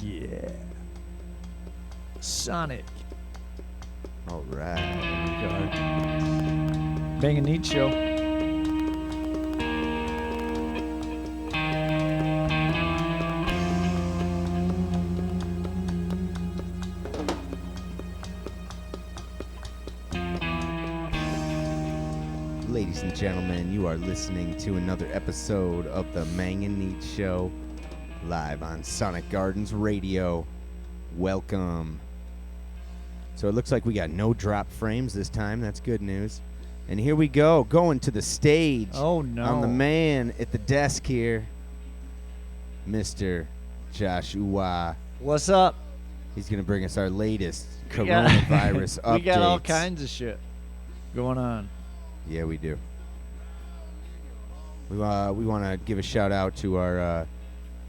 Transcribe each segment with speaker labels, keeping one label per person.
Speaker 1: Yeah. Sonic.
Speaker 2: All right.
Speaker 1: Mang and Neads show.
Speaker 2: Ladies and gentlemen, you are listening to another episode of the Mang and Neads show, live on Sonic Gardens Radio. Welcome. So it looks like we got no drop frames this time. That's good news. And here we go, going to the stage.
Speaker 1: Oh, no.
Speaker 2: On the man at the desk here, Mr. Joshua.
Speaker 1: What's up?
Speaker 2: He's going to bring us our latest coronavirus updates.
Speaker 1: We got all kinds of shit going on.
Speaker 2: Yeah, we do. We want to give a shout out to our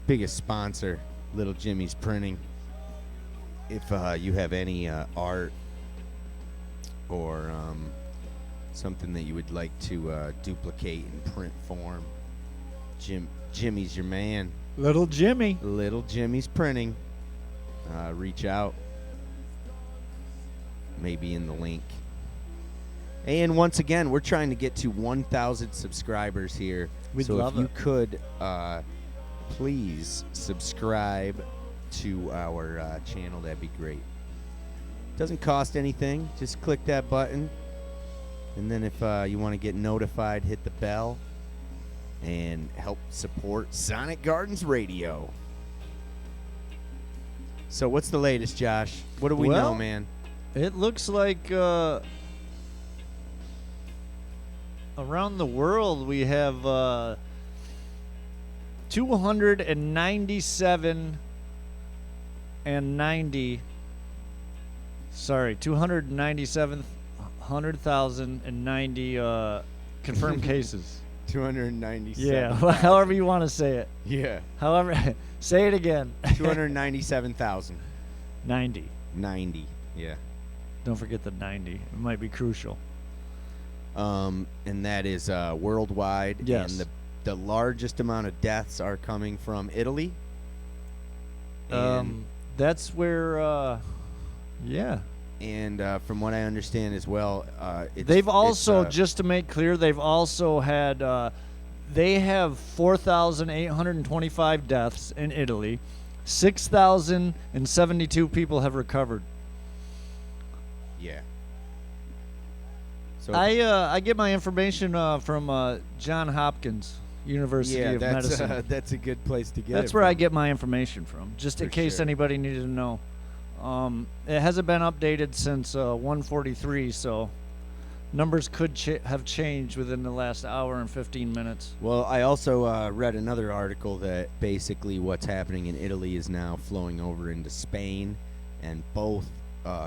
Speaker 2: biggest sponsor, Little Jimmy's Printing. If you have any art or something that you would like to duplicate in print form, Jimmy's your man.
Speaker 1: Little Jimmy.
Speaker 2: Little Jimmy's Printing. Reach out. Maybe in the link. And once again, we're trying to get to 1,000 subscribers here.
Speaker 1: We'd
Speaker 2: so
Speaker 1: love
Speaker 2: if you
Speaker 1: it.
Speaker 2: could, please subscribe to our channel, that'd be great. Doesn't cost anything. Just click that button. And then if you want to get notified, hit the bell and help support Sonic Gardens Radio. So what's the latest, Josh? What do we know, man?
Speaker 1: It looks like around the world we have 297 and 90. Sorry, 297,100,090 confirmed cases.
Speaker 2: 297.
Speaker 1: Yeah, however you want to say it.
Speaker 2: Yeah.
Speaker 1: However, say it again.
Speaker 2: 297,000.
Speaker 1: 90.
Speaker 2: 90. Yeah.
Speaker 1: Don't forget the 90. It might be crucial.
Speaker 2: And that is worldwide.
Speaker 1: Yes.
Speaker 2: And the largest amount of deaths are coming from Italy. And,
Speaker 1: That's where, yeah.
Speaker 2: And from what I understand as well,
Speaker 1: they've also, just to make clear, they've also had, they have 4,825 deaths in Italy. 6,072 people have recovered.
Speaker 2: Yeah. So
Speaker 1: I get my information from Johns Hopkins University of Medicine.
Speaker 2: That's a good place to get.
Speaker 1: That's where I get my information from, just in case anybody needed to know. It hasn't been updated since 143, so numbers could have changed within the last hour and 15 minutes.
Speaker 2: Well, I also read another article that basically what's happening in Italy is now flowing over into Spain, and both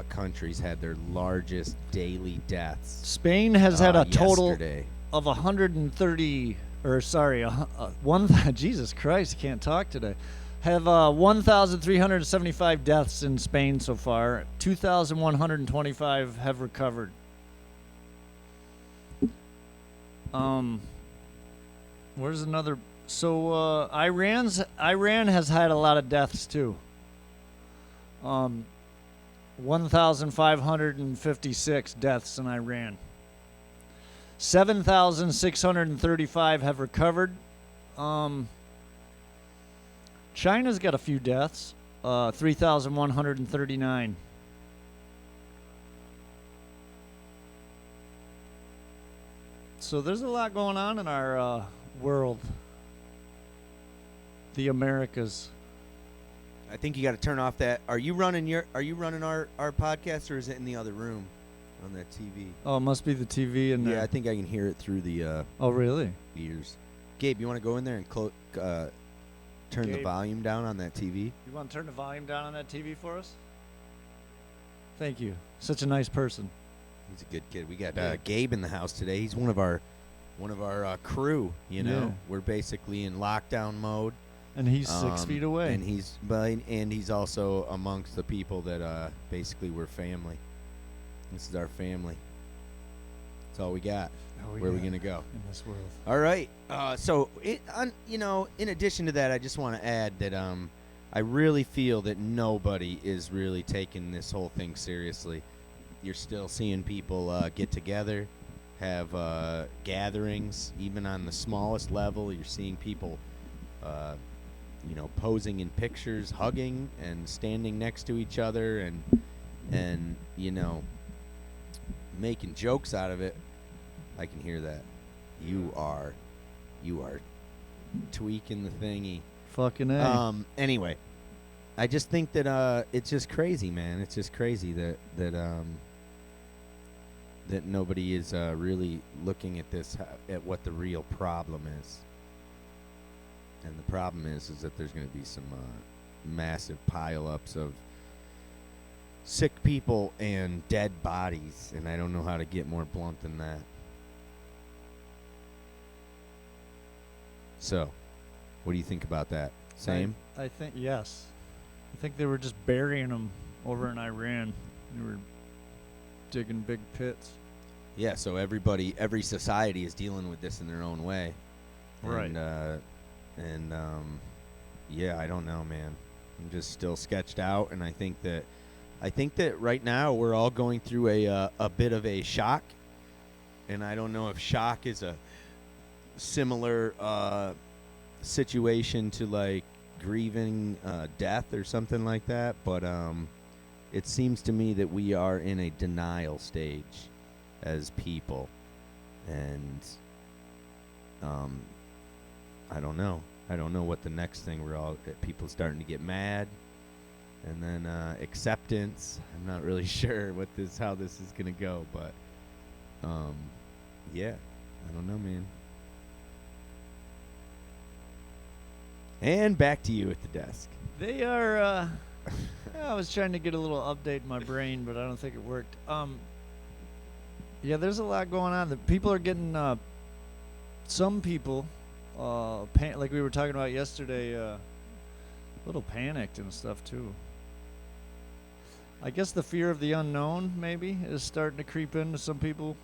Speaker 2: countries had their largest daily deaths.
Speaker 1: Spain has had a total
Speaker 2: yesterday.
Speaker 1: of 130, or sorry, Jesus Christ, can't talk today. Have 1,375 deaths in Spain so far. 2,125 have recovered. Where's another? So Iran has had a lot of deaths too. 1,556 deaths in Iran. 7,635 have recovered. China's got a few deaths. 3,139. So there's a lot going on in our world. The Americas.
Speaker 2: I think you got to turn off that. Are you running our podcast, or is it in the other room on that TV?
Speaker 1: Oh, it must be the TV in there.
Speaker 2: Yeah, I think I can hear it through the
Speaker 1: oh, really?
Speaker 2: ears. Gabe, you want to go in there and turn the volume down on that TV?
Speaker 1: You want to turn the volume down on that TV for us? Thank you. Such a nice person.
Speaker 2: He's a good kid. We got Gabe in the house today. He's one of our crew. You know,
Speaker 1: Yeah.
Speaker 2: we're basically in lockdown mode.
Speaker 1: And he's 6 feet away.
Speaker 2: And he's also amongst the people that basically we're family. This is our family. That's all we got. Where are we gonna go
Speaker 1: in this world?
Speaker 2: All right. So in addition to that, I just want to add that I really feel that nobody is really taking this whole thing seriously. You're still seeing people get together, have gatherings, even on the smallest level. You're seeing people, posing in pictures, hugging and standing next to each other, and making jokes out of it. I can hear that. You are tweaking the thingy.
Speaker 1: Fucking A.
Speaker 2: Anyway, I just think that it's just crazy, man. It's just crazy that nobody is really looking at this, at what the real problem is. And the problem is that there's going to be some massive pile-ups of sick people and dead bodies, and I don't know how to get more blunt than that. So, what do you think about that? Same?
Speaker 1: I think, yes. I think they were just burying them over in Iran. They were digging big pits.
Speaker 2: Yeah, so every society is dealing with this in their own way.
Speaker 1: Right.
Speaker 2: And yeah, I don't know, man. I'm just still sketched out, and I think that right now we're all going through a bit of a shock, and I don't know if shock is a similar situation to like grieving death or something like that, but it seems to me that we are in a denial stage as people, and I don't know what the next thing people starting to get mad, and then acceptance. I'm not really sure how this is gonna go, but yeah, I don't know, man. And back to you at the desk.
Speaker 1: They are. I was trying to get a little update in my brain, but I don't think it worked. Yeah, there's a lot going on. The people are getting. Some people, like we were talking about yesterday, a little panicked and stuff too. I guess the fear of the unknown maybe is starting to creep into some people.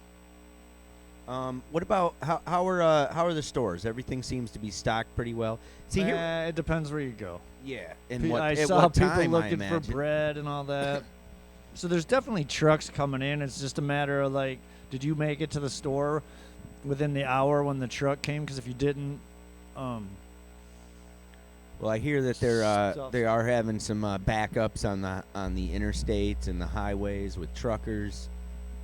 Speaker 2: What about how are the stores? Everything seems to be stocked pretty well. See, here
Speaker 1: It depends where you go.
Speaker 2: Yeah, and
Speaker 1: I saw people looking for bread and all that. So there's definitely trucks coming in. It's just a matter of like, did you make it to the store within the hour when the truck came? Because if you didn't,
Speaker 2: well, I hear that they are having some backups on the interstates and the highways with truckers.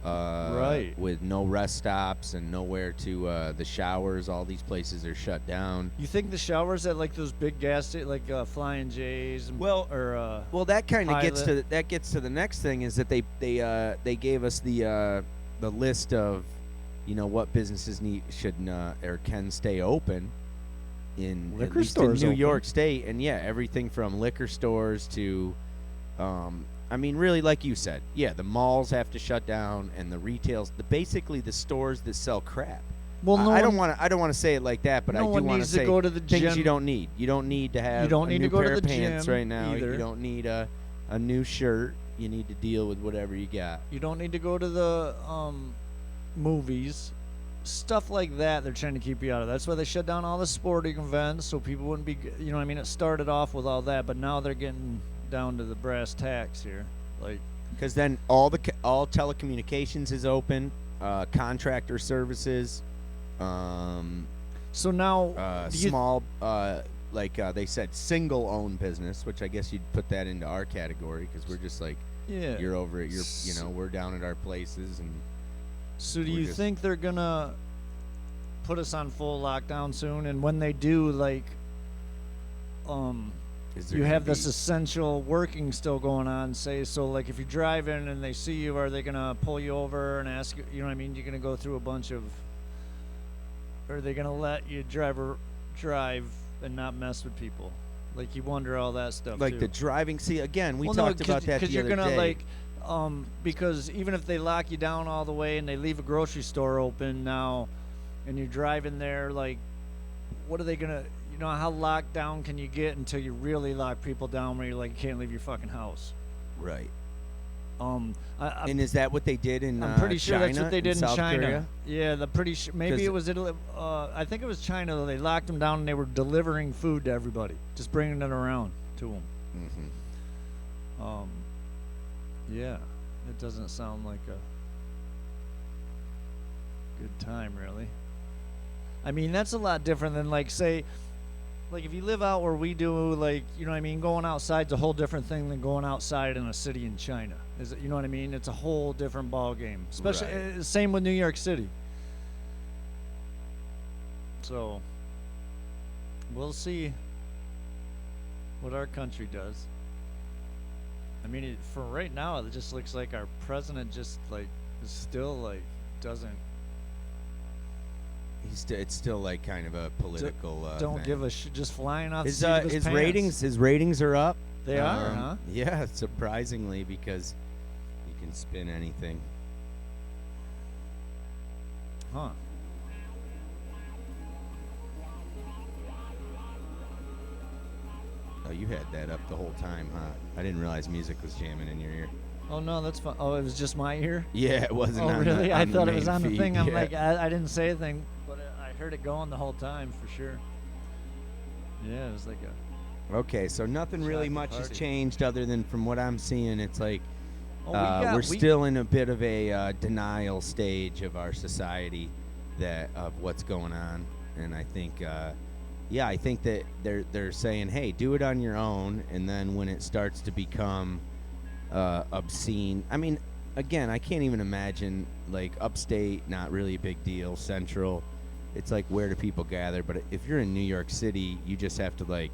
Speaker 1: Right.
Speaker 2: With no rest stops and nowhere to the showers. All these places are shut down.
Speaker 1: You think the showers at like those big gas stations, like Flying J's,
Speaker 2: well, that kind of gets to the next thing is that they gave us the list of what businesses should or can stay open in
Speaker 1: liquor
Speaker 2: at least
Speaker 1: stores
Speaker 2: in New
Speaker 1: open.
Speaker 2: York State, and yeah, everything from liquor stores to I mean, really, like you said, yeah, the malls have to shut down, and the retails, basically the stores that sell crap.
Speaker 1: Well,
Speaker 2: I don't want to say it like that, but I do want to say
Speaker 1: go to the
Speaker 2: things
Speaker 1: gym.
Speaker 2: You don't need. You don't need to have.
Speaker 1: You don't need
Speaker 2: a new
Speaker 1: to go
Speaker 2: pair
Speaker 1: to
Speaker 2: of
Speaker 1: the
Speaker 2: pants
Speaker 1: gym
Speaker 2: right now.
Speaker 1: either.
Speaker 2: You don't need a new shirt. You need to deal with whatever you got.
Speaker 1: You don't need to go to the movies. Stuff like that they're trying to keep you out of. That's why they shut down all the sporting events so people wouldn't be, you know what I mean? It started off with all that, but now they're getting down to the brass tacks here. Like,
Speaker 2: because then all telecommunications is open, contractor services,
Speaker 1: so now
Speaker 2: small, they said single-owned business, which I guess you'd put that into our category because we're just like,
Speaker 1: yeah,
Speaker 2: you're over it. We're down at our places, and
Speaker 1: so do you think they're gonna put us on full lockdown soon? And when they do, like, you have this essential working still going on, say, so like if you're driving and they see you, are they gonna pull you over and ask you know what I mean, you're gonna go through a bunch of, or are they gonna let you drive and not mess with people? Like, you wonder all that stuff
Speaker 2: like
Speaker 1: too.
Speaker 2: the driving. See, again, we talked about that the other day. Because
Speaker 1: you're gonna like, because even if they lock you down all the way and they leave a grocery store open now, and you're driving there, like, what are they gonna? You know, how locked down can you get until you really lock people down where you're like, you can't leave your fucking house?
Speaker 2: Right.
Speaker 1: And
Speaker 2: is that what they did in
Speaker 1: I'm pretty sure
Speaker 2: China,
Speaker 1: that's what they did in
Speaker 2: South
Speaker 1: China.
Speaker 2: Korea?
Speaker 1: Yeah, pretty sure. Maybe it was Italy. I think it was China. They locked them down and they were delivering food to everybody, just bringing it around. to them.
Speaker 2: Mm-hmm.
Speaker 1: Yeah, it doesn't sound like a good time, really. I mean, that's a lot different than, like, say, like, if you live out where we do, like, you know what I mean, going outside's a whole different thing than going outside in a city in China. Is it, you know what I mean? It's a whole different ball game. Especially,
Speaker 2: Right.
Speaker 1: same with New York City. So, we'll see what our country does. I mean, for right now, it just looks like our president just, like, is still, like, doesn't
Speaker 2: It's still like kind of a political.
Speaker 1: don't
Speaker 2: thing.
Speaker 1: give a shit, just flying off
Speaker 2: His
Speaker 1: the seat of his pants.
Speaker 2: ratings are up.
Speaker 1: They are, huh?
Speaker 2: Yeah, surprisingly, because you can spin anything.
Speaker 1: Huh.
Speaker 2: Oh, you had that up the whole time, huh? I didn't realize music was jamming in your ear.
Speaker 1: Oh no, that's fine. Oh, it was just my ear.
Speaker 2: Yeah, it wasn't.
Speaker 1: Oh
Speaker 2: on
Speaker 1: really?
Speaker 2: The,
Speaker 1: I
Speaker 2: on
Speaker 1: thought
Speaker 2: the
Speaker 1: it was
Speaker 2: main
Speaker 1: on the
Speaker 2: feed.
Speaker 1: thing. I'm
Speaker 2: Yeah.
Speaker 1: like, I didn't say anything, but I heard it going the whole time for sure. Yeah, it was like a.
Speaker 2: Okay, so nothing really
Speaker 1: Chocolate
Speaker 2: much has
Speaker 1: party.
Speaker 2: changed other than from what I'm seeing. It's like
Speaker 1: Oh,
Speaker 2: we're still in a bit of a denial stage of our society of what's going on, and I think, I think that they're saying, hey, do it on your own, and then when it starts to become obscene, I mean, again, I can't even imagine, like, upstate, not really a big deal, central, it's like, where do people gather? But if you're in New York City, you just have to, like,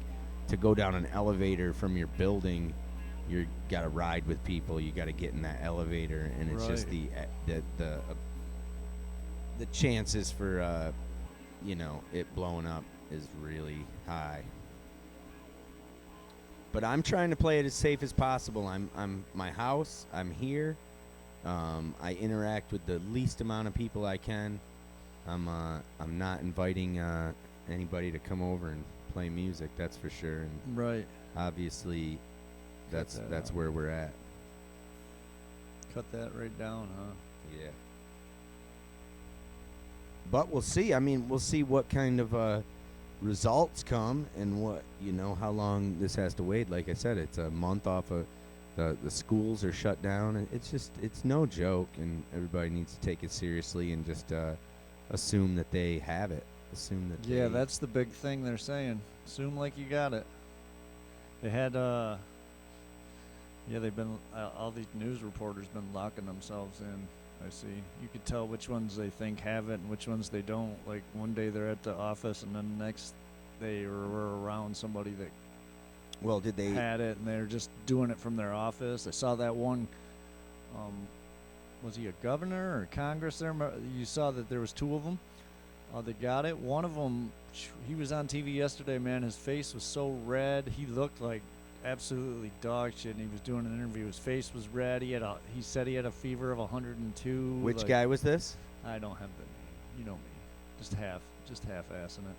Speaker 2: to go down an elevator from your building, you got to ride with people. You got to get in that elevator, and it's just the chances for it blowing up is really high. But I'm trying to play it as safe as possible. I'm my house. I'm here. I interact with the least amount of people I can. I'm not inviting anybody to come over and play music. That's for sure. And
Speaker 1: Right.
Speaker 2: obviously, that's
Speaker 1: out.
Speaker 2: where we're at.
Speaker 1: Cut that right down, huh?
Speaker 2: Yeah. But we'll see. I mean, we'll see what kind of results come and what, how long this has to wait. Like I said, it's a month off of the schools are shut down. And it's no joke, and everybody needs to take it seriously and just assume that they have it. Assume that
Speaker 1: Yeah, that's the big thing they're saying. Assume like you got it. They had they've been all these news reporters been locking themselves in. I see. You could tell which ones they think have it and which ones they don't. Like, one day they're at the office, and then the next they were around somebody that
Speaker 2: did they
Speaker 1: had it, and they're just doing it from their office. I saw that one. Was he a governor or Congress there? You saw that there was two of them. They got it. One of them, he was on TV yesterday, man. His face was so red. He looked like absolutely dog shit, and he was doing an interview. His face was red. He said he had a fever of 102.
Speaker 2: Which guy was this?
Speaker 1: I don't have the name. You know me. Just half-assing it.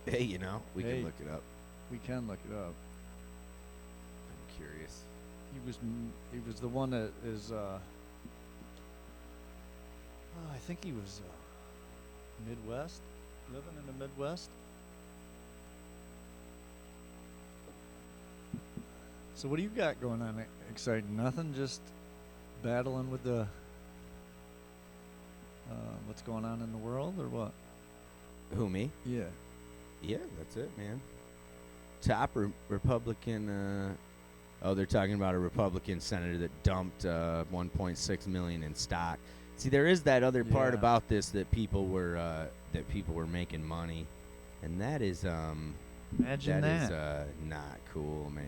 Speaker 2: Hey, we can look it up.
Speaker 1: We can look it up.
Speaker 2: I'm curious.
Speaker 1: He was the one that is. I think he was Midwest, living in the Midwest. So what do you got going on exciting? Nothing, just battling with the what's going on in the world, or what?
Speaker 2: Who, me?
Speaker 1: Yeah.
Speaker 2: Yeah, that's it, man. Top Republican. They're talking about a Republican senator that dumped $1.6 million in stock. See, there is that other part about this that people were making money, and that is
Speaker 1: Imagine that.
Speaker 2: Is not cool, man.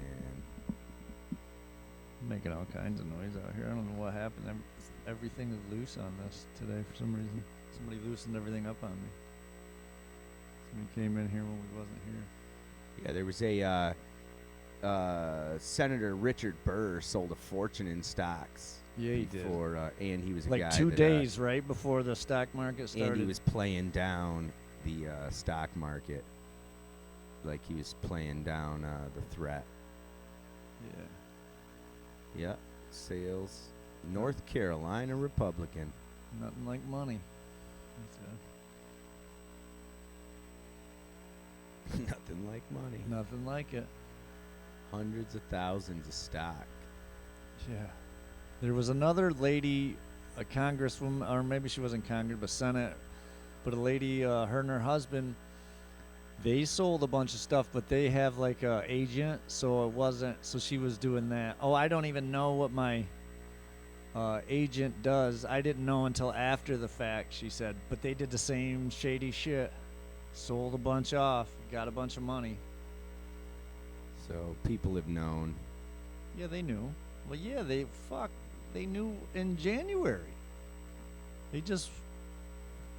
Speaker 1: Making all kinds of noise out here. I don't know what happened. Everything is loose on this today for some reason. Somebody loosened everything up on me. Somebody came in here when we wasn't here.
Speaker 2: Yeah, there was a Senator Richard Burr sold a fortune in stocks.
Speaker 1: Yeah, he did.
Speaker 2: And he was a
Speaker 1: like
Speaker 2: guy
Speaker 1: 2
Speaker 2: that,
Speaker 1: days right before the stock market started.
Speaker 2: And he was playing down the stock market. Like he was playing down the threat.
Speaker 1: Yeah.
Speaker 2: Yep. Sales. North Carolina Republican.
Speaker 1: Nothing like money.
Speaker 2: Nothing like money.
Speaker 1: Nothing like it.
Speaker 2: Hundreds of thousands of stock.
Speaker 1: Yeah. There was another lady, a congresswoman, or maybe she wasn't Congress, but Senate, but a lady, her and her husband, they sold a bunch of stuff, but they have like a agent, so it wasn't, so she was doing that. Oh, I don't even know what my agent does. I didn't know until after the fact, she said, but they did the same shady shit. Sold a bunch off, got a bunch of money.
Speaker 2: So people have known.
Speaker 1: Yeah, they knew. Well, yeah, they knew in January. They just,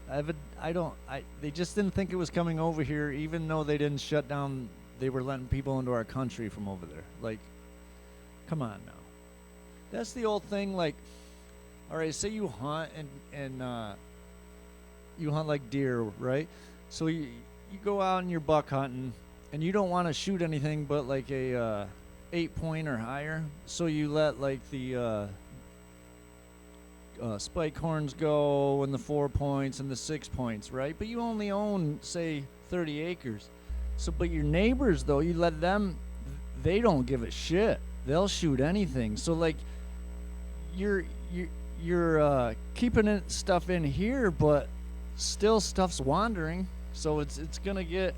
Speaker 1: they just didn't think it was coming over here, even though they didn't shut down. They were letting people into our country from over there. Like, come on now. That's the old thing. Like, all right, say you hunt and you hunt like deer, right? So you go out and you're buck hunting, and you don't want to shoot anything but like a 8-point or higher. So you let like the spike horns go and the 4 points and the 6 points, right? But you only own, say, 30 acres. So, but your neighbors, though, you let them, they don't give a shit. They'll shoot anything. So, like, you're keeping stuff in here, but still stuff's wandering. So it's gonna get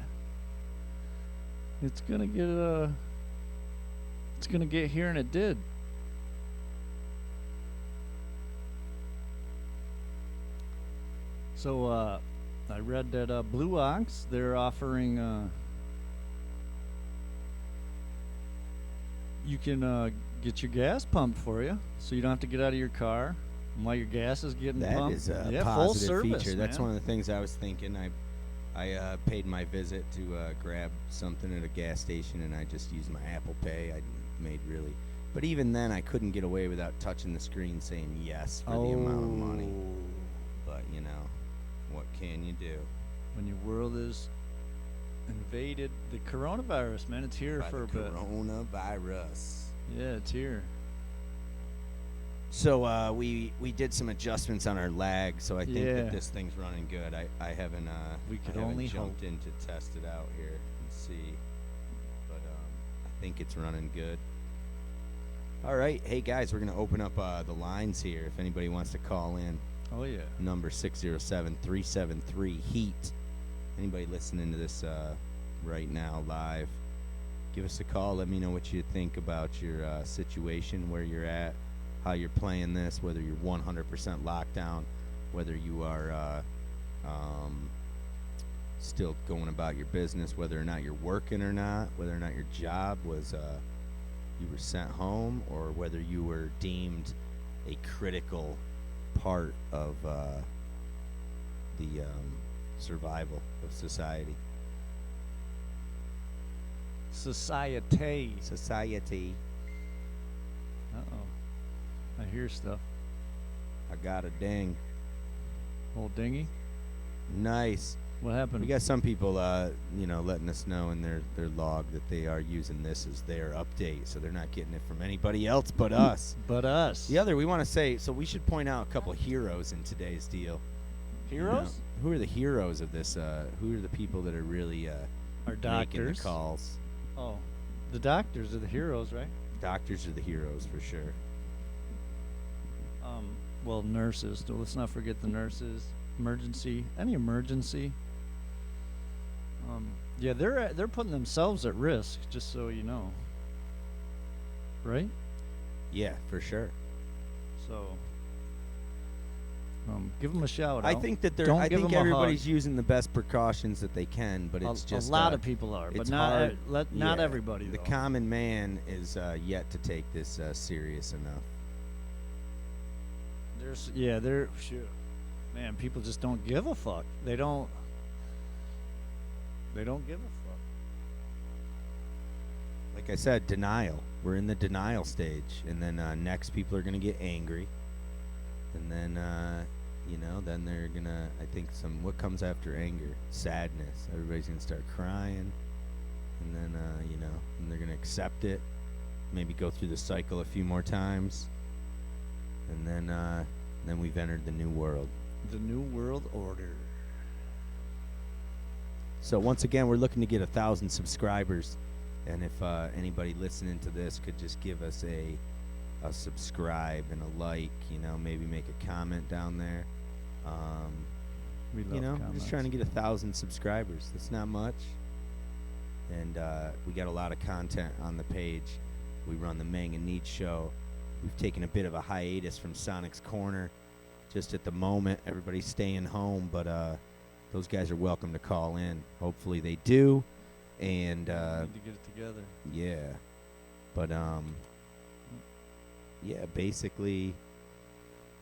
Speaker 1: here, and it did. So I read that Blue Ox, they're offering you can get your gas pumped for you, so you don't have to get out of your car while your gas is getting pumped.
Speaker 2: That is a
Speaker 1: full
Speaker 2: positive
Speaker 1: service,
Speaker 2: feature. That's
Speaker 1: man.
Speaker 2: one of the things I was thinking. I paid my visit to grab something at a gas station, and I just used my Apple Pay. I made really, but even then, I couldn't get away without touching the screen saying yes for the amount of money. But you know, what can you do?
Speaker 1: When your world is invaded, the coronavirus, man, it's here
Speaker 2: By
Speaker 1: for a
Speaker 2: the
Speaker 1: bit.
Speaker 2: coronavirus.
Speaker 1: Yeah, it's here.
Speaker 2: So we did some adjustments on our lag, so I think
Speaker 1: Yeah.
Speaker 2: that this thing's running good. I haven't
Speaker 1: We could
Speaker 2: I haven't
Speaker 1: only
Speaker 2: jumped
Speaker 1: hope.
Speaker 2: in to test it out here and see, but I think it's running good. All right, hey guys, we're gonna open up the lines here. If anybody wants to call in,
Speaker 1: Oh yeah.
Speaker 2: number 607-373-HEAT. Anybody listening to this right now live, give us a call. Let me know what you think about your situation, where you're at, how you're playing this, whether you're 100% locked down, whether you are still going about your business, whether or not you're working or not, whether or not your job was you were sent home, or whether you were deemed a critical part of the survival of society.
Speaker 1: Society.
Speaker 2: Society.
Speaker 1: Uh-oh. I hear stuff.
Speaker 2: I got a ding.
Speaker 1: Old dinghy.
Speaker 2: Nice.
Speaker 1: What happened?
Speaker 2: We got some people, letting us know in their log that they are using this as their update, so they're not getting it from anybody else but us.
Speaker 1: But us.
Speaker 2: The other, we want to say, so we should point out a couple heroes in today's deal.
Speaker 1: Heroes?
Speaker 2: Who are the heroes of this? Who are the people that are really
Speaker 1: Our
Speaker 2: making
Speaker 1: doctors.
Speaker 2: the calls?
Speaker 1: Oh, the doctors are the heroes, right?
Speaker 2: Doctors are the heroes for sure.
Speaker 1: Well, nurses. Let's not forget the nurses. Any emergency. Yeah, they're putting themselves at risk, just so you know. Right?
Speaker 2: Yeah, for sure.
Speaker 1: So, give them a shout out.
Speaker 2: I think that
Speaker 1: Don't
Speaker 2: I
Speaker 1: give
Speaker 2: think
Speaker 1: them a
Speaker 2: everybody's
Speaker 1: hug.
Speaker 2: using the best precautions that they can, but it's just
Speaker 1: a lot of people are, but
Speaker 2: it's
Speaker 1: not
Speaker 2: hard.
Speaker 1: not
Speaker 2: Yeah,
Speaker 1: everybody.
Speaker 2: The
Speaker 1: though.
Speaker 2: common man is yet to take this serious enough.
Speaker 1: Sure. Man, people just don't give a fuck. They don't give a fuck.
Speaker 2: Like I said, denial. We're in the denial stage, and then next people are gonna get angry, and then then they're gonna. I think what comes after anger? Sadness. Everybody's gonna start crying, and then and they're gonna accept it. Maybe go through the cycle a few more times, and then we've entered the new world.
Speaker 1: The new world order.
Speaker 2: So once again, we're looking to get 1,000 subscribers, And if anybody listening to this could just give us a subscribe and a like, maybe make a comment down there.
Speaker 1: We love comments.
Speaker 2: Just trying to get 1,000 subscribers. That's not much. And we got a lot of content on the page. We run the mAng and Neads show. We've taken a bit of a hiatus from Sonic's Corner just at the moment. Everybody's staying home, but those guys are welcome to call in. Hopefully they do. And
Speaker 1: we need to get it together.
Speaker 2: yeah. But yeah, basically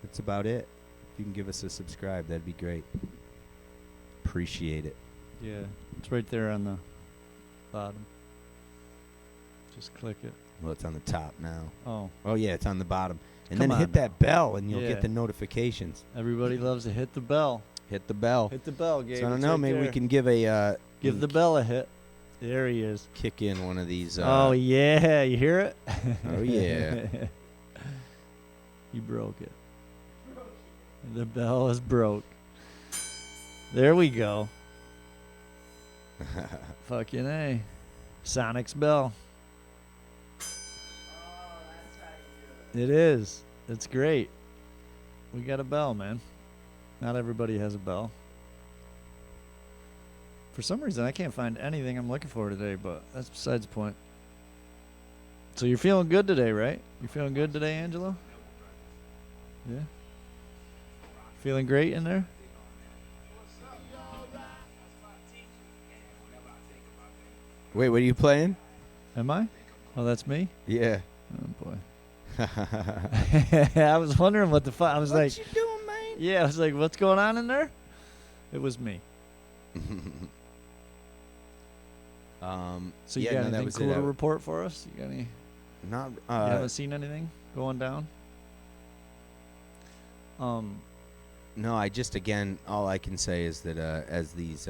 Speaker 2: that's about it. If you can give us a subscribe, that'd be great. Appreciate it.
Speaker 1: Yeah, it's right there on the bottom. Just click it.
Speaker 2: Well, it's on the top now.
Speaker 1: Oh,
Speaker 2: yeah, it's on the bottom. And
Speaker 1: Come
Speaker 2: then
Speaker 1: on
Speaker 2: hit
Speaker 1: now.
Speaker 2: that bell, and you'll
Speaker 1: Yeah.
Speaker 2: get the notifications.
Speaker 1: everybody loves to hit the bell.
Speaker 2: Hit the bell.
Speaker 1: Hit the bell, Gabe.
Speaker 2: So I don't
Speaker 1: It's
Speaker 2: know.
Speaker 1: right
Speaker 2: Maybe we
Speaker 1: there.
Speaker 2: can give a
Speaker 1: Give the bell a hit. There he is.
Speaker 2: kick in one of these.
Speaker 1: Oh, yeah. You hear it?
Speaker 2: Oh, yeah.
Speaker 1: You broke it. The bell is broke. There we go. Fucking A. Sonic's bell. It is. It's great. We got a bell, man. Not everybody has a bell. For some reason, I can't find anything I'm looking for today, but that's besides the point. So you're feeling good today, right? You feeling good today, Angelo? Yeah. Feeling great in there?
Speaker 2: Wait, what are you playing?
Speaker 1: Am I? Oh, that's me?
Speaker 2: Yeah.
Speaker 1: Oh, boy. I was wondering what the fuck. I was like,
Speaker 2: you doing, man?
Speaker 1: yeah, I was like, what's going on in there? It was me. So you
Speaker 2: yeah,
Speaker 1: got
Speaker 2: no, that
Speaker 1: anything
Speaker 2: was
Speaker 1: cool
Speaker 2: it.
Speaker 1: to report for us? You got any?
Speaker 2: Not.
Speaker 1: You haven't seen anything going down?
Speaker 2: No, I just all I can say is that as these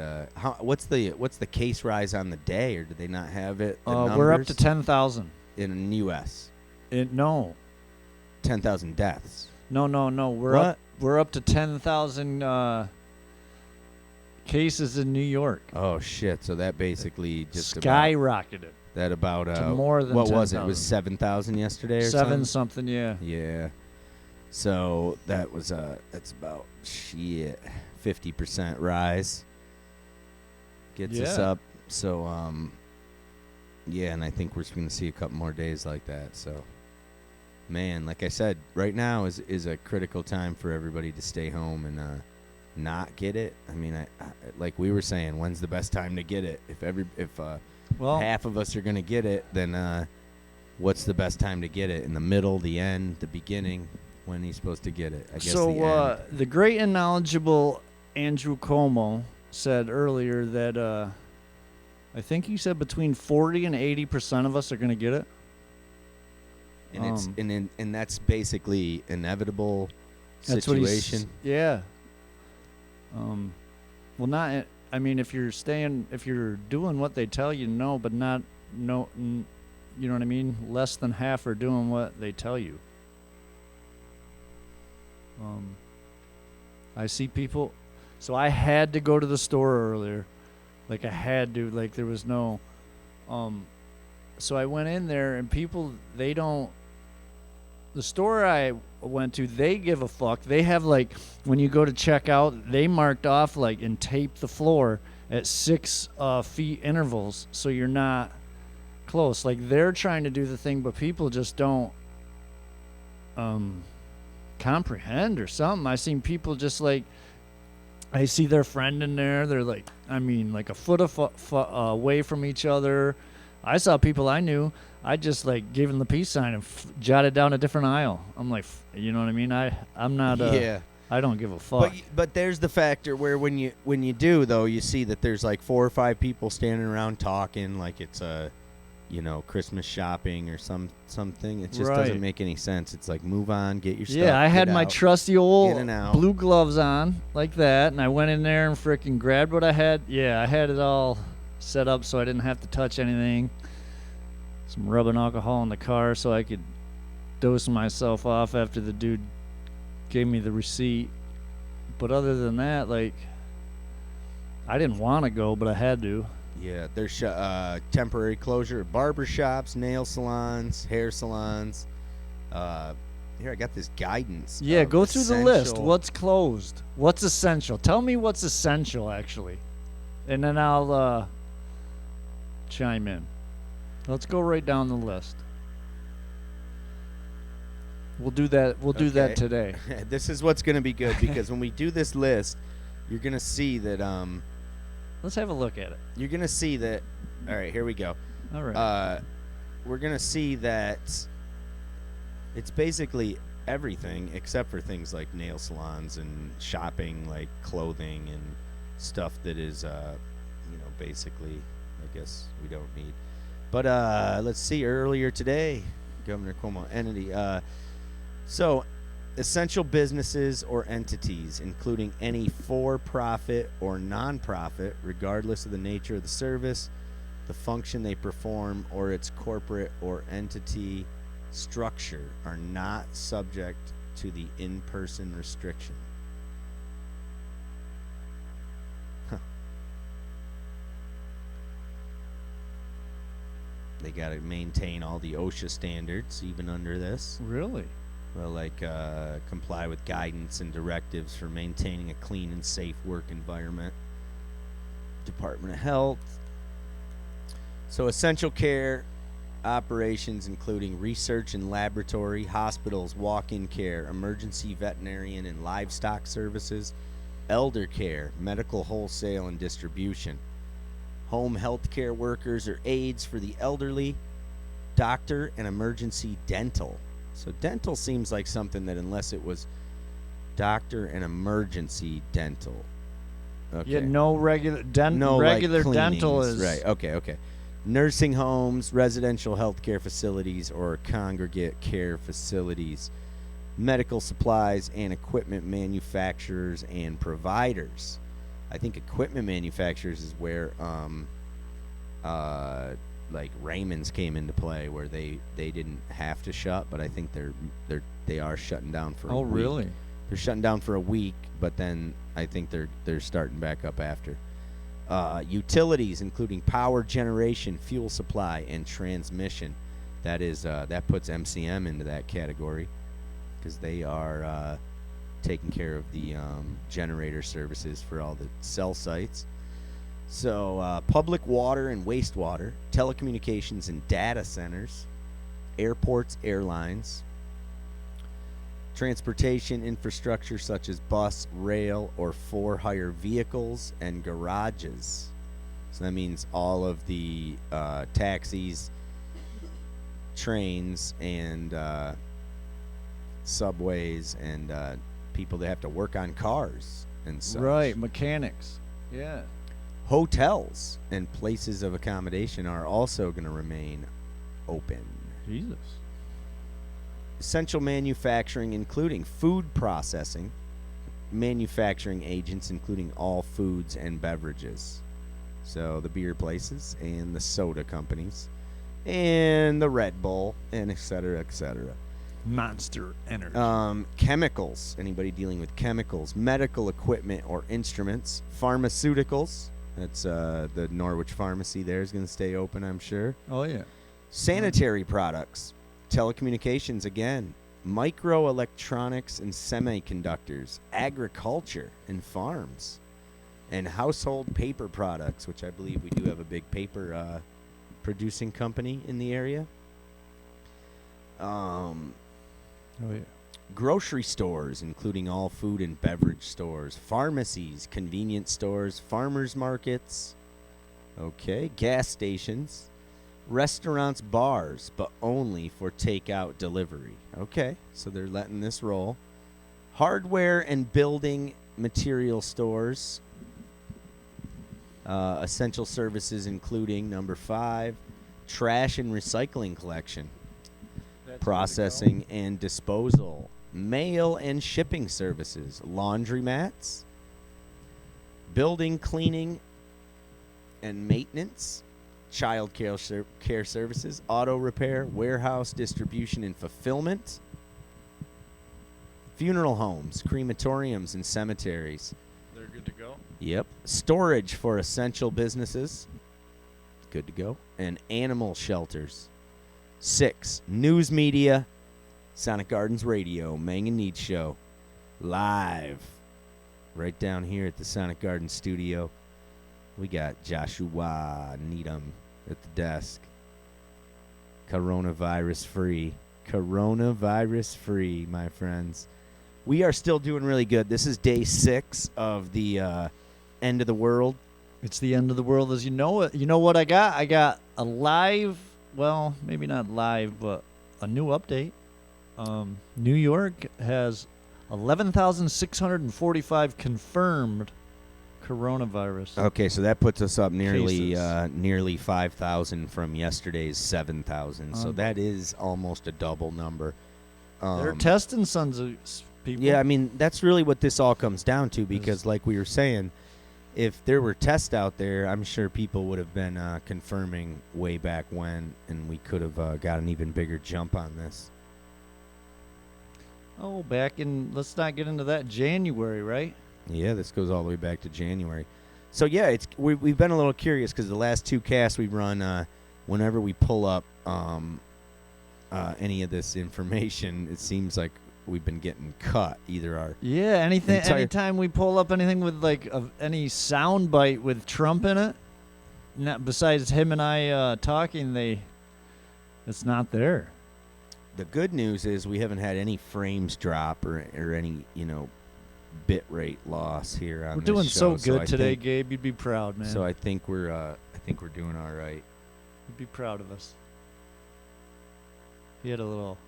Speaker 2: what's the case rise on the day, or do they not have it? The
Speaker 1: We're up
Speaker 2: numbers
Speaker 1: to 10,000.
Speaker 2: in the U.S.
Speaker 1: No.
Speaker 2: 10,000 deaths.
Speaker 1: No. We're up to 10,000 cases in New York.
Speaker 2: Oh shit! So that basically just
Speaker 1: Skyrocketed
Speaker 2: about
Speaker 1: to more than
Speaker 2: what was it? It
Speaker 1: 10,000.
Speaker 2: was 7,000 yesterday or
Speaker 1: Seven
Speaker 2: something.
Speaker 1: something, yeah.
Speaker 2: Yeah. So that was that's about 50% rise. Gets us
Speaker 1: Yeah.
Speaker 2: up. So yeah, and I think we're going to see a couple more days like that. So man, like I said, right now is a critical time for everybody to stay home and not get it. I mean, I like we were saying, when's the best time to get it? If
Speaker 1: Well,
Speaker 2: half of us are going to get it, then what's the best time to get it? In the middle, the end, the beginning? When he's supposed to get it? I guess
Speaker 1: so
Speaker 2: the end.
Speaker 1: the great and knowledgeable Andrew Cuomo said earlier that I think he said between 40 and 80% of us are going to get it.
Speaker 2: And and that's basically inevitable
Speaker 1: That's what he's-
Speaker 2: situation.
Speaker 1: Yeah. Well, not. I mean, if you're doing what they tell you, no, but not no. You know what I mean? Less than half are doing what they tell you. I see people. So I had to go to the store earlier. Like I had to. Like there was no. So I went in there and people, they don't. The store I went to, they give a fuck. They have like, when you go to check out, they marked off like and taped the floor at 6 feet intervals, so you're not close. Like they're trying to do the thing, but people just don't comprehend or something. I seen people just like, I see their friend in there. They're like, I mean, like a foot away from each other. I saw people I knew. I just like gave them the peace sign and jotted down a different aisle. I'm like, you know what I mean? I'm not.
Speaker 2: Yeah.
Speaker 1: I don't give a fuck.
Speaker 2: But there's the factor where when you do though, you see that there's like 4 or 5 people standing around talking like it's Christmas shopping or something. It just doesn't make any sense. It's like move on, get your stuff.
Speaker 1: Yeah, I had my trusty old
Speaker 2: in and out.
Speaker 1: blue gloves on like that, and I went in there and freaking grabbed what I had. Yeah, I had it all set up so I didn't have to touch anything. Some rubbing alcohol in the car so I could dose myself off after the dude gave me the receipt. But other than that, like, I didn't want to go, but I had to.
Speaker 2: Yeah, there's temporary closure of barber shops, nail salons, hair salons. Here, I got this guidance.
Speaker 1: Yeah,
Speaker 2: of
Speaker 1: go through the list.
Speaker 2: essential-
Speaker 1: What's closed? What's essential? Tell me what's essential, actually. And then I'll chime in. Let's go right down the list. We'll do that. We'll do that
Speaker 2: Okay.
Speaker 1: today.
Speaker 2: This is what's going to be good because when we do this list, you're going to see that.
Speaker 1: Let's have a look at it.
Speaker 2: You're going to see that. All right, here we go.
Speaker 1: All right.
Speaker 2: We're going to see that it's basically everything except for things like nail salons and shopping, like clothing and stuff that is, basically, I guess we don't need. But let's see. Earlier today, Governor Cuomo entity. So, essential businesses or entities, including any for-profit or non-profit, regardless of the nature of the service, the function they perform, or its corporate or entity structure, are not subject to the in-person restriction. Huh. They got to maintain all the OSHA standards, even under this.
Speaker 1: Really?
Speaker 2: Well, like comply with guidance and directives for maintaining a clean and safe work environment. Department of Health. So essential care operations including research and laboratory, hospitals, walk-in care, emergency veterinarian and livestock services, elder care, medical wholesale and distribution, home health care workers or aides for the elderly, doctor and emergency dental. So dental seems like something that unless it was doctor and emergency dental. Okay.
Speaker 1: Yeah, no regular
Speaker 2: No,
Speaker 1: regular
Speaker 2: like
Speaker 1: dental
Speaker 2: cleanings.
Speaker 1: is
Speaker 2: Right, okay. Nursing homes, residential health care facilities, or congregate care facilities, medical supplies and equipment manufacturers and providers. I think equipment manufacturers is where like Raymond's came into play, where they didn't have to shut, but I think they are shutting down for a week.
Speaker 1: really?
Speaker 2: They're shutting down for a week, but then I think they're starting back up after. Utilities, including power generation, fuel supply, and transmission. That is that puts MCM into that category because they are taking care of the generator services for all the cell sites. So public water and wastewater, telecommunications and data centers, airports, airlines, transportation infrastructure such as bus, rail, or for-hire vehicles, and garages. So that means all of the taxis, trains, and subways, and people that have to work on cars and such.
Speaker 1: Right, mechanics. Yeah.
Speaker 2: Hotels and places of accommodation are also going to remain open.
Speaker 1: Jesus.
Speaker 2: Essential manufacturing, including food processing, manufacturing agents, including all foods and beverages. So the beer places and the soda companies and the Red Bull and et cetera, et cetera.
Speaker 1: Monster Energy.
Speaker 2: Chemicals, anybody dealing with chemicals, medical equipment or instruments, pharmaceuticals. That's the Norwich Pharmacy there is going to stay open, I'm sure.
Speaker 1: Oh, yeah.
Speaker 2: Sanitary products, telecommunications again, microelectronics and semiconductors, agriculture and farms, and household paper products, which I believe we do have a big paper producing company in the area.
Speaker 1: Oh, yeah.
Speaker 2: Grocery stores, including all food and beverage stores, pharmacies, convenience stores, farmers markets, okay, gas stations, restaurants, bars, but only for takeout delivery. Okay, so they're letting this roll. Hardware and building material stores, essential services including number 5, trash and recycling collection, processing and disposal, mail and shipping services, laundromats, building cleaning and maintenance, child care services, auto repair, warehouse distribution and fulfillment, funeral homes, crematoriums and cemeteries.
Speaker 1: They're good to go.
Speaker 2: Yep. Storage for essential businesses, good to go. And animal shelters. 6, news media, Sonic Gardens Radio, mAng and Neads show, live, right down here at the Sonic Gardens studio. We got Joshua Needham at the desk. Coronavirus free, my friends. We are still doing really good. This is day 6 of the end of the world.
Speaker 1: It's the end of the world as you know it. You know what I got? I got a live, well, maybe not live, but a new update. New York has 11,645 confirmed coronavirus.
Speaker 2: Okay, so that puts us up nearly
Speaker 1: Cases.
Speaker 2: nearly 5,000 from yesterday's 7,000. So that is almost a double number.
Speaker 1: They're testing sons of people.
Speaker 2: Yeah, I mean, that's really what this all comes down to, because like we were saying, if there were tests out there, I'm sure people would have been confirming way back when, and we could have got an even bigger jump on this.
Speaker 1: Oh, back in, let's not get into that, January, right?
Speaker 2: Yeah, this goes all the way back to January. So, yeah, we've been a little curious because the last 2 casts we run, whenever we pull up any of this information, it seems like we've been getting cut. Either our
Speaker 1: anytime we pull up anything with like any sound bite with Trump in it, not besides him and I talking, it's not there.
Speaker 2: The good news is we haven't had any frames drop or any bit rate loss here on
Speaker 1: We're
Speaker 2: this
Speaker 1: doing
Speaker 2: show.
Speaker 1: so good today, Gabe. You'd be proud, man.
Speaker 2: So I think we're doing all right.
Speaker 1: You'd be proud of us. He had a little.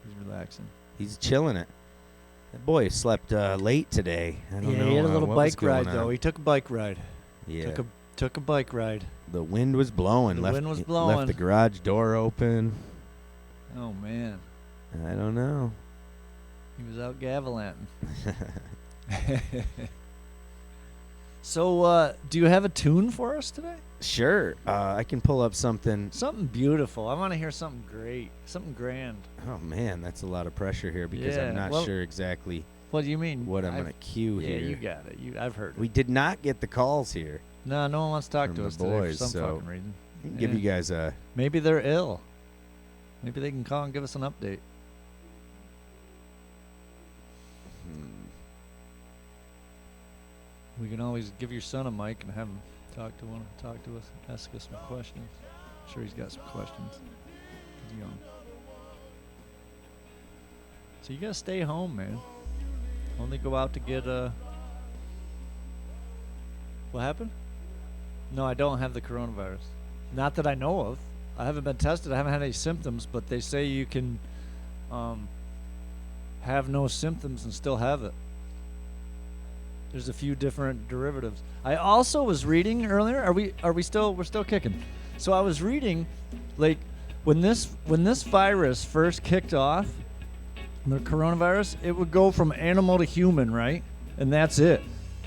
Speaker 1: He's relaxing.
Speaker 2: He's chilling it. That boy slept late today. I don't know.
Speaker 1: He had a little
Speaker 2: what was
Speaker 1: bike ride
Speaker 2: going
Speaker 1: though.
Speaker 2: on.
Speaker 1: He took a bike ride.
Speaker 2: Yeah.
Speaker 1: Took a bike ride.
Speaker 2: The wind was blowing.
Speaker 1: The wind was blowing.
Speaker 2: Left the garage door open.
Speaker 1: Oh man.
Speaker 2: I don't know.
Speaker 1: He was out gavelanting. So, do you have a tune for us today?
Speaker 2: Sure. I can pull up something.
Speaker 1: Something beautiful. I want to hear something great, something grand.
Speaker 2: Oh man, that's a lot of pressure here because I'm not sure exactly
Speaker 1: What do you mean?
Speaker 2: what I'm going to cue
Speaker 1: yeah,
Speaker 2: here.
Speaker 1: you got it. I've heard it.
Speaker 2: We did not get the calls here.
Speaker 1: No one wants to talk
Speaker 2: From
Speaker 1: to
Speaker 2: the
Speaker 1: us today for
Speaker 2: boys,
Speaker 1: some
Speaker 2: so
Speaker 1: fucking reason.
Speaker 2: I can give you guys a.
Speaker 1: Maybe they're ill. Maybe they can call and give us an update. We can always give your son a mic and have him talk to us, ask us some questions. I'm sure he's got some questions. He's young. So you gotta stay home, man. Only go out to get What happened? No, I don't have the coronavirus. Not that I know of. I haven't been tested. I haven't had any symptoms, but they say you can have no symptoms and still have it. There's a few different derivatives. I also was reading earlier. We're still kicking. So I was reading, like, when this virus first kicked off, the coronavirus, it would go from animal to human, right? And that's it.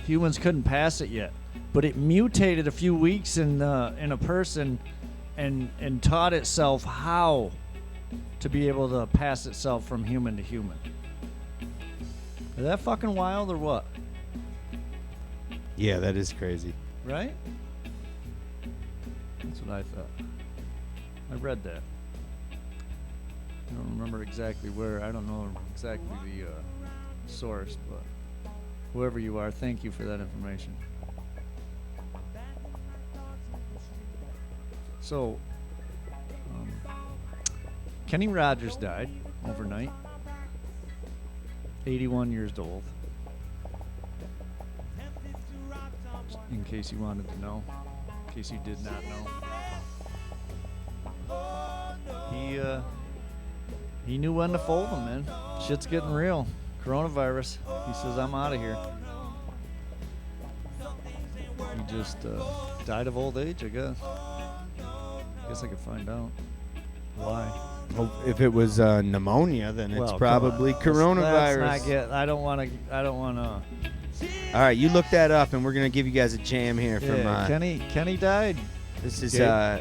Speaker 1: Humans couldn't pass it yet, but it mutated a few weeks in a person, and taught itself how to be able to pass itself from human to human. Is that fucking wild or what?
Speaker 2: Yeah, that is crazy.
Speaker 1: Right? That's what I thought. I read that. I don't remember exactly where. I don't know exactly the source, but whoever you are, thank you for that information. So, Kenny Rogers died overnight. 81 years old. In case you wanted to know. In case you did not know. He knew when to fold them, man. Shit's getting real. Coronavirus. He says, I'm out of here. He just died of old age, I guess. Guess I could find out why.
Speaker 2: Well, if it was pneumonia, then it's probably coronavirus.
Speaker 1: Let's not get. I don't want to.
Speaker 2: All right, you look that up, and we're gonna give you guys a jam here from
Speaker 1: Kenny died.
Speaker 2: This is a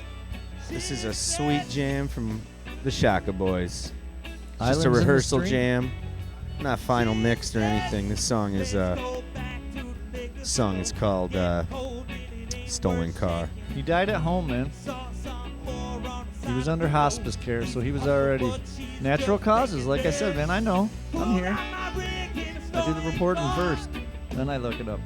Speaker 2: sweet jam from the Shaka Boys. Just a rehearsal jam, not final mixed or anything. This song is called stolen car.
Speaker 1: He died at home, man. He was under hospice care, so he was already natural causes. Like I said, man, I know. I'm here. I do the reporting first, then I look it up.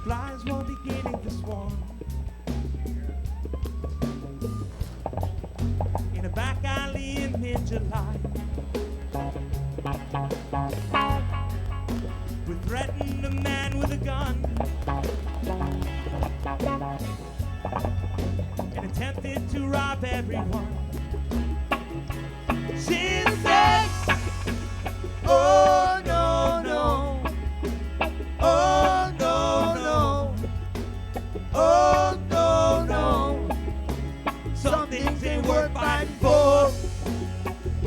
Speaker 3: Flies were beginning to swarm in a back alley in mid-July. We threatened a man with a gun and attempted to rob everyone. She said, oh no, no, oh no, no, oh no, no, some things ain't worth fighting for.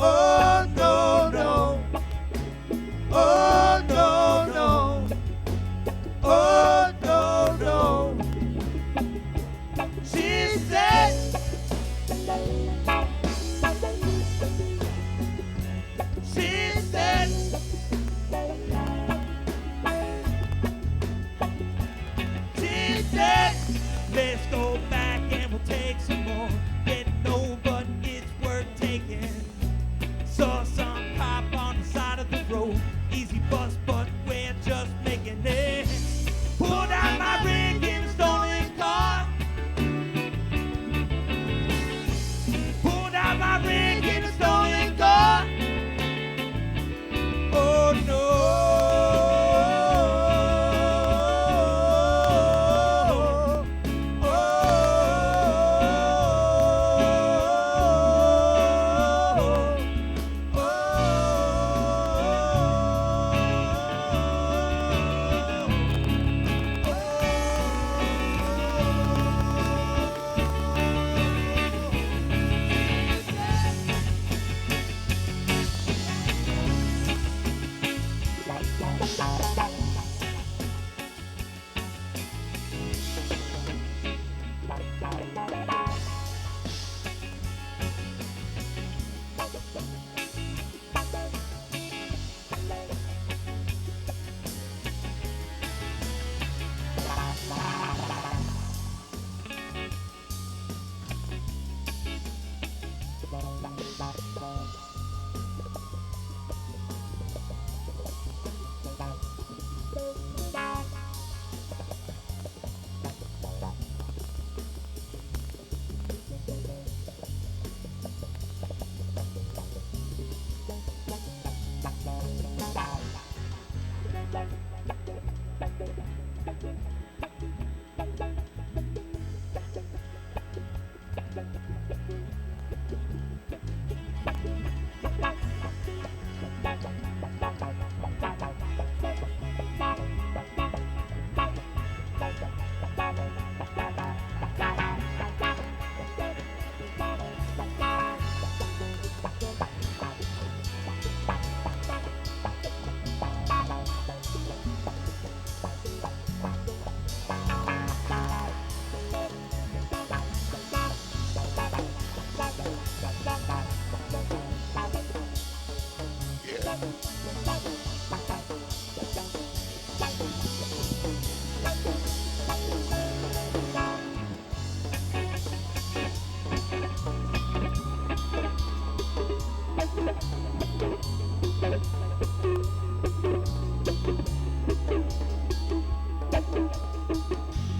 Speaker 3: Oh no, no, oh no, no, oh no, no. She said, she said, she said, let's go back and we'll take some more. Didn't know, but it's worth taking. Saw some cop on the side of the road. Easy bus, but we're just making it. Pulled out my rig in a stolen car. Pulled out my rig in a stolen car. Oh no.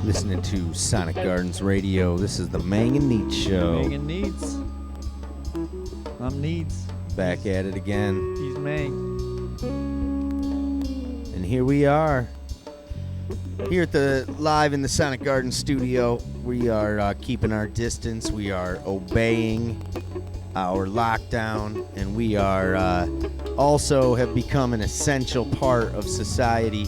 Speaker 2: Listening to Sonic Gardens Radio. This is the Mang and Neads show.
Speaker 1: Mang and Neads. I'm Neads.
Speaker 2: Back at it again.
Speaker 1: He's Mang.
Speaker 2: And here we are. Here at the live in the Sonic Garden studio. We are keeping our distance. We are obeying our lockdown. And we are also have become an essential part of society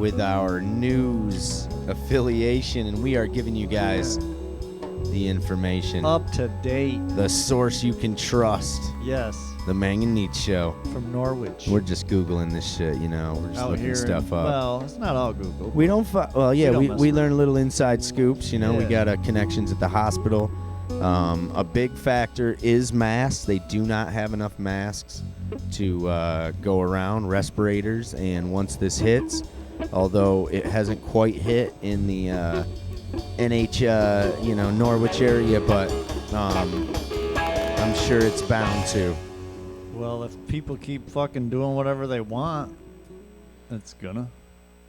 Speaker 2: with our news affiliation, and we are giving you guys the information.
Speaker 1: Up to date.
Speaker 2: The source you can trust.
Speaker 1: Yes.
Speaker 2: The Mang and Neads show.
Speaker 1: From Norwich.
Speaker 2: We're just Googling this shit, you know. We're just
Speaker 1: out
Speaker 2: looking
Speaker 1: here
Speaker 2: stuff up.
Speaker 1: Well, it's not all Google.
Speaker 2: We don't well, yeah,
Speaker 1: don't mess
Speaker 2: we
Speaker 1: with
Speaker 2: learn little inside scoops, you know. We
Speaker 1: Yeah.
Speaker 2: got connections at the hospital. A big factor is masks. They do not have enough masks to go around, respirators, and once this hits, although it hasn't quite hit in the Norwich area, but I'm sure it's bound to.
Speaker 1: Well, if people keep fucking doing whatever they want, it's gonna.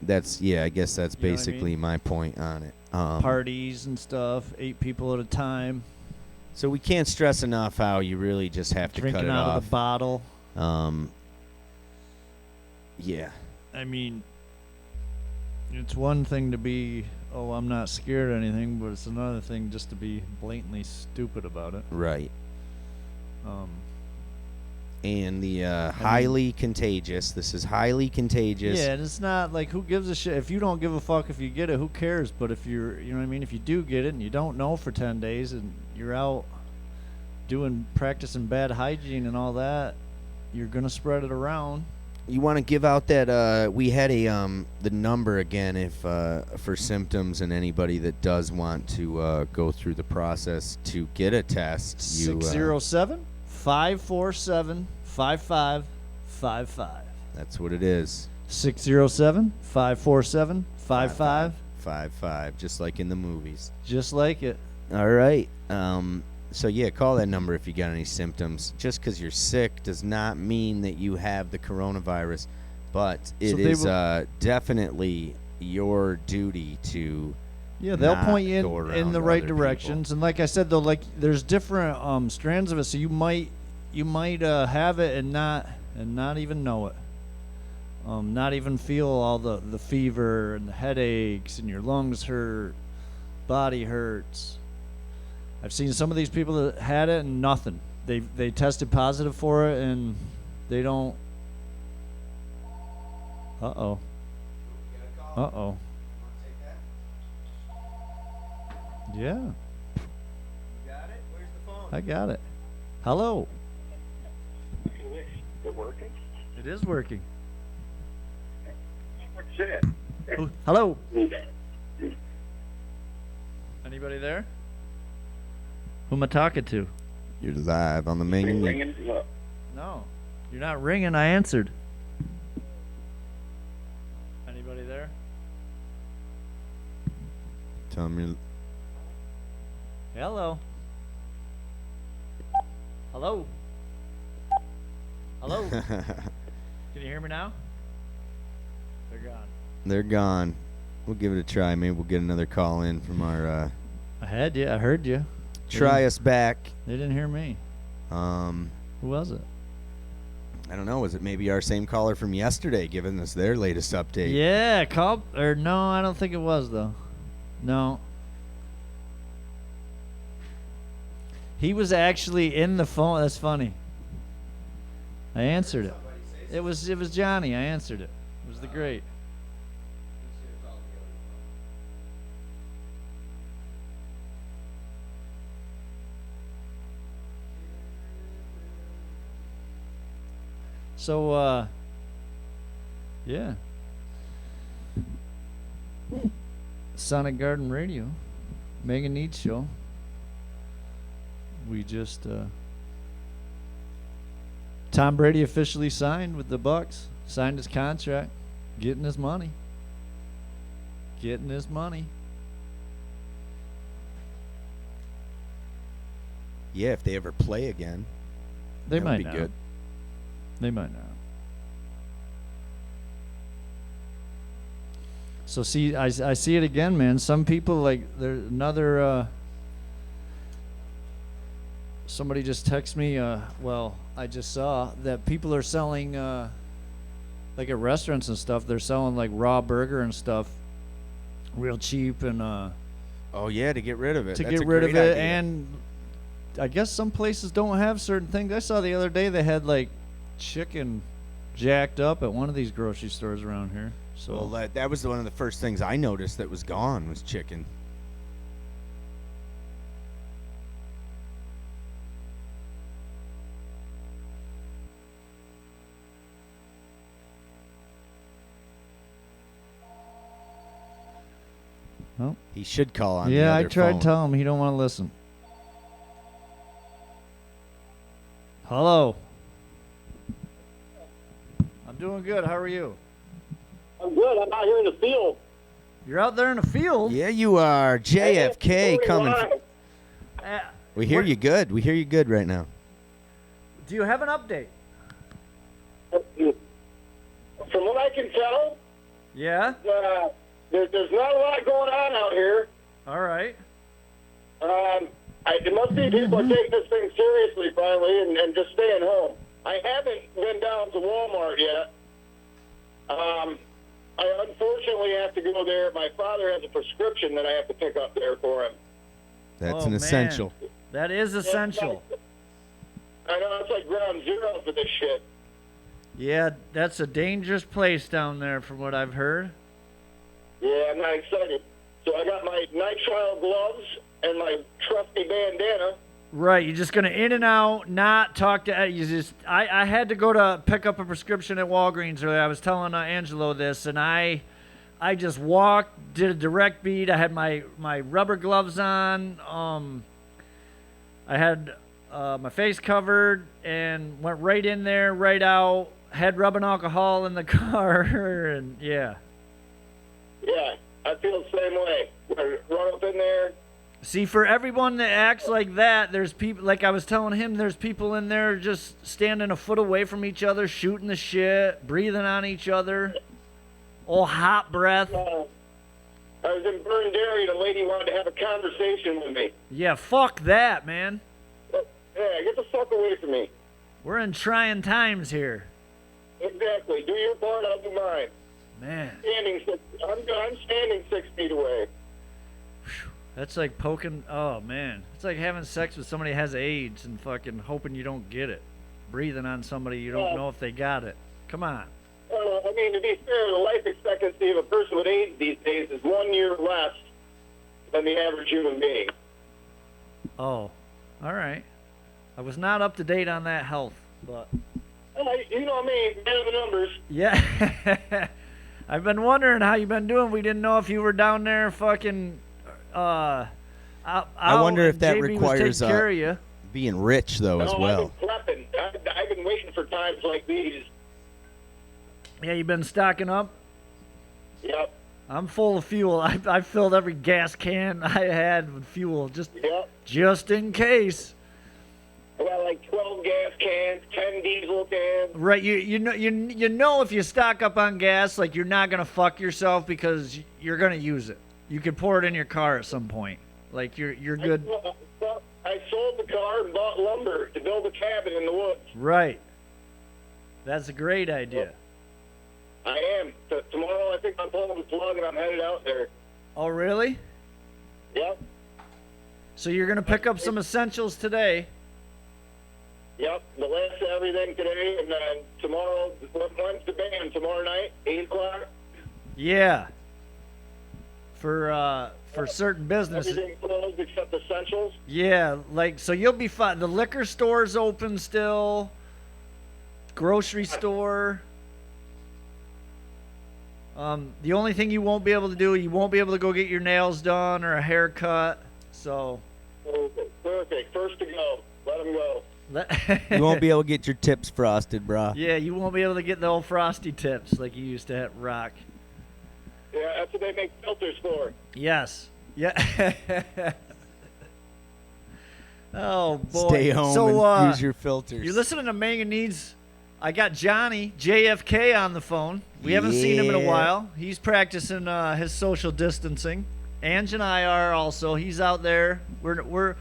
Speaker 2: I guess that's
Speaker 1: You know what I
Speaker 2: basically
Speaker 1: mean?
Speaker 2: my point on it.
Speaker 1: Parties and stuff, 8 people at a time,
Speaker 2: So we can't stress enough how you really just have to cut
Speaker 1: drinking
Speaker 2: it
Speaker 1: out
Speaker 2: off.
Speaker 1: of the bottle.
Speaker 2: Yeah.
Speaker 1: I mean, it's one thing to be, oh, I'm not scared of anything, but it's another thing just to be blatantly stupid about it.
Speaker 2: Right.
Speaker 1: Um,
Speaker 2: And the highly contagious. This is highly contagious.
Speaker 1: Yeah, and it's not like, who gives a shit? If you don't give a fuck if you get it, who cares? But if you're, you know what I mean? If you do get it and you don't know for 10 days and you're out practicing bad hygiene and all that, you're going to spread it around.
Speaker 2: You want to give out that we had the number again if for symptoms and anybody that does want to go through the process to get a test.
Speaker 1: 607 547 5555.
Speaker 2: That's what it is.
Speaker 1: 607 547 5555.
Speaker 2: Just like in the movies.
Speaker 1: Just like it.
Speaker 2: All right. So yeah, call that number if you got any symptoms. Just because you're sick does not mean that you have the coronavirus, but it is definitely your duty to.
Speaker 1: Yeah, they'll
Speaker 2: not
Speaker 1: point you
Speaker 2: go
Speaker 1: in
Speaker 2: around
Speaker 1: the right
Speaker 2: other
Speaker 1: directions. And like I said, though, like there's different strands of it, so you might have it and not even know it. Not even feel all the fever and the headaches and your lungs hurt, body hurts. I've seen some of these people that had it and nothing. They tested positive for it and they don't. Uh-oh. Uh-oh. Yeah.
Speaker 2: You got it? Where's the phone?
Speaker 1: I got it. Hello.
Speaker 4: Is it working?
Speaker 1: It is working.
Speaker 4: What's it?
Speaker 1: Oh, hello. Anybody there? Who am I talking to?
Speaker 2: You're live on the Mang and Neads.
Speaker 4: Ringing? Look.
Speaker 1: No. You're not ringing. I answered. Anybody there?
Speaker 2: Tell me.
Speaker 1: Hello. Hello. Hello. Can you hear me now? They're gone.
Speaker 2: They're gone. We'll give it a try. Maybe we'll get another call in from our.
Speaker 1: I had you. I heard you.
Speaker 2: Try us back.
Speaker 1: They didn't hear me.
Speaker 2: I
Speaker 1: Who was it?
Speaker 2: don't know. Was it maybe our same caller from yesterday giving us their latest update?
Speaker 1: Yeah, no, I don't think it was though. No. He was actually in the phone. That's funny. I answered it. It was Johnny. I answered it. It was the great. So, yeah. Sonic Garden Radio, Mang and Neads show. We just, Tom Brady officially signed with the Bucks, signed his contract, getting his money. Getting his money.
Speaker 2: Yeah, if they ever play again,
Speaker 1: They
Speaker 2: that
Speaker 1: might
Speaker 2: would be
Speaker 1: not.
Speaker 2: good.
Speaker 1: They might not. So see, I see it again, man. Some people like there's another. Somebody just texted me. Well, I just saw that people are selling, like at restaurants and stuff. They're selling like raw burger and stuff, real cheap and
Speaker 2: Oh yeah, to get rid of it.
Speaker 1: to
Speaker 2: That's
Speaker 1: get
Speaker 2: a
Speaker 1: rid of
Speaker 2: great
Speaker 1: it.
Speaker 2: idea.
Speaker 1: And I guess some places don't have certain things. I saw the other day they had like chicken jacked up at one of these grocery stores around here. So
Speaker 2: Well, that was one of the first things I noticed that was gone was chicken.
Speaker 1: Oh.
Speaker 2: He should call on the
Speaker 1: yeah, I
Speaker 2: other
Speaker 1: tried
Speaker 2: phone.
Speaker 1: telling him. He don't want to listen. Hello. I'm doing good. How are you?
Speaker 4: I'm good. I'm out here in the field.
Speaker 1: You're out there in the field.
Speaker 2: Yeah, you are. JFK coming.
Speaker 1: Uh,
Speaker 2: We hear
Speaker 1: what-
Speaker 2: you good. We hear you good right now.
Speaker 1: Do you have an update?
Speaker 4: From what I can tell,
Speaker 1: Yeah.
Speaker 4: there's not a lot going on out here.
Speaker 1: All right.
Speaker 4: It must be people are taking this thing seriously finally and just staying home. I haven't been down to Walmart yet. I unfortunately have to go there. My father has a prescription that I have to pick up there for him.
Speaker 2: That's
Speaker 1: Oh,
Speaker 2: an
Speaker 1: man.
Speaker 2: essential.
Speaker 1: That is essential.
Speaker 4: I know it's like ground zero for this shit.
Speaker 1: Yeah, that's a dangerous place down there, from what I've heard.
Speaker 4: Yeah, I'm not excited. So I got my nitrile gloves and my trusty bandana.
Speaker 1: Right, you're just gonna in and out, not talk to. You just. I had to go to pick up a prescription at Walgreens earlier. I was telling Angelo this, and I just walked, did a direct beat. I had my rubber gloves on. I had my face covered and went right in there, right out. Had rubbing alcohol in the car, and yeah.
Speaker 4: Yeah, I feel the same way. Run up in there.
Speaker 1: See, for everyone that acts like that, there's people, like I was telling him, there's people in there just standing a foot away from each other, shooting the shit, breathing on each other, all hot breath.
Speaker 4: I was in Burn Dairy and a lady wanted to have a conversation with me.
Speaker 1: Yeah, fuck that, man.
Speaker 4: Yeah, get the fuck away from me.
Speaker 1: We're in trying times here.
Speaker 4: Exactly. Do your part, I'll do mine.
Speaker 1: Man,
Speaker 4: I'm standing 6 feet away.
Speaker 1: that's like poking, oh man. It's like having sex with somebody who has AIDS and fucking hoping you don't get it. Breathing on somebody you don't know if they got it. Come on.
Speaker 4: I mean, to be fair, the life expectancy of a person with AIDS these days is 1 year less than the average human being.
Speaker 1: Oh, all right. I was not up to date on that health, but...
Speaker 4: You know me, man of the numbers.
Speaker 1: Yeah. I've been wondering how you've been doing. We didn't know if you were down there fucking out,
Speaker 2: I wonder if that
Speaker 1: JB was
Speaker 2: requires
Speaker 1: taking care of you.
Speaker 2: being rich, though, as well.
Speaker 4: I've been prepping. I've been waiting for times like these.
Speaker 1: Yeah, you've been stocking up?
Speaker 4: Yep.
Speaker 1: I'm full of fuel. I filled every gas can I had with fuel
Speaker 4: Yep.
Speaker 1: just in case.
Speaker 4: I got like 12 gas cans, 10 diesel cans.
Speaker 1: Right, you know if you stock up on gas, like you're not gonna fuck yourself because you're gonna use it. You could pour it in your car at some point. Like you're good.
Speaker 4: I sold the car and bought lumber to build a cabin in the woods.
Speaker 1: Right. That's a great idea.
Speaker 4: I am. Tomorrow I think I'm pulling the plug and I'm headed out there.
Speaker 1: Oh really?
Speaker 4: Yep.
Speaker 1: So you're gonna pick up some essentials today.
Speaker 4: Yep. The last of everything today, and then tomorrow, when's the band? Tomorrow night, 8 o'clock?
Speaker 1: Yeah. For certain businesses.
Speaker 4: Everything closed except essentials?
Speaker 1: Yeah, like so you'll be fine. The liquor store's open still. Grocery store. The only thing you won't be able to do, you won't be able to go get your nails done or a haircut. So.
Speaker 4: Perfect. First to go. Let them go.
Speaker 2: You won't be able to get your tips frosted, brah.
Speaker 1: Yeah, you won't be able to get the old frosty tips like you used to at Rock.
Speaker 4: Yeah, that's what they make filters for.
Speaker 1: Yes. Yeah. Oh boy.
Speaker 2: Stay home
Speaker 1: so,
Speaker 2: and use your filters.
Speaker 1: You're listening to mAng and Neads. I got Johnny JFK on the phone. We haven't seen him in a
Speaker 2: Yeah.
Speaker 1: while. He's practicing his social distancing. Ange and I are also. He's out there. We're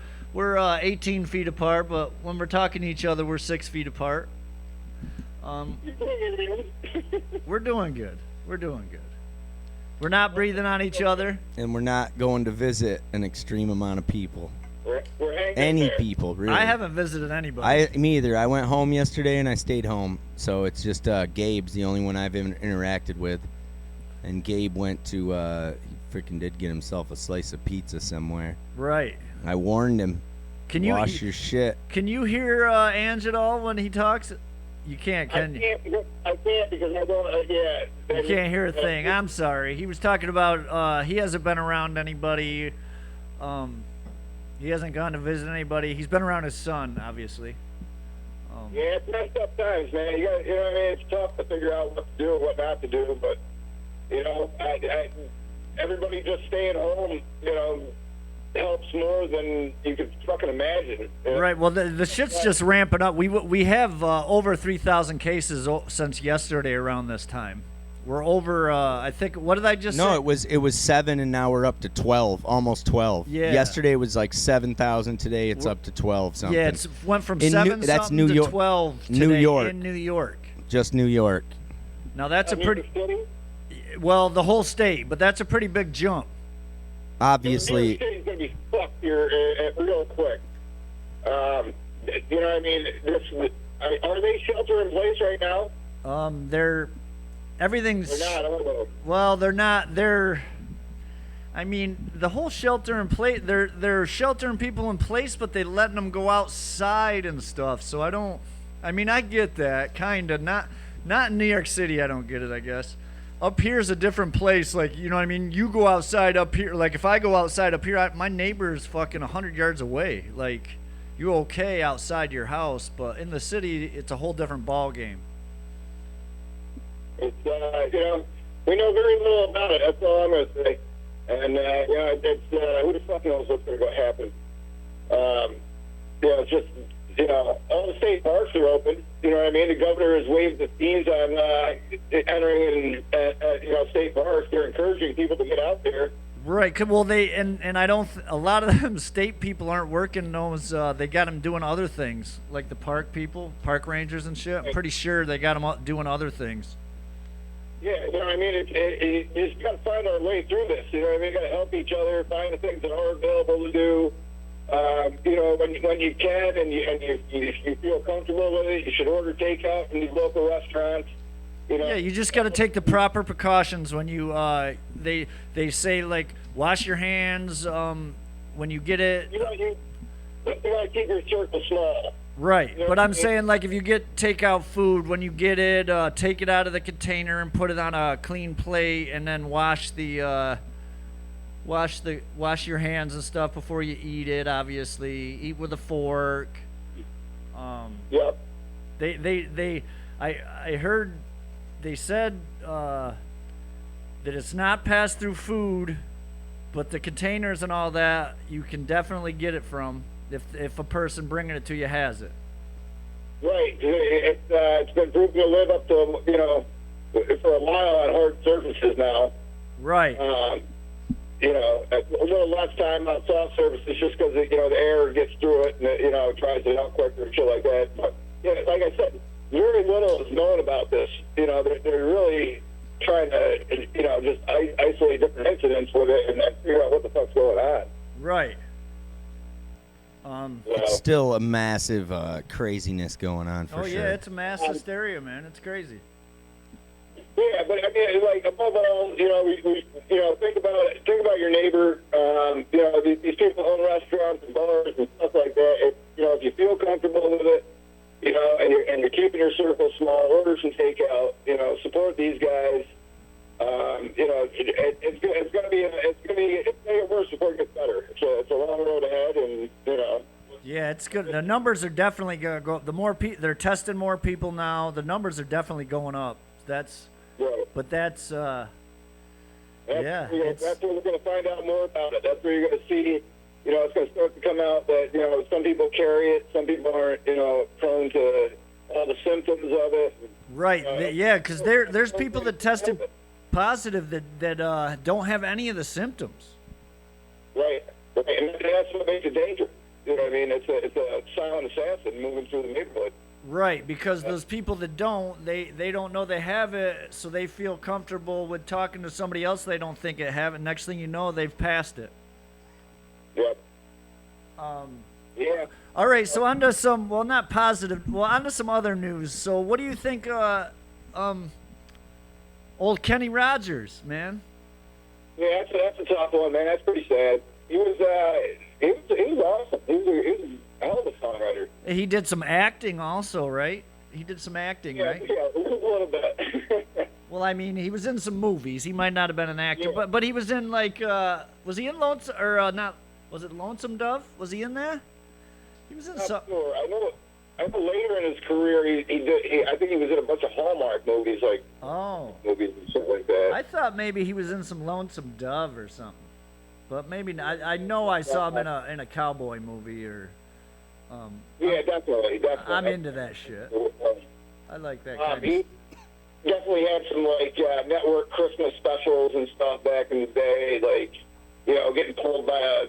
Speaker 1: 18 feet apart, but when we're talking to each other, we're 6 feet apart. We're doing good. We're doing good. We're not breathing on each other.
Speaker 2: And we're not going to visit an extreme amount of people.
Speaker 4: We're hanging
Speaker 2: Any
Speaker 4: there.
Speaker 2: people, really.
Speaker 1: I haven't visited anybody.
Speaker 2: Me either. I went home yesterday and I stayed home. So it's just Gabe's the only one I've interacted with. and Gabe went to he freaking did get himself a slice of pizza somewhere.
Speaker 1: Right.
Speaker 2: I warned him.
Speaker 1: Can you
Speaker 2: wash your shit?
Speaker 1: Can you hear Ange at all when he talks? You can't, can you?
Speaker 4: I can't because I don't. Yeah.
Speaker 1: You can't hear a thing. I'm sorry. He was talking about he hasn't been around anybody. He hasn't gone to visit anybody. He's been around his son, obviously.
Speaker 4: Yeah, it's messed up times, man. You know what I mean? It's tough to figure out what to do and what not to do, but you know, everybody just staying home, you know, helps more than you could fucking imagine.
Speaker 1: Right. Well, the shit's just ramping up. We have over 3,000 cases since yesterday around this time. We're over. I think. What did I just say?
Speaker 2: No, it was 7, and now we're up to 12, almost 12.
Speaker 1: Yeah.
Speaker 2: Yesterday it was like 7,000. Today it's up to 12 something.
Speaker 1: Yeah, it's went from
Speaker 2: In
Speaker 1: 7
Speaker 2: that's
Speaker 1: something
Speaker 2: New
Speaker 1: to
Speaker 2: York,
Speaker 1: 12 today
Speaker 2: New York.
Speaker 1: in New York.
Speaker 2: Just New York.
Speaker 1: Now that's a
Speaker 4: New York
Speaker 1: pretty
Speaker 4: City?
Speaker 1: well, the whole state, but that's a pretty big jump.
Speaker 2: Obviously.
Speaker 4: New York City's gonna be fucked here real quick. You know what I mean? Are they shelter in place right now?
Speaker 1: Everything's.
Speaker 4: They're not. I don't know.
Speaker 1: Well, they're not. I mean, the whole shelter in place. They're sheltering people in place, but they letting them go outside and stuff. So I don't. I mean, I get that kinda. Not in New York City. I don't get it. I guess. Up here's a different place. Like, you know what I mean? You go outside up here. Like, if I go outside up here, my neighbor's fucking 100 yards away. Like, you're okay outside your house, but in the city, it's a whole different ball game.
Speaker 4: It's you know, we know very little about it. That's all I'm gonna say. And you know, it's who the fuck knows what's gonna go happen. You know, it's just, you know, all the state parks are open. You know what I mean? The governor has waived the fees on entering in, you know, state parks. They're encouraging people to get out there.
Speaker 1: Right. Well, and I don't. A lot of them state people aren't working those. They got them doing other things, like the park people, park rangers and shit. I'm pretty sure they got them doing other things.
Speaker 4: Yeah, you know what I mean? You just got to find our way through this. You know what I mean? Got to help each other, find the things that are available to do. You know, when you can and you feel comfortable with it, you should order takeout from these local restaurants. You know?
Speaker 1: Yeah, you just got to take the proper precautions when you. They say, like, wash your hands when you get it.
Speaker 4: You got to keep your circle small.
Speaker 1: Right,
Speaker 4: You know,
Speaker 1: but I'm saying, like, if you get takeout food, when you get it, take it out of the container and put it on a clean plate, and then wash your hands and stuff before you eat it. Obviously, eat with a fork.
Speaker 4: Yep.
Speaker 1: I heard they said that it's not passed through food, but the containers and all that you can definitely get it from. If a person bringing it to you has it.
Speaker 4: Right. It's been proven to live up to, you know, for a while on hard surfaces now.
Speaker 1: Right.
Speaker 4: You know, a little less time on soft surfaces just because, you know, the air gets through it and, you know, it dries it out quicker and shit like that. But, yeah, like I said, very little is known about this. You know, they're really trying to, you know, just isolate different incidents with it and figure out what the fuck's going on.
Speaker 1: Right.
Speaker 2: It's still a massive craziness going on for
Speaker 1: Oh
Speaker 2: sure.
Speaker 1: yeah, it's a mass hysteria, man. It's crazy.
Speaker 4: Yeah, but I mean, like above all, you know, we you know, think about your neighbor. You know, these people own restaurants and bars and stuff like that. You know, if you feel comfortable with it, you know, and you're keeping your circle small, order some takeout. You know, support these guys. You know, it's gonna get worse before it gets better. It's a long road ahead, and you know.
Speaker 1: Yeah, it's good. The numbers are definitely gonna go. The more they're testing more people now. The numbers are definitely going up. That's.
Speaker 4: Right.
Speaker 1: But that's. Yeah.
Speaker 4: That's where we're going to find out more about it. That's where you're going to see, you know, it's going to start to come out that, you know, some people carry it, some people aren't, you know, prone to all the symptoms of it.
Speaker 1: Right. Yeah, because there's people that tested positive that don't have any of the symptoms.
Speaker 4: Right. And that's what makes it dangerous. You know what I mean? It's a silent assassin moving through the neighborhood.
Speaker 1: Right, because those people that don't, they don't know they have it, so they feel comfortable with talking to somebody else they don't think it have it. Next thing you know, they've passed it.
Speaker 4: Yep. Yeah.
Speaker 1: All right, so onto some, well, not positive, well, onto some other news. So what do you think, Old Kenny Rogers, man.
Speaker 4: Yeah, that's a tough one, man. That's pretty sad. He was awesome. He was a hell of a songwriter.
Speaker 1: He did some acting also, right? He did some acting,
Speaker 4: Yeah,
Speaker 1: right?
Speaker 4: yeah, a little bit.
Speaker 1: Well, I mean, he was in some movies. He might not have been an actor,
Speaker 4: Yeah.
Speaker 1: but he was in like was he in Lonesome or not? Was it Lonesome Dove? Was he in there? He was in
Speaker 4: Not
Speaker 1: some.
Speaker 4: sure. I know later in his career I think he was in a bunch of Hallmark movies, like
Speaker 1: Oh,
Speaker 4: movies and shit like that.
Speaker 1: I thought maybe he was in some Lonesome Dove or something, but maybe not. I know I saw him in a cowboy movie or.
Speaker 4: Yeah, definitely.
Speaker 1: I'm into that shit. I like that kind of.
Speaker 4: He definitely had some like network Christmas specials and stuff back in the day, like getting pulled by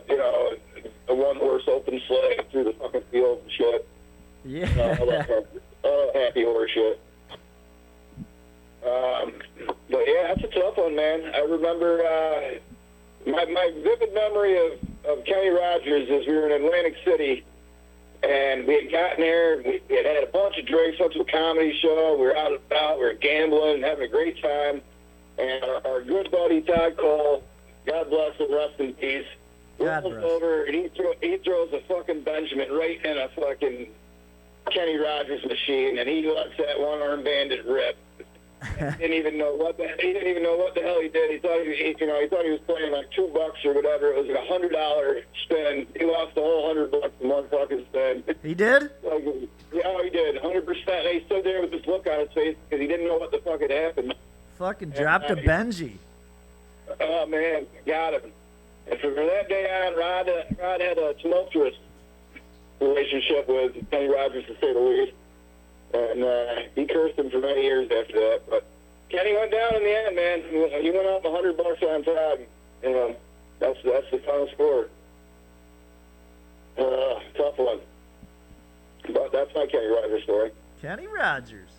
Speaker 4: a one horse open sleigh through the fucking field and shit.
Speaker 1: Yeah.
Speaker 4: All that happy horse shit. But yeah, that's a tough one, man. I remember my vivid memory of Kenny Rogers is we were in Atlantic City. And we had gotten there, we had a bunch of drinks, went to a comedy show, we were out and about, we were gambling, having a great time. And our good buddy Todd Cole, God bless him, rest in peace,
Speaker 1: God
Speaker 4: rolls
Speaker 1: bless.
Speaker 4: over and he throws a fucking Benjamin right in a fucking Kenny Rogers machine, and he lets that one-armed bandit rip. He didn't even know what the hell he did. He thought he thought he was playing like $2 or whatever. It was like $100 spin. He lost the whole $100 in one fucking spin.
Speaker 1: He did?
Speaker 4: Like, yeah, he did 100%. And he stood there with this look on his face because he didn't know what the fuck had happened.
Speaker 1: Fucking dropped a Benji.
Speaker 4: Oh man, got him. And from that day on, Rod had a tumultuous relationship with Kenny Rogers, to say the least. And he cursed him for many years after that. But Kenny went down in the end, man. He went out $100 on top. That's the final score. Tough one. But that's my Kenny Rogers story.
Speaker 1: Kenny Rogers.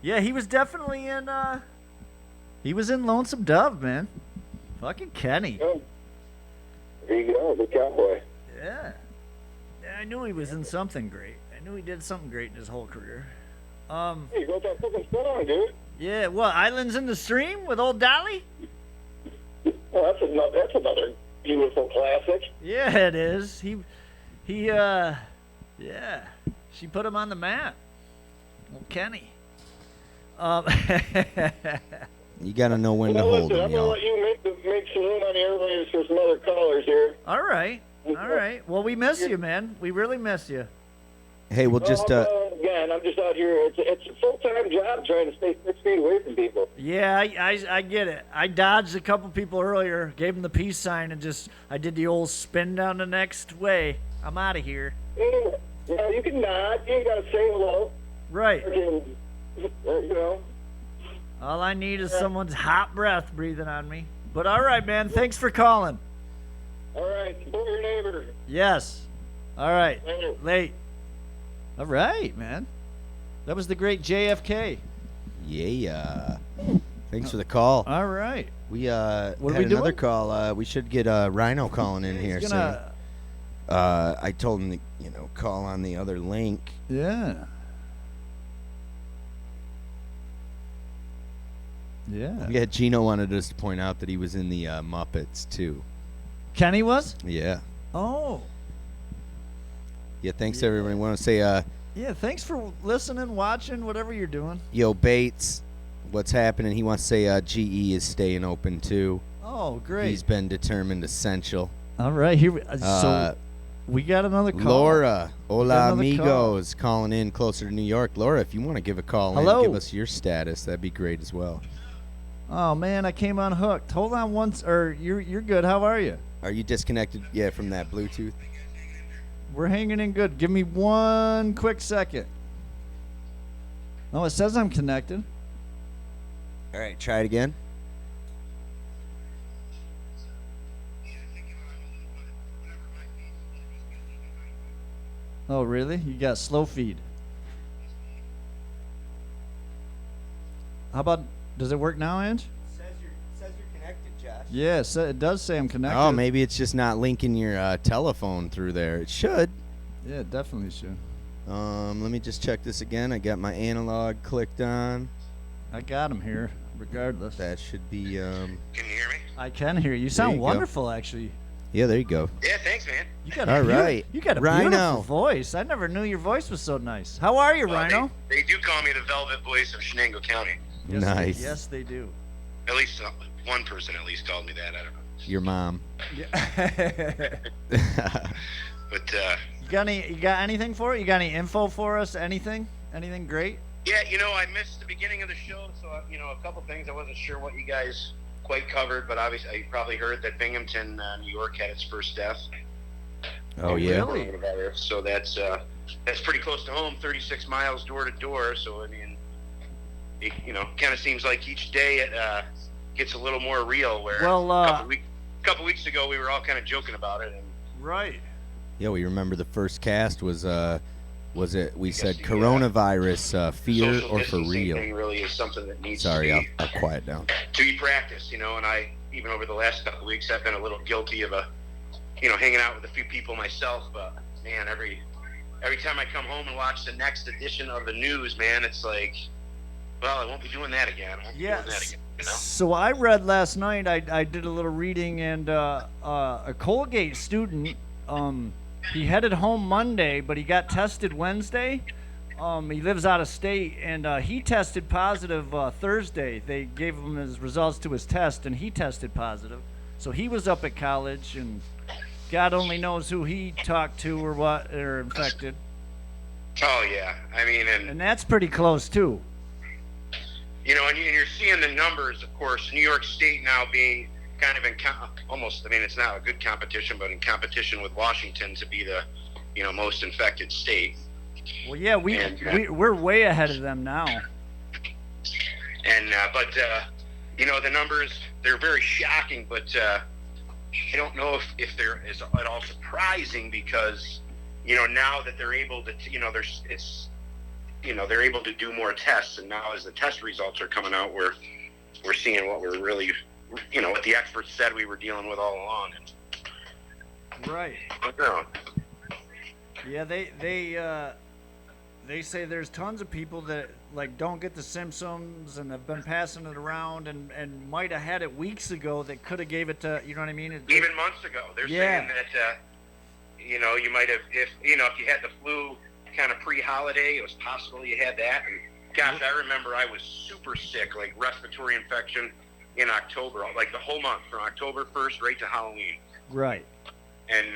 Speaker 1: Yeah, he was definitely in he was in Lonesome Dove, man. Fucking Kenny.
Speaker 4: Oh, there you go, the cowboy.
Speaker 1: Yeah. I knew he was in something great. I knew he did something great in his whole career.
Speaker 4: Hey, you wrote that fucking song, dude.
Speaker 1: Yeah, what, Islands in the Stream with old Dolly?
Speaker 4: Well, that's another beautiful classic.
Speaker 1: Yeah, it is. Yeah. She put him on the map. Old Kenny.
Speaker 2: You got to know when to
Speaker 4: Well,
Speaker 2: hold
Speaker 4: listen,
Speaker 2: them,
Speaker 4: I'm gonna
Speaker 2: y'all.
Speaker 4: let you make some room on the airwaves for some other callers here.
Speaker 1: All right. Well, we miss you, man. We really miss you.
Speaker 2: Hey, we'll just
Speaker 4: Again, I'm just out here. It's a full-time job trying to stay 6 feet away from people.
Speaker 1: Yeah, I get it. I dodged a couple people earlier, gave them the peace sign, and I did the old spin down the next way. I'm out of here.
Speaker 4: Yeah, you can nod. You ain't got to say hello.
Speaker 1: Right.
Speaker 4: You know.
Speaker 1: All I need is someone's hot breath breathing on me. But all right, man. Thanks for calling.
Speaker 4: All right, support your neighbor.
Speaker 1: Yes. All right.
Speaker 4: Later.
Speaker 1: Late. All right, man. That was the great JFK.
Speaker 2: yeah. Thanks for the call.
Speaker 1: All right.
Speaker 2: We
Speaker 1: What are
Speaker 2: had
Speaker 1: we
Speaker 2: another
Speaker 1: doing?
Speaker 2: call. We should get Rhino calling in here
Speaker 1: He's
Speaker 2: soon.
Speaker 1: gonna.
Speaker 2: I told him to, call on the other link.
Speaker 1: Yeah. Yeah.
Speaker 2: Yeah, Gino wanted us to point out that he was in the Muppets too.
Speaker 1: Kenny was?
Speaker 2: Yeah.
Speaker 1: Oh.
Speaker 2: Yeah, thanks everybody. Want to say
Speaker 1: Yeah, thanks for listening, watching, whatever you're doing.
Speaker 2: Yo Bates, what's happening? He wants to say GE is staying open too.
Speaker 1: Oh, great.
Speaker 2: He's been determined essential.
Speaker 1: All right, so we got another call.
Speaker 2: Laura, hola
Speaker 1: another
Speaker 2: amigos, calling in closer to New York. Laura, if you want to give a call
Speaker 1: Hello.
Speaker 2: in, give us your status. That'd be great as well.
Speaker 1: Oh man, I came unhooked. Hold on once, or you're good. How are you?
Speaker 2: Are you disconnected? Yeah, from that Bluetooth.
Speaker 1: We're hanging in good. Give me one quick second. Oh, it says I'm connected.
Speaker 2: All right, try it again.
Speaker 1: Oh, really? You got slow feed. How about, does it work now, Ange?
Speaker 2: Says you're connected, Josh.
Speaker 1: Yeah, it does say I'm connected.
Speaker 2: Oh, maybe it's just not linking your telephone through there. It should.
Speaker 1: Yeah, it definitely should.
Speaker 2: Let me just check this again. I got my analog clicked on.
Speaker 1: I got him here. regardless.
Speaker 2: That should be.
Speaker 5: Can you hear me?
Speaker 1: I can hear you. You
Speaker 2: you
Speaker 1: sound
Speaker 2: go.
Speaker 1: wonderful, actually.
Speaker 2: Yeah, there you go.
Speaker 5: Yeah, thanks, man.
Speaker 1: You got
Speaker 2: All
Speaker 1: a
Speaker 2: right.
Speaker 1: You got a
Speaker 2: Rhino.
Speaker 1: beautiful voice. I never knew your voice was so nice. How are you,
Speaker 5: Well,
Speaker 1: Rhino?
Speaker 5: They do call me the Velvet Voice of Shenango County.
Speaker 1: Yes,
Speaker 2: Nice.
Speaker 1: Yes, they do.
Speaker 5: At least one person at least called me that. I don't know.
Speaker 2: Your mom.
Speaker 1: Yeah.
Speaker 5: But
Speaker 1: You got anything for it? You got any info for us? Anything? Anything great?
Speaker 5: yeah, I missed the beginning of the show, so a couple things I wasn't sure what you guys quite covered, but obviously you probably heard that Binghamton, New York, had its first death.
Speaker 2: Oh yeah.
Speaker 1: Really?
Speaker 5: So that's pretty close to home, 36 miles door to door. So I mean, it kind of seems like each day it gets a little more real. Where
Speaker 1: Well,
Speaker 5: a couple weeks ago we were all kind of joking about it, and
Speaker 1: right.
Speaker 2: Yeah, we remember the first cast was it? We said
Speaker 5: the,
Speaker 2: coronavirus, fear
Speaker 5: social
Speaker 2: or for
Speaker 5: distancing
Speaker 2: real?
Speaker 5: thing really is something that needs
Speaker 2: Sorry,
Speaker 5: to
Speaker 2: I'll quiet down.
Speaker 5: be practiced. And I even over the last couple of weeks I've been a little guilty of hanging out with a few people myself. But man, every time I come home and watch the next edition of the news, man, it's like, well, I won't be doing that again. I won't be doing that
Speaker 1: Yes.
Speaker 5: again.
Speaker 1: So I read last night. I did a little reading, and a Colgate student. He headed home Monday, but he got tested Wednesday. He lives out of state, and he tested positive Thursday. They gave him his results to his test, and he tested positive. So he was up at college, and God only knows who he talked to or what are infected.
Speaker 5: Oh yeah, I mean,
Speaker 1: And that's pretty close too.
Speaker 5: and you're seeing the numbers, of course. New York State now being kind of almost. I mean, it's not a good competition, but in competition with Washington to be the most infected state.
Speaker 1: Well, yeah, we're way ahead of them now.
Speaker 5: And but the numbers, they're very shocking. But I don't know if they're is at all surprising because now that they're able to they're able to do more tests, and now as the test results are coming out, we're seeing what we're really what the experts said we were dealing with all along.
Speaker 1: Right.
Speaker 5: But no.
Speaker 1: Yeah, they say there's tons of people that don't get the symptoms and have been passing it around and might have had it weeks ago that could have gave it to, you know what I mean?
Speaker 5: Even months ago, they're saying that you might have if you had the flu kind of pre-holiday, it was possible you had that. And gosh, I remember I was super sick, like respiratory infection in October, like the whole month from October 1st right to Halloween.
Speaker 1: Right.
Speaker 5: And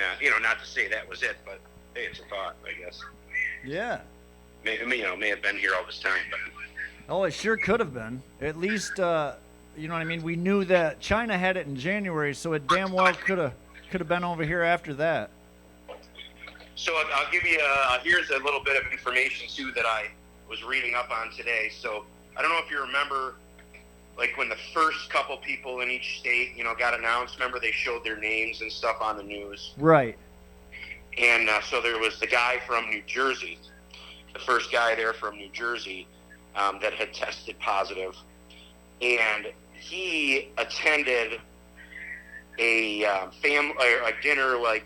Speaker 5: not to say that was it, but hey, it's a thought, I guess.
Speaker 1: Yeah.
Speaker 5: May have been here all this time, but
Speaker 1: Oh, it sure could have been. At least, you know what I mean? We knew that China had it in January, so it damn well could have been over here after that.
Speaker 5: So I'll give you here's a little bit of information too that I was reading up on today. So I don't know if you remember, like when the first couple people in each state, got announced. Remember they showed their names and stuff on the news.
Speaker 1: Right.
Speaker 5: And so there was the guy from New Jersey, the first guy there from New Jersey that had tested positive, and he attended a family or a dinner with,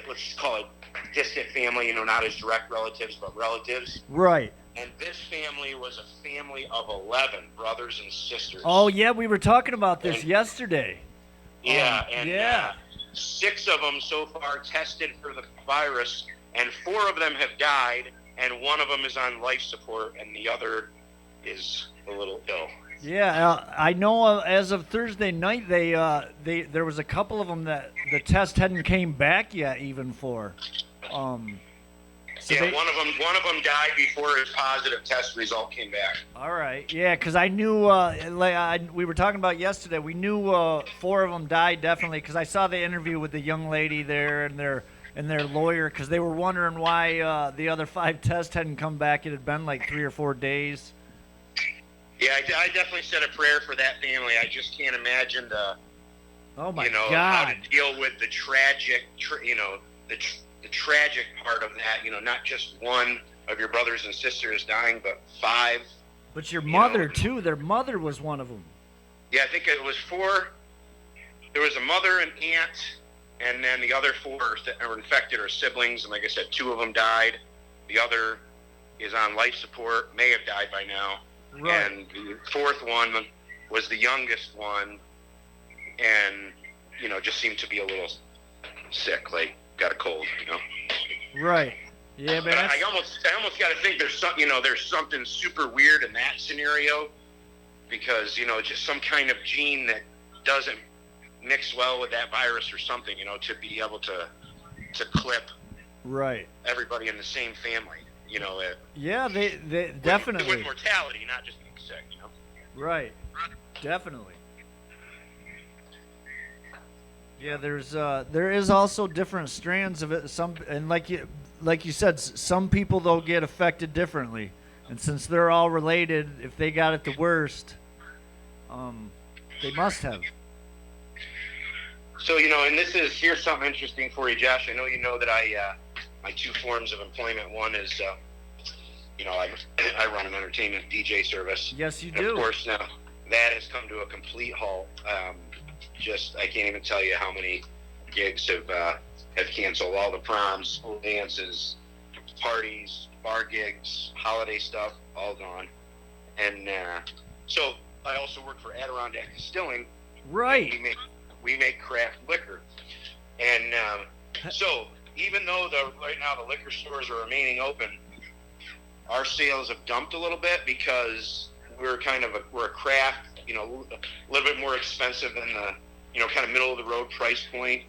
Speaker 5: let's just call it distant family, not his direct relatives, but relatives.
Speaker 1: Right.
Speaker 5: And this family was a family of 11 brothers and sisters.
Speaker 1: Oh, yeah, we were talking about this yesterday.
Speaker 5: Yeah,
Speaker 1: yeah.
Speaker 5: 6 of them so far tested for the virus, and 4 of them have died, and 1 of them is on life support, and the other is a little ill.
Speaker 1: Yeah, I know. As of Thursday night, there was a couple of them that the test hadn't came back yet, even for. So
Speaker 5: one of them died before his positive test result came back.
Speaker 1: All right, yeah, because I knew, we were talking about yesterday. We knew 4 of them died definitely because I saw the interview with the young lady there and their lawyer because they were wondering why the other 5 tests hadn't come back. It had been like 3 or 4 days.
Speaker 5: Yeah, I definitely said a prayer for that family. I just can't imagine
Speaker 1: Oh my
Speaker 5: how
Speaker 1: God!
Speaker 5: to deal with the tragic, the tragic part of that. Not just 1 of your brothers and sisters dying, but 5.
Speaker 1: But your mother too. Their mother was one of them.
Speaker 5: Yeah, I think it was 4. There was a mother, an aunt, and then the other 4 that were infected are siblings. And like I said, 2 of them died. The other is on life support, may have died by now.
Speaker 1: Right.
Speaker 5: And the fourth one was the youngest one, and just seemed to be a little sick, like got a cold,
Speaker 1: Right. Yeah, man.
Speaker 5: But I almost got to think there's something super weird in that scenario, because just some kind of gene that doesn't mix well with that virus or something, to be able to clip
Speaker 1: Right.
Speaker 5: everybody in the same family,
Speaker 1: Yeah, they definitely.
Speaker 5: with mortality, not just being sick,
Speaker 1: Right. Definitely. Yeah, there is also different strands of it. And like you said, some people though get affected differently, and since they're all related, if they got it the worst, they must have.
Speaker 5: So and here's something interesting for you, Josh. I know that my two forms of employment. One is I run an entertainment DJ service.
Speaker 1: Yes, you
Speaker 5: And
Speaker 1: do.
Speaker 5: of course, now that has come to a complete halt. I can't even tell you how many gigs have canceled. All the proms, school dances, parties, bar gigs, holiday stuff, all gone. And so I also work for Adirondack Distilling.
Speaker 1: Right.
Speaker 5: We make craft liquor. And so even though right now the liquor stores are remaining open, our sales have dumped a little bit because we're a craft, a little bit more expensive than the, kind of middle of the road price point.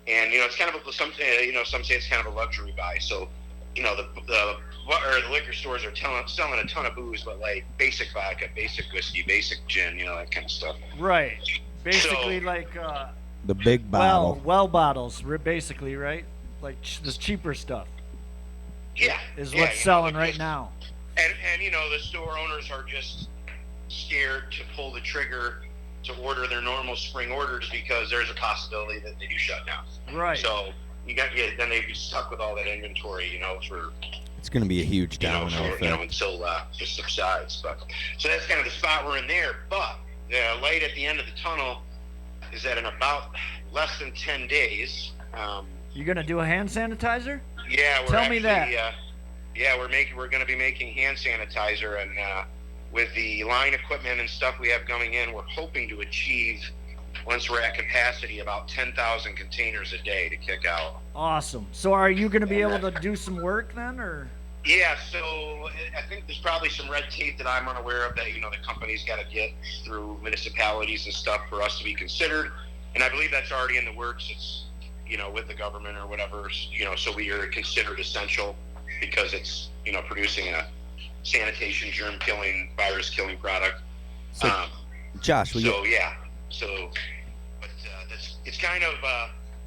Speaker 5: And, it's kind of some say it's kind of a luxury buy. So, the liquor stores are selling a ton of booze, but like basic vodka, basic whiskey, basic gin, that kind of stuff.
Speaker 1: Right. Basically,
Speaker 2: the big bottle.
Speaker 1: Well bottles, basically, right? Like this cheaper stuff.
Speaker 5: Yeah.
Speaker 1: Is what's selling right now.
Speaker 5: And the store owners are just scared to pull the trigger to order their normal spring orders because there's a possibility that they do shut down.
Speaker 1: Right.
Speaker 5: So then they'd be stuck with all that inventory, for
Speaker 2: It's going to be a huge domino effect.
Speaker 5: until it subsides. But so that's kind of the spot we're in there. But the light at the end of the tunnel is that in about less than 10 days.
Speaker 1: You gonna do a hand sanitizer?
Speaker 5: Yeah,
Speaker 1: Tell me that.
Speaker 5: We're going to be making hand sanitizer, and with the line equipment and stuff we have coming in, we're hoping to achieve, once we're at capacity, about 10,000 containers a day to kick out.
Speaker 1: Awesome. So are you going to be able to do some work then, or?
Speaker 5: Yeah, so I think there's probably some red tape that I'm unaware of that, the company's got to get through municipalities and stuff for us to be considered. And I believe that's already in the works. It's, with the government or whatever, so we are considered essential because it's, producing a sanitation, germ-killing, virus-killing product.
Speaker 2: So, Josh,
Speaker 5: but it's kind of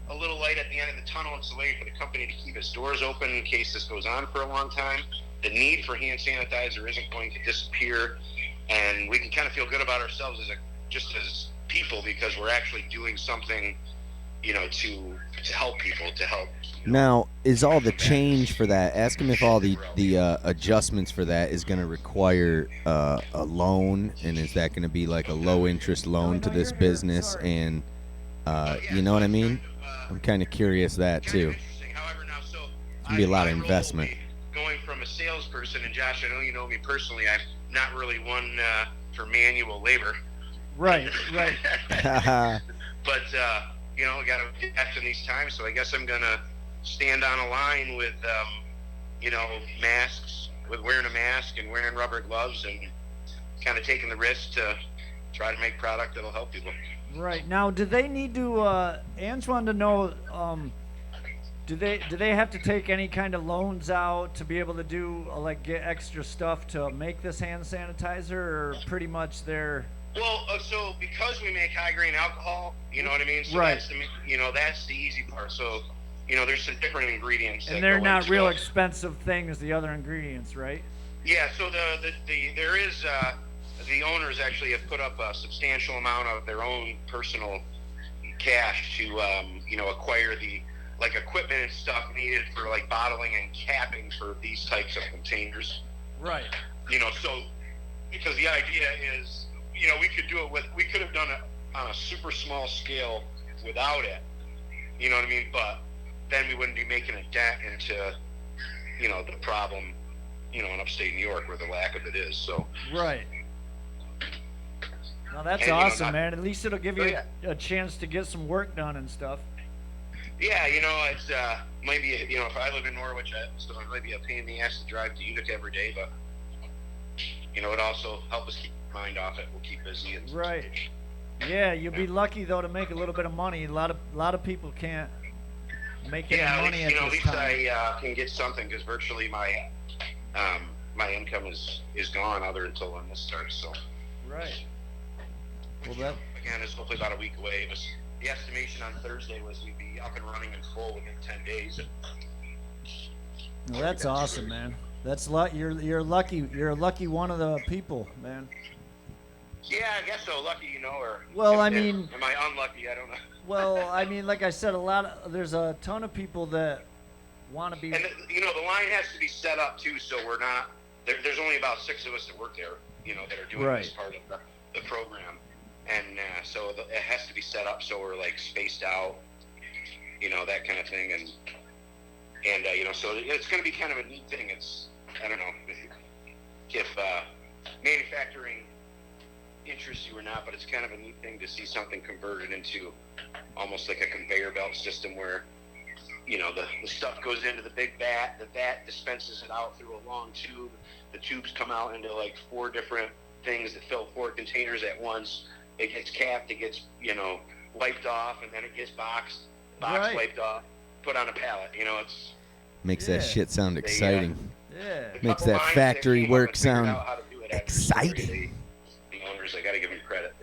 Speaker 5: a little light at the end of the tunnel. It's a way for the company to keep its doors open in case this goes on for a long time. The need for hand sanitizer isn't going to disappear, and we can kind of feel good about ourselves as people because we're actually doing something, to help people, to help.
Speaker 2: Now, is all the change for that? Ask him if all the adjustments for that is going to require a loan, and is that going to be like a low interest loan to this business? And you know what I mean? I'm kind of curious that too.
Speaker 5: However, now, so
Speaker 2: it's going to be a lot of investment.
Speaker 5: Going from a salesperson, and Josh, I know you know me personally, I'm not really one for manual labor.
Speaker 1: Right.
Speaker 5: But I got to adapt in these times, so I guess I'm gonna stand on a line with, masks, with wearing a mask and wearing rubber gloves, and kind of taking the risk to try to make product that'll help people.
Speaker 1: Right. Now, do they need to? Ange wanted to know. Do they have to take any kind of loans out to be able to do get extra stuff to make this hand sanitizer, or pretty much they're?
Speaker 5: Well, so because we make high grain alcohol, you know what I mean? So
Speaker 1: right.
Speaker 5: That's the easy part. So, there's some different ingredients.
Speaker 1: And they're not real expensive things, the other ingredients, right?
Speaker 5: Yeah. So there is the owners actually have put up a substantial amount of their own personal cash to acquire the equipment and stuff needed for bottling and capping for these types of containers.
Speaker 1: Right.
Speaker 5: So because the idea is. We could have done it on a super small scale without it, you know what I mean? But then we wouldn't be making a dent into, the problem, in upstate New York where the lack of it is. So.
Speaker 1: Right. No, that's
Speaker 5: And,
Speaker 1: awesome, man. At least it'll give you
Speaker 5: yeah.
Speaker 1: a chance to get some work done and stuff.
Speaker 5: Yeah, it's maybe if I live in Norwich, so it might be a pain in the ass to drive to Utica every day, but it also helps us keep our mind off it. We'll keep busy. And,
Speaker 1: Right. Yeah, you'll be lucky though to make a little bit of money. A lot of people can't make any money at
Speaker 5: at
Speaker 1: this
Speaker 5: least
Speaker 1: time.
Speaker 5: I can get something because virtually my income is gone other until when this starts. So.
Speaker 1: Right. Well, that.
Speaker 5: Again, it's hopefully about a week away. But the estimation on Thursday was we'd be up and running and full within 10 days.
Speaker 1: Well, that's awesome, man. That's you're lucky. You're a lucky one of the people, man.
Speaker 5: Yeah, I guess so. Lucky, or.
Speaker 1: Well, I mean.
Speaker 5: Am I unlucky? I don't know.
Speaker 1: Well, I mean, like I said, there's a ton of people that want to be.
Speaker 5: And the line has to be set up too, so we're not. There's only about 6 of us that work there, that are doing this part of the program, and so it has to be set up so we're like spaced out, that kind of thing, and so it's going to be kind of a neat thing. It's I don't know if manufacturing interests you or not, but it's kind of a neat thing to see something converted into almost like a conveyor belt system where the stuff goes into the big vat, the vat dispenses it out through a long tube, the tubes come out into like 4 different things that fill 4 containers at once, it gets capped, it gets wiped off, and then it gets boxed
Speaker 1: Right.
Speaker 5: wiped off, put on a pallet. It's
Speaker 2: Makes
Speaker 1: Yeah.
Speaker 2: that shit sound exciting.
Speaker 1: Yeah.
Speaker 5: a
Speaker 2: Makes
Speaker 5: couple
Speaker 2: that
Speaker 5: lines
Speaker 2: factory
Speaker 5: came up
Speaker 2: work
Speaker 5: and figured
Speaker 2: sound
Speaker 5: out how to do it after
Speaker 2: exciting.
Speaker 5: surgery. The owners, I got to give them credit.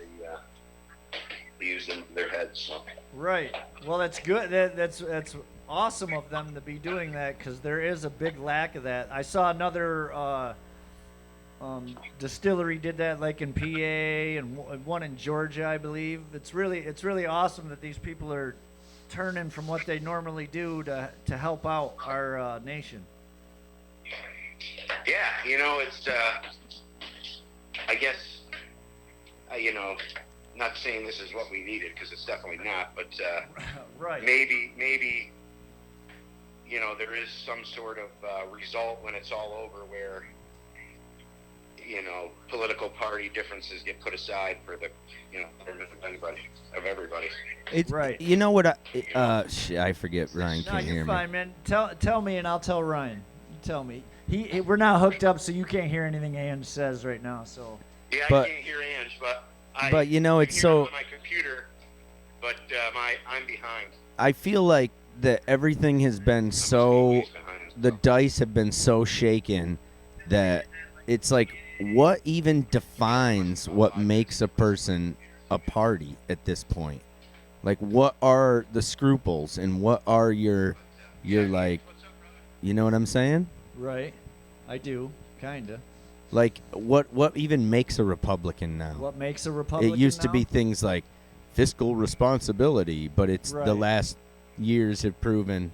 Speaker 5: They use them their heads. So.
Speaker 1: Right. Well, that's good. That's awesome of them to be doing that because there is a big lack of that. I saw another distillery did that, like in PA and one in Georgia, I believe. It's really awesome that these people are turning from what they normally do to help out our nation.
Speaker 5: Yeah, it's. I guess. Not saying this is what we needed because it's definitely not, but
Speaker 1: Right.
Speaker 5: maybe there is some sort of result when it's all over where political party differences get put aside for the betterment of everybody.
Speaker 2: It's,
Speaker 1: Right.
Speaker 2: You know what? I forget. Ryan
Speaker 1: No,
Speaker 2: can't
Speaker 1: you're
Speaker 2: hear
Speaker 1: fine,
Speaker 2: me.
Speaker 1: man. Tell me, and I'll tell Ryan. You tell me. We're not hooked up, so you can't hear anything Ange says right now. So.
Speaker 5: Yeah,
Speaker 2: But-
Speaker 5: I can't hear Ange, but
Speaker 2: But
Speaker 5: I
Speaker 2: it's
Speaker 5: can hear
Speaker 2: so.
Speaker 5: on my computer, but I'm behind.
Speaker 2: I feel like that everything has been so.
Speaker 5: He's behind and
Speaker 2: The
Speaker 5: stuff.
Speaker 2: dice have been so shaken that it's like, what even defines what makes a person a party at this point? Like, what are the scruples and what are your like, you know what I'm saying?
Speaker 1: Right. I do, kinda.
Speaker 2: Like, what even makes a Republican now?
Speaker 1: What makes a Republican
Speaker 2: It used to
Speaker 1: now?
Speaker 2: be things like fiscal responsibility, but it's the
Speaker 1: Right.
Speaker 2: last years have proven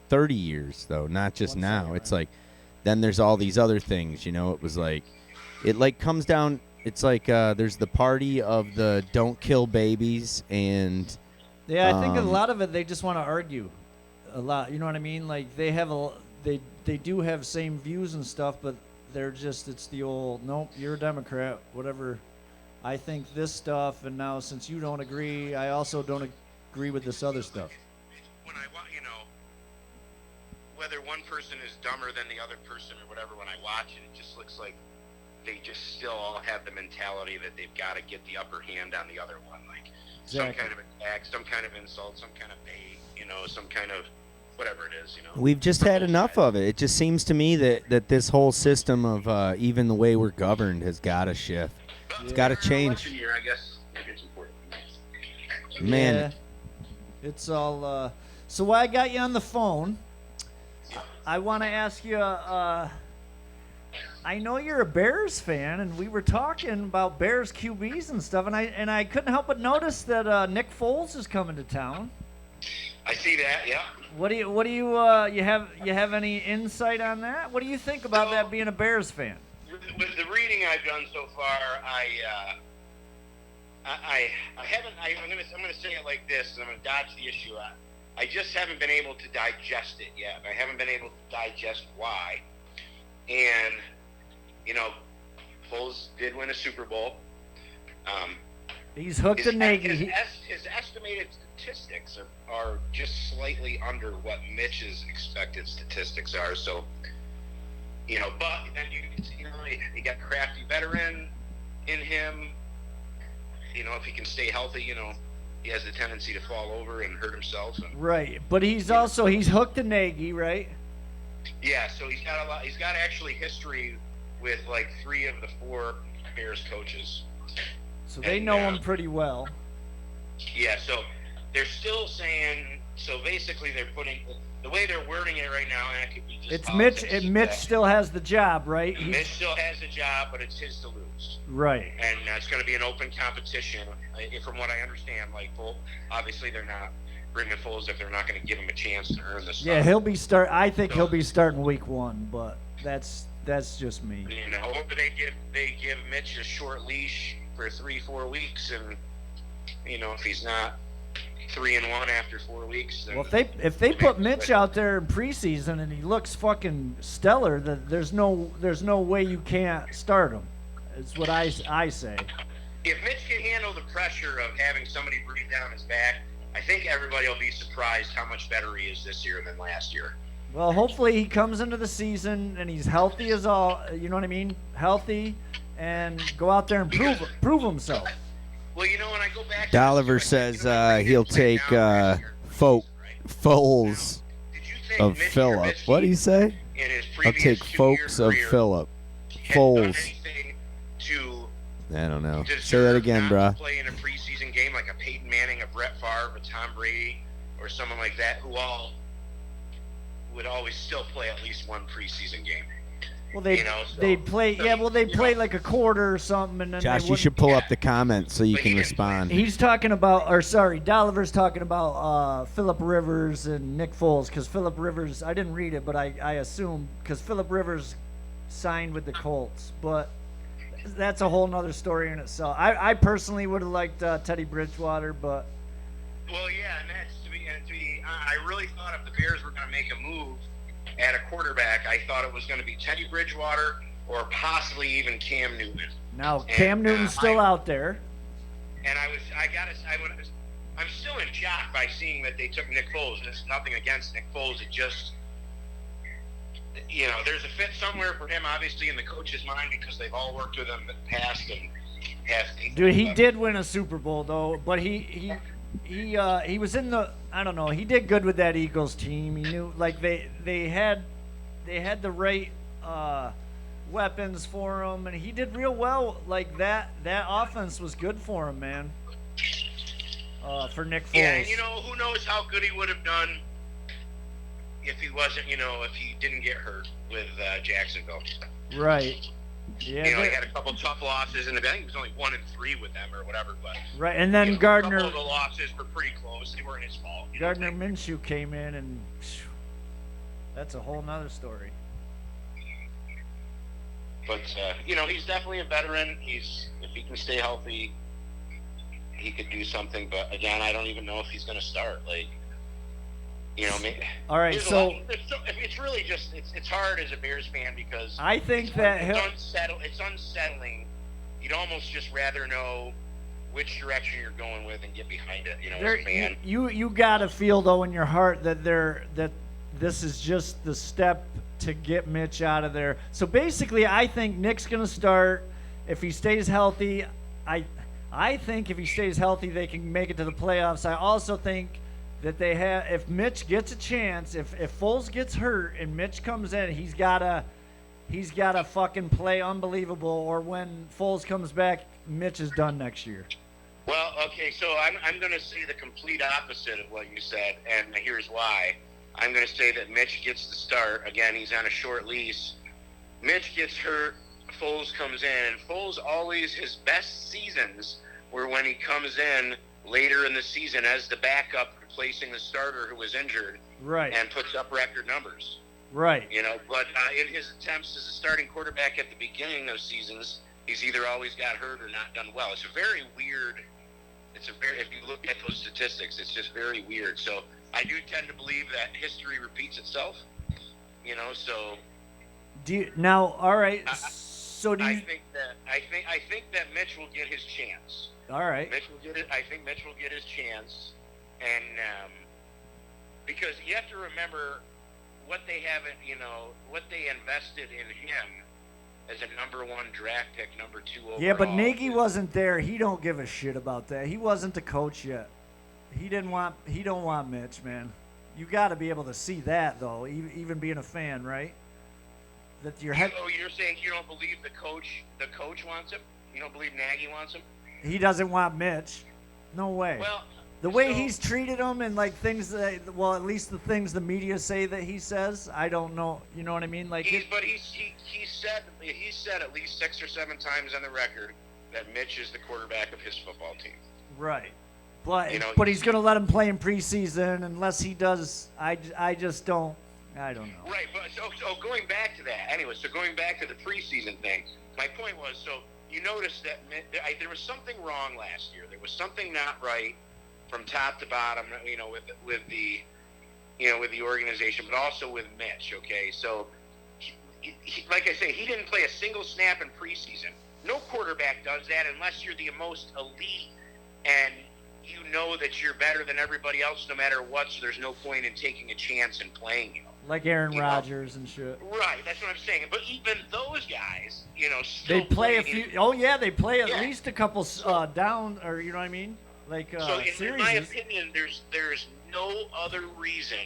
Speaker 2: 30 years though, not just
Speaker 1: One
Speaker 2: now.
Speaker 1: second,
Speaker 2: It's
Speaker 1: Ryan.
Speaker 2: like then there's all these other things, it was like it like comes down, it's like there's the party of the don't kill babies and
Speaker 1: Yeah, I think a
Speaker 2: Um,
Speaker 1: lot of it they just want to argue a lot. You know what I mean? Like they have they do have same views and stuff, but they're just it's the old nope, you're a Democrat, whatever. I think this stuff, and now since you don't agree, I also don't agree with this other stuff.
Speaker 5: When I whether one person is dumber than the other person or whatever, when I watch it, it just looks like they just still all have the mentality that they've got to get the upper hand on the other one, like some
Speaker 1: Exactly.
Speaker 5: kind of attack, some kind of insult, some kind of bait, some kind of whatever it is,
Speaker 2: we've just had enough of it. It just seems to me that this whole system of even the way we're governed has got to shift. It's got to change.
Speaker 5: Election year, I guess maybe it's important.
Speaker 2: Man,
Speaker 1: Yeah, it's all. So while I got you on the phone, I want to ask you. I know you're a Bears fan, and we were talking about Bears QBs and stuff, and I couldn't help but notice that Nick Foles is coming to town.
Speaker 5: I see that, yeah.
Speaker 1: What do you have any insight on that? What do you think about that being a Bears fan?
Speaker 5: With the reading I've done so far, I haven't. I'm gonna say it like this, and I'm gonna dodge the issue. I just haven't been able to digest it yet. I haven't been able to digest why. And, Foles did win a Super Bowl.
Speaker 1: He's hooked to Nagy.
Speaker 5: His estimated statistics are just slightly under what Mitch's expected statistics are. So, but then you got a crafty veteran in him. If he can stay healthy, he has the tendency to fall over and hurt himself.
Speaker 1: Right, but he's hooked to Nagy, right?
Speaker 5: Yeah, so he's got actually history with like 3 of the 4 Bears coaches.
Speaker 1: So they know him pretty well.
Speaker 5: Yeah, so they're still saying. So basically, they're putting the way they're wording it right now, and it could be just.
Speaker 1: It's Mitch. Mitch still has the job, right?
Speaker 5: Mitch still has the job, but it's his to lose.
Speaker 1: Right.
Speaker 5: And it's going to be an open competition, from what I understand. Like, obviously, they're not bringing Foles if they're not going to give him a chance to earn this.
Speaker 1: Yeah, I think he'll be starting week 1, but that's just me.
Speaker 5: Or they give Mitch a short leash for 3-4 weeks, and if he's not 3-1 after 4 weeks. Then
Speaker 1: if they put Mitch out there in preseason and he looks fucking stellar, that there's no way you can't start him. Is what I say.
Speaker 5: If Mitch can handle the pressure of having somebody breathe down his back, I think everybody will be surprised how much better he is this year than last year.
Speaker 1: Well, hopefully he comes into the season and he's healthy as all. You know what I mean? Healthy, and go out there and prove himself.
Speaker 5: Well, when I go back.
Speaker 2: Dolliver says he'll take Foles of Phillip. What do you say? I'll take folks of Phillip. Foles. I don't know. Say that again, bruh.
Speaker 5: Play in a preseason game like a Peyton Manning, a Brett Favre, a Tom Brady, or someone like that, who all would always still play at least one preseason game.
Speaker 1: Well, they'd play. They'd play like a quarter or something, and then
Speaker 2: Josh, you should pull up the comments so you can respond.
Speaker 1: He's talking about, Dolliver's talking about Phillip Rivers and Nick Foles, because Phillip Rivers, I didn't read it, but I assume because Phillip Rivers signed with the Colts, but that's a whole nother story in itself. I personally would have liked Teddy Bridgewater, but.
Speaker 5: Well, yeah, and that's to be. I really thought if the Bears were going to make a move at a quarterback, I thought it was going to be Teddy Bridgewater or possibly even Cam Newton.
Speaker 1: Now Cam Newton's still out there.
Speaker 5: And I'm still in shock by seeing that they took Nick Foles. There's nothing against Nick Foles. It just, there's a fit somewhere for him, obviously, in the coach's mind, because they've all worked with him in the past and have.
Speaker 1: Dude, he did win a Super Bowl though, but he was in the. I don't know. He did good with that Eagles team. He knew, like they had the right weapons for him, and he did real well. Like that offense was good for him, man. For Nick Foles.
Speaker 5: Yeah, and who knows how good he would have done if he wasn't, if he didn't get hurt with Jacksonville.
Speaker 1: Right. Yeah.
Speaker 5: He had a couple tough losses, and I think he was only 1-3 with them or whatever. But
Speaker 1: right, and then Gardner.
Speaker 5: A couple of the losses were pretty close. They weren't his fault.
Speaker 1: Gardner Minshew came in, and that's a whole nother story.
Speaker 5: But he's definitely a veteran. If he can stay healthy, he could do something. But again, I don't even know if he's going to start.
Speaker 1: All right, so
Speaker 5: it's really just it's hard as a Bears fan because
Speaker 1: I think
Speaker 5: it's unsettling. You'd almost just rather know which direction you're going with and get behind it. As a fan.
Speaker 1: You gotta feel though in your heart that this is just the step to get Mitch out of there. So basically, I think Nick's gonna start if he stays healthy. I think if he stays healthy, they can make it to the playoffs. I also think that if Mitch gets a chance, if Foles gets hurt and Mitch comes in, he's gotta fucking play unbelievable, or when Foles comes back, Mitch is done next year.
Speaker 5: Well, okay, so I'm going to say the complete opposite of what you said, and here's why. I'm going to say that Mitch gets the start. Again, he's on a short lease. Mitch gets hurt, Foles comes in, and Foles always, his best seasons were when he comes in later in the season as the backup, replacing the starter who was injured,
Speaker 1: right,
Speaker 5: and puts up record numbers.
Speaker 1: Right.
Speaker 5: But in his attempts as a starting quarterback at the beginning of seasons, he's either always got hurt or not done well. It's very weird. If you look at those statistics, it's just very weird. So I do tend to believe that history repeats itself. So
Speaker 1: Do you now? All right.
Speaker 5: I,
Speaker 1: So do
Speaker 5: I
Speaker 1: you?
Speaker 5: think that Mitch will get his chance.
Speaker 1: All right.
Speaker 5: Mitch will get it. I think Mitch will get his chance, and because you have to remember what they haven't, what they invested in him as a number 1 draft pick, number 2 overall.
Speaker 1: Yeah, but Nagy wasn't there. He don't give a shit about that. He wasn't the coach yet. He don't want Mitch, man. You got to be able to see that though, even being a fan, right? That your head.
Speaker 5: You're saying you don't believe the coach wants him? You don't believe Nagy wants him?
Speaker 1: He doesn't want Mitch. No way.
Speaker 5: Well,
Speaker 1: the way he's treated him and like things that, well, at least the things the media say that he says, I don't know. You know what I mean? Like,
Speaker 5: he said at least 6 or 7 times on the record that Mitch is the quarterback of his football team.
Speaker 1: Right. But he's gonna let him play in preseason unless he does. I just don't. I don't know.
Speaker 5: Right, but so going back to that, anyway. So going back to the preseason thing, my point was, so you noticed that there was something wrong last year. There was something not right from top to bottom, with the organization, but also with Mitch. Okay, so he, like I say, he didn't play a single snap in preseason. No quarterback does that unless you're the most elite and you know that you're better than everybody else no matter what. So there's no point in taking a chance and playing.
Speaker 1: Like Aaron Rodgers and shit.
Speaker 5: Right, that's what I'm saying. But even those guys,
Speaker 1: they play a few. Oh yeah, they play at least a couple down, or you know what I mean, like
Speaker 5: so
Speaker 1: series.
Speaker 5: In my opinion, there's no other reason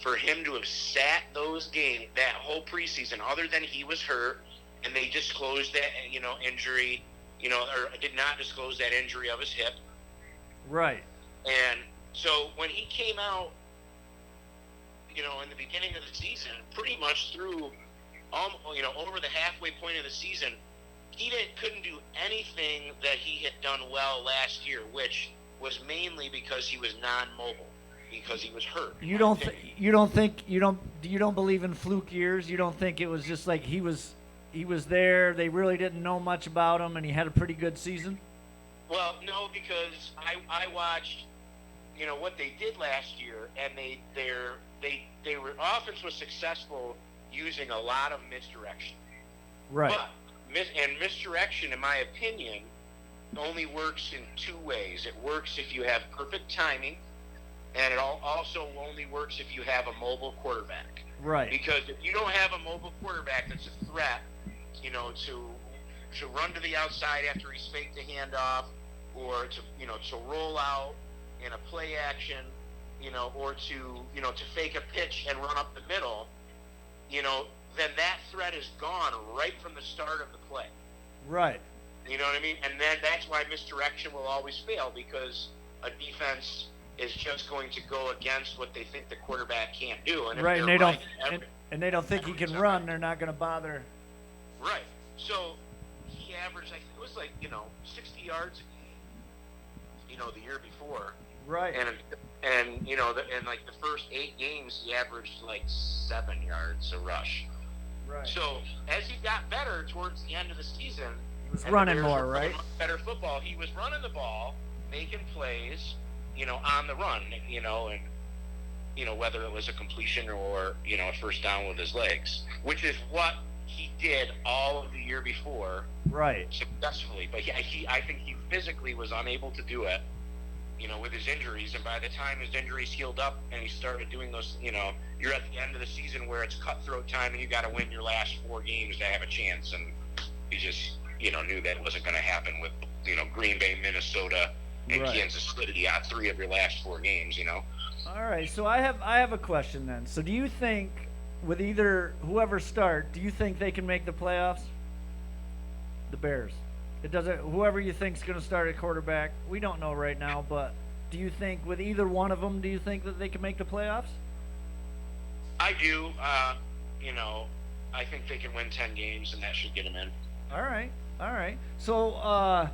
Speaker 5: for him to have sat those games that whole preseason other than he was hurt and they disclosed that injury, or did not disclose that injury of his hip.
Speaker 1: Right.
Speaker 5: And so when he came out, in the beginning of the season, pretty much through, over the halfway point of the season, he couldn't do anything that he had done well last year, which was mainly because he was non-mobile, because he was hurt.
Speaker 1: You don't believe in fluke years? You don't think it was just like he was there, they really didn't know much about him, and he had a pretty good season?
Speaker 5: Well, no, because I watched, what they did last year, and their offense was successful using a lot of misdirection.
Speaker 1: Right.
Speaker 5: But misdirection, in my opinion, only works in 2 ways. It works if you have perfect timing, and it also only works if you have a mobile quarterback.
Speaker 1: Right.
Speaker 5: Because if you don't have a mobile quarterback that's a threat, to run to the outside after he's faked the handoff, or to roll out in a play action, or to fake a pitch and run up the middle, then that threat is gone right from the start of the play.
Speaker 1: Right.
Speaker 5: You know what I mean? And then that's why misdirection will always fail, because a defense is just going to go against what they think the quarterback can't do. And
Speaker 1: right, and they don't think he can run. They're not going to bother.
Speaker 5: Right. So he averaged, I think it was 60 yards a game, the year before.
Speaker 1: Right.
Speaker 5: And in the first 8 games, he averaged 7 yards a rush.
Speaker 1: Right.
Speaker 5: So as he got better towards the end of the season,
Speaker 1: he was running more, right?
Speaker 5: Better football. He was running the ball, making plays, on the run, and whether it was a completion or a first down with his legs, which is what he did all of the year before,
Speaker 1: right,
Speaker 5: successfully. But I think he physically was unable to do it, with his injuries. And by the time his injuries healed up and he started doing those, you're at the end of the season where it's cutthroat time and you got to win your last 4 games to have a chance. And he just, knew that wasn't going to happen with, Green Bay, Minnesota, and
Speaker 1: right.
Speaker 5: Kansas City on 3 of your last 4 games,
Speaker 1: All right, so I have a question then. So do you think with either whoever start, do you think they can make the playoffs? The Bears. It doesn't. Whoever you think's going to start at quarterback, we don't know right now. But do you think with either one of them, do you think that they can make the playoffs?
Speaker 5: I do. I think they can win 10 games, and that should get them in.
Speaker 1: All right. So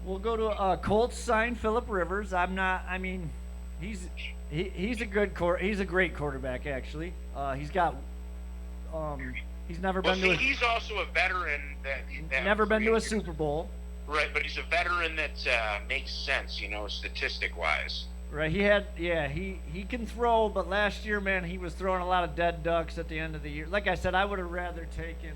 Speaker 1: we'll go to Colts sign Phillip Rivers. He's a great quarterback actually. He's never been to.
Speaker 5: He's also a veteran that
Speaker 1: never been to a Super Bowl.
Speaker 5: Right, but he's a veteran that makes sense, statistic wise.
Speaker 1: Right, he can throw, but last year, man, he was throwing a lot of dead ducks at the end of the year. Like I said, I would have rather taken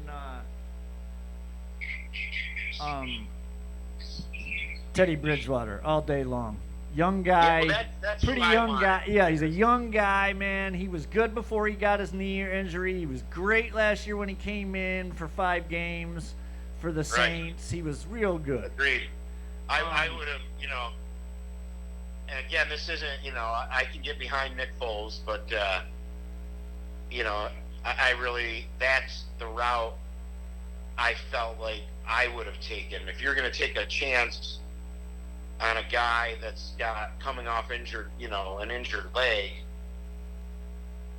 Speaker 1: Teddy Bridgewater all day long. Young guy,
Speaker 5: that's
Speaker 1: pretty
Speaker 5: who I
Speaker 1: young
Speaker 5: want.
Speaker 1: guy. Yeah, he's a young guy, man. He was good before he got his knee injury. He was great last year when he came in for 5 games for the Saints. He was real good.
Speaker 5: Agreed. I would have, and again, this isn't, I can get behind Nick Foles, but, I really, that's the route I felt like I would have taken. If you're going to take a chance on a guy that's coming off injured, an injured leg,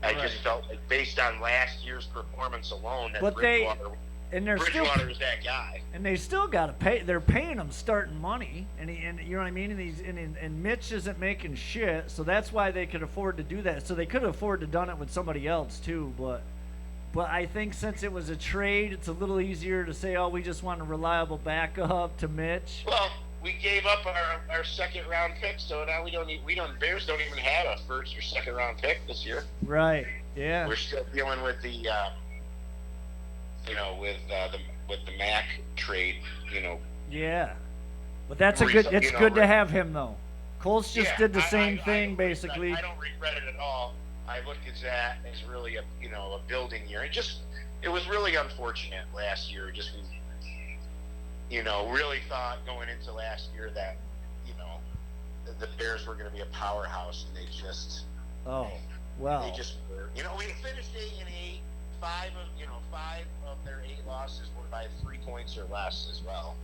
Speaker 5: I just felt like based on last year's performance alone, that Bridgewater is that guy.
Speaker 1: And they still got to pay. They're paying him starting money, and you know what I mean. And Mitch isn't making shit, so that's why they could afford to do that. So they could afford to done it with somebody else too, but I think since it was a trade, it's a little easier to say, oh, we just want a reliable backup to Mitch.
Speaker 5: Well, we gave up our second round pick, so now Bears don't even have a first or second round pick this year.
Speaker 1: Right. Yeah.
Speaker 5: We're still dealing with the with the Mac trade,
Speaker 1: Yeah. But that's it's good to have him though. Colts just did the same thing basically.
Speaker 5: I don't regret it at all. I look at that as really a building year. It was really unfortunate last year. Just really thought going into last year that the Bears were going to be a powerhouse, and they just
Speaker 1: were.
Speaker 5: We finished 8-8. 5 of their 8 losses were by 3 points or less as well.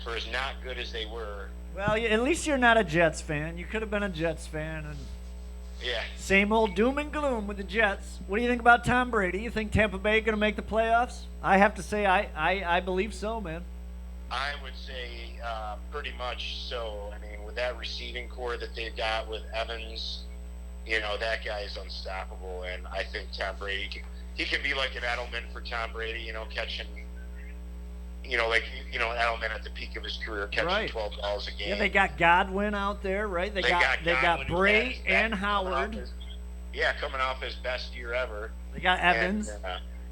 Speaker 5: For as not good as they were.
Speaker 1: Well, at least you're not a Jets fan. You could have been a Jets fan, and
Speaker 5: yeah,
Speaker 1: same old doom and gloom with the Jets. What do you think about Tom Brady? You think Tampa Bay going to make the playoffs? I have to say, I believe so, man.
Speaker 5: I would say pretty much so. I mean, with that receiving core that they've got with Evans, that guy is unstoppable, and I think Tom Brady can be like an Edelman for Tom Brady, catching, Edelman at the peak of his career, catching 12 balls a game.
Speaker 1: Yeah, they got Godwin out there, right? They got Bray and Howard.
Speaker 5: Coming off his best year ever.
Speaker 1: They got Evans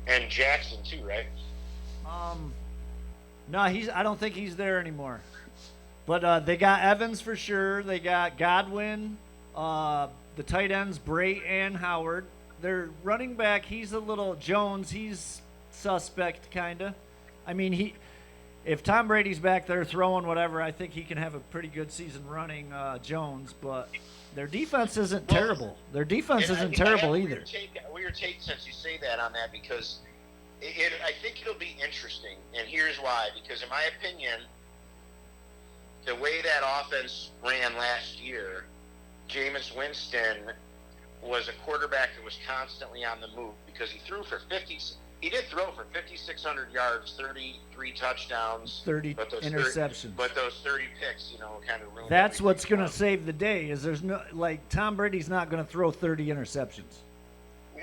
Speaker 5: and Jackson too, right?
Speaker 1: No, I don't think he's there anymore. But they got Evans for sure. They got Godwin. The tight ends, Bray and Howard. Their running back, he's a little Jones. He's suspect, kind of. I mean, if Tom Brady's back there throwing whatever, I think he can have a pretty good season running Jones. But their defense isn't terrible. Their defense isn't terrible either.
Speaker 5: Weird take since you say that on that, because I think it'll be interesting. And here's why. Because in my opinion, the way that offense ran last year, Jameis Winston was a quarterback that was constantly on the move, because he threw for 50. He did throw for 5,600 yards, 33 touchdowns,
Speaker 1: 30 interceptions.
Speaker 5: But those 30 picks, kind of ruined.
Speaker 1: That's what's going to save the day. Is there's no Tom Brady's not going to throw 30 interceptions.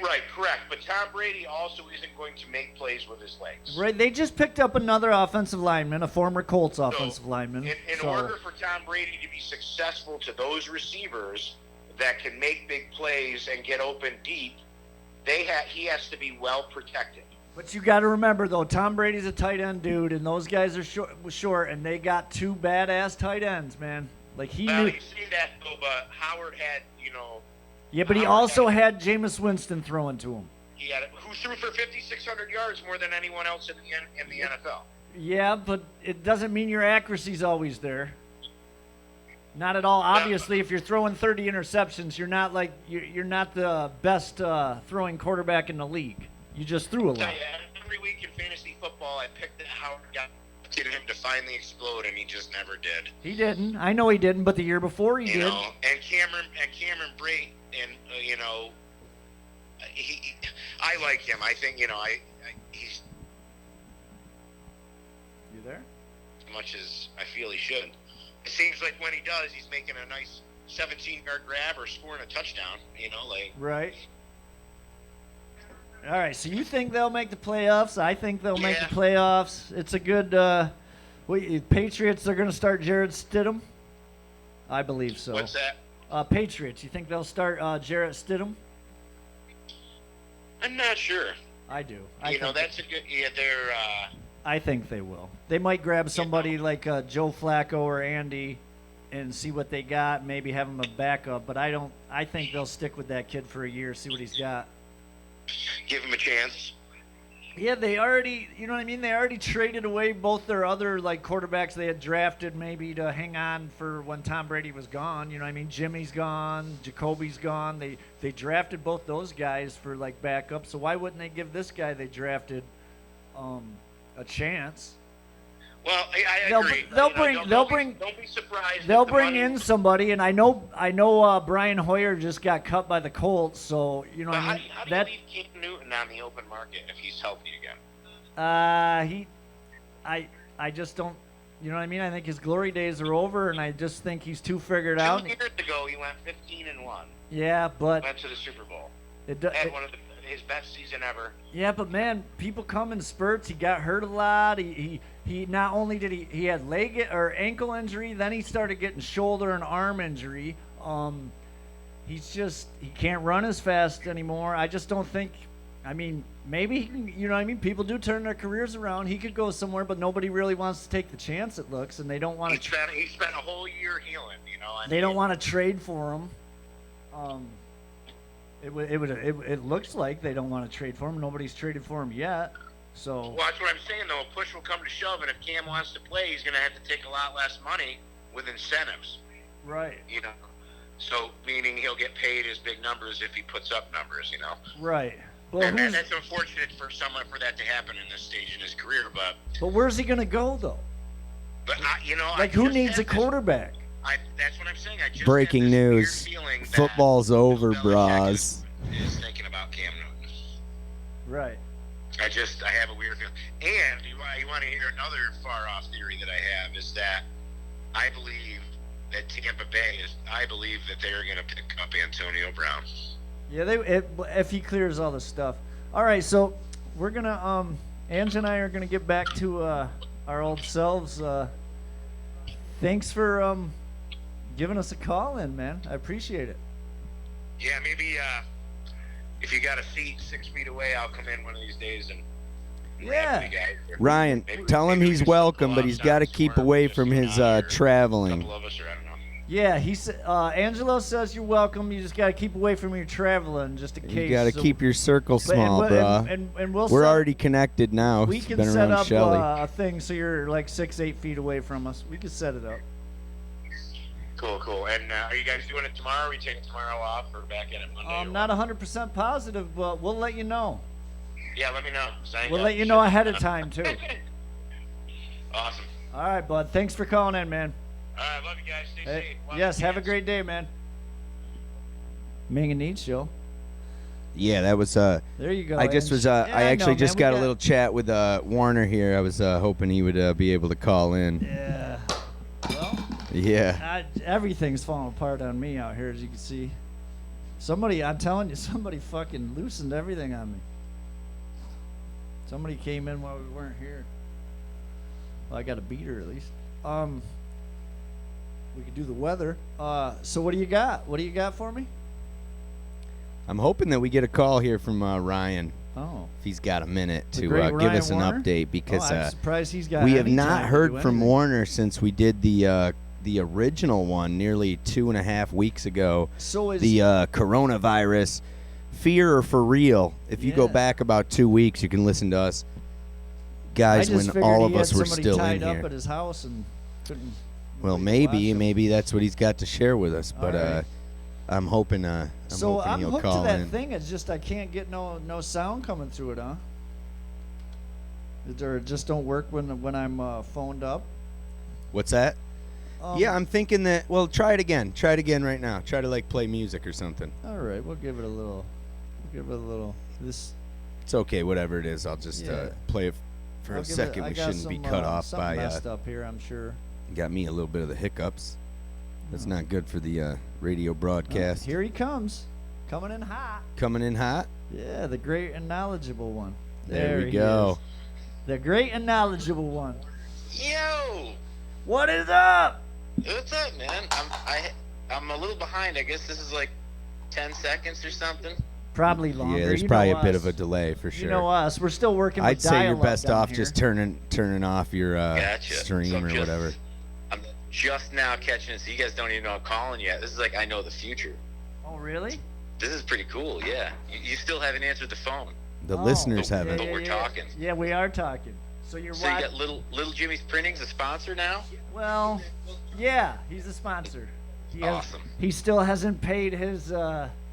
Speaker 5: Right, correct. But Tom Brady also isn't going to make plays with his legs.
Speaker 1: Right, they just picked up another offensive lineman, a former Colts offensive lineman.
Speaker 5: In order for Tom Brady to be successful to those receivers that can make big plays and get open deep, he has to be well protected.
Speaker 1: But you got to remember, though, Tom Brady's a tight end dude, and those guys are short, and they got 2 badass tight ends, man.
Speaker 5: You see that, though, but Howard had,
Speaker 1: Yeah, but he also had Jameis Winston throwing to him.
Speaker 5: Who threw for 5,600 yards more than anyone else in the NFL.
Speaker 1: Yeah, but it doesn't mean your accuracy's always there. Not at all. Obviously, if you're throwing 30 interceptions, you're not the best throwing quarterback in the league. You just threw a lot.
Speaker 5: Every week in fantasy football, I picked that Howard guy to him to finally explode, and he just never did.
Speaker 1: He didn't. I know he didn't, but the year before he did.
Speaker 5: And Cameron Brate, and I like him. I think he's.
Speaker 1: You there?
Speaker 5: As much as I feel he should. It seems like when he does, he's making a nice 17-yard grab or scoring a touchdown.
Speaker 1: Right. All right, so you think they'll make the playoffs? I think they'll make the playoffs. It's a good Patriots are going to start Jared Stidham. I believe so.
Speaker 5: What's that?
Speaker 1: Patriots. You think they'll start Jarrett Stidham?
Speaker 5: I'm not sure.
Speaker 1: I do.
Speaker 5: That's a good. Yeah, they're.
Speaker 1: I think they will. They might grab somebody like Joe Flacco or Andy and see what they got, maybe have him a backup. But I think they'll stick with that kid for a year, see what he's got.
Speaker 5: Give him a chance.
Speaker 1: Yeah, they already, you know what I mean? They already traded away both their other quarterbacks they had drafted maybe to hang on for when Tom Brady was gone. You know what I mean? Jimmy's gone, Jacoby's gone. They drafted both those guys for backup. So why wouldn't they give this guy they drafted a chance?
Speaker 5: Well, I agree.
Speaker 1: Don't
Speaker 5: be surprised.
Speaker 1: They'll bring in somebody, and I know Brian Hoyer just got cut by the Colts, so you know.
Speaker 5: How do you leave Cam Newton on the open market if he's healthy again?
Speaker 1: I just don't. You know what I mean? I think his glory days are over, and I just think he's too figured out.
Speaker 5: 2 years ago, he went 15-1.
Speaker 1: Yeah, but
Speaker 5: went to the Super Bowl.
Speaker 1: Had
Speaker 5: one of his best season ever.
Speaker 1: Yeah, but man, people come in spurts. He got hurt a lot. He not only did he had leg or ankle injury, then he started getting shoulder and arm injury. He can't run as fast anymore. I just don't think. I mean, maybe he can, you know what I mean? People do turn their careers around. He could go somewhere, but nobody really wants to take the chance, it looks, and they don't want to.
Speaker 5: He spent a whole year healing,
Speaker 1: They don't want to trade for him. It looks like they don't want to trade for him. Nobody's traded for him yet. So.
Speaker 5: Well, that's what I'm saying, though. A push will come to shove, and if Cam wants to play, he's going to have to take a lot less money with incentives.
Speaker 1: Right.
Speaker 5: So, meaning he'll get paid his big numbers if he puts up numbers,
Speaker 1: Right. Well,
Speaker 5: and that's unfortunate for someone for that to happen in this stage in his career, but
Speaker 1: where's he going to go, though?
Speaker 5: But,
Speaker 1: who needs a quarterback?
Speaker 5: That's what I'm saying. I just
Speaker 2: Breaking
Speaker 5: had this
Speaker 2: news.
Speaker 5: weird feeling that
Speaker 2: Football's over,
Speaker 5: Belichick
Speaker 2: bras.
Speaker 5: is thinking about Cam Newton.
Speaker 1: Right.
Speaker 5: I have a weird feeling. And you want to hear another far-off theory that I have is that I believe that Tampa Bay I believe that they're going to pick up Antonio Brown.
Speaker 1: Yeah, if he clears all the stuff. All right, so we're going to, Ange and I are going to get back to our old selves. Thanks for giving us a call in, man. I appreciate it.
Speaker 5: Yeah, maybe if you got a seat 6 feet away, I'll come in one of these days and
Speaker 1: yeah.
Speaker 2: Ryan, tell him he's welcome, but he's got to keep away from his traveling.
Speaker 5: A couple of us, or I don't know.
Speaker 1: Yeah, Angelo says you're welcome. You just got to keep away from your traveling, just in case.
Speaker 2: You got to keep your circle small, bro.
Speaker 1: And
Speaker 2: we're already connected now.
Speaker 1: We can set up a thing so you're 6-8 feet away from us. We can set it up.
Speaker 5: Cool. And are you guys doing it tomorrow? Are we taking tomorrow off or back at it Monday?
Speaker 1: I'm not 100% positive, but we'll let you know.
Speaker 5: Yeah, let me know.
Speaker 1: We'll let you know ahead of time, too.
Speaker 5: Awesome.
Speaker 1: All right, bud. Thanks for calling in, man.
Speaker 5: All right, love you guys. Stay safe.
Speaker 1: Yes, have a great day, man. Ming and Neads show.
Speaker 2: Yeah, that was.
Speaker 1: There you go.
Speaker 2: I just was. I actually just got a little chat with Warner here. I was hoping he would be able to call in.
Speaker 1: Yeah. Well.
Speaker 2: Yeah.
Speaker 1: Everything's falling apart on me out here, as you can see. I'm telling you, somebody fucking loosened everything on me. Somebody came in while we weren't here. Well, I got a beater at least. We could do the weather. So what do you got? What do you got for me?
Speaker 2: I'm hoping that we get a call here from Ryan.
Speaker 1: Oh.
Speaker 2: If he's got a minute to give
Speaker 1: Ryan
Speaker 2: us an
Speaker 1: Warner?
Speaker 2: update, because
Speaker 1: I'm surprised he's got
Speaker 2: we have
Speaker 1: any
Speaker 2: not
Speaker 1: time to
Speaker 2: heard
Speaker 1: do
Speaker 2: from
Speaker 1: anything.
Speaker 2: Warner since we did the original one nearly 2.5 weeks ago.
Speaker 1: So is
Speaker 2: the coronavirus, fear or for real. If you go back about 2 weeks, you can listen to us guys when all of us were still in
Speaker 1: tied up
Speaker 2: here.
Speaker 1: at his house and couldn't.
Speaker 2: Well, maybe that's what he's got to share with us. But
Speaker 1: right.
Speaker 2: I'm hoping.
Speaker 1: I'm
Speaker 2: he'll
Speaker 1: hooked
Speaker 2: call
Speaker 1: to that
Speaker 2: in.
Speaker 1: thing. It's just I can't get no sound coming through it, huh? Or it just don't work when I'm phoned up.
Speaker 2: What's that? Yeah, I'm thinking that. Well, try it again. Try it again right now. Try to play music or something.
Speaker 1: All right, we'll give it a little. This.
Speaker 2: It's okay, whatever it is. I'll just play it for a second. We shouldn't be cut off by.
Speaker 1: Messed up here, I'm sure.
Speaker 2: Got me a little bit of the hiccups. That's not good for the radio broadcast.
Speaker 1: Here he comes, coming in hot.
Speaker 2: Coming in hot.
Speaker 1: Yeah, the great and knowledgeable one.
Speaker 2: There we go.
Speaker 1: Is. The great and knowledgeable one.
Speaker 5: Yo.
Speaker 1: What is up?
Speaker 6: What's up, man? I'm a little behind. I guess this is like 10 seconds or something.
Speaker 1: Probably longer.
Speaker 2: Yeah, there's
Speaker 1: You
Speaker 2: probably
Speaker 1: know
Speaker 2: a bit
Speaker 1: us.
Speaker 2: of a delay for sure.
Speaker 1: You know us. We're still working with
Speaker 2: I'd say you're
Speaker 1: dial-up
Speaker 2: best
Speaker 1: down
Speaker 2: off
Speaker 1: here.
Speaker 2: just turning off your
Speaker 6: Gotcha.
Speaker 2: stream
Speaker 6: So
Speaker 2: or whatever.
Speaker 6: I'm just now catching it, so you guys don't even know I'm calling yet. This is like I know the future.
Speaker 1: Oh, really?
Speaker 6: This is pretty cool, yeah. You still haven't answered the phone.
Speaker 2: The listeners
Speaker 6: yeah,
Speaker 2: haven't.
Speaker 6: But we're talking.
Speaker 1: Yeah, we are talking. So you're
Speaker 6: So you got Little Jimmy's Printing's a sponsor now?
Speaker 1: Well, yeah, he's a sponsor.
Speaker 6: Awesome.
Speaker 1: He still hasn't paid his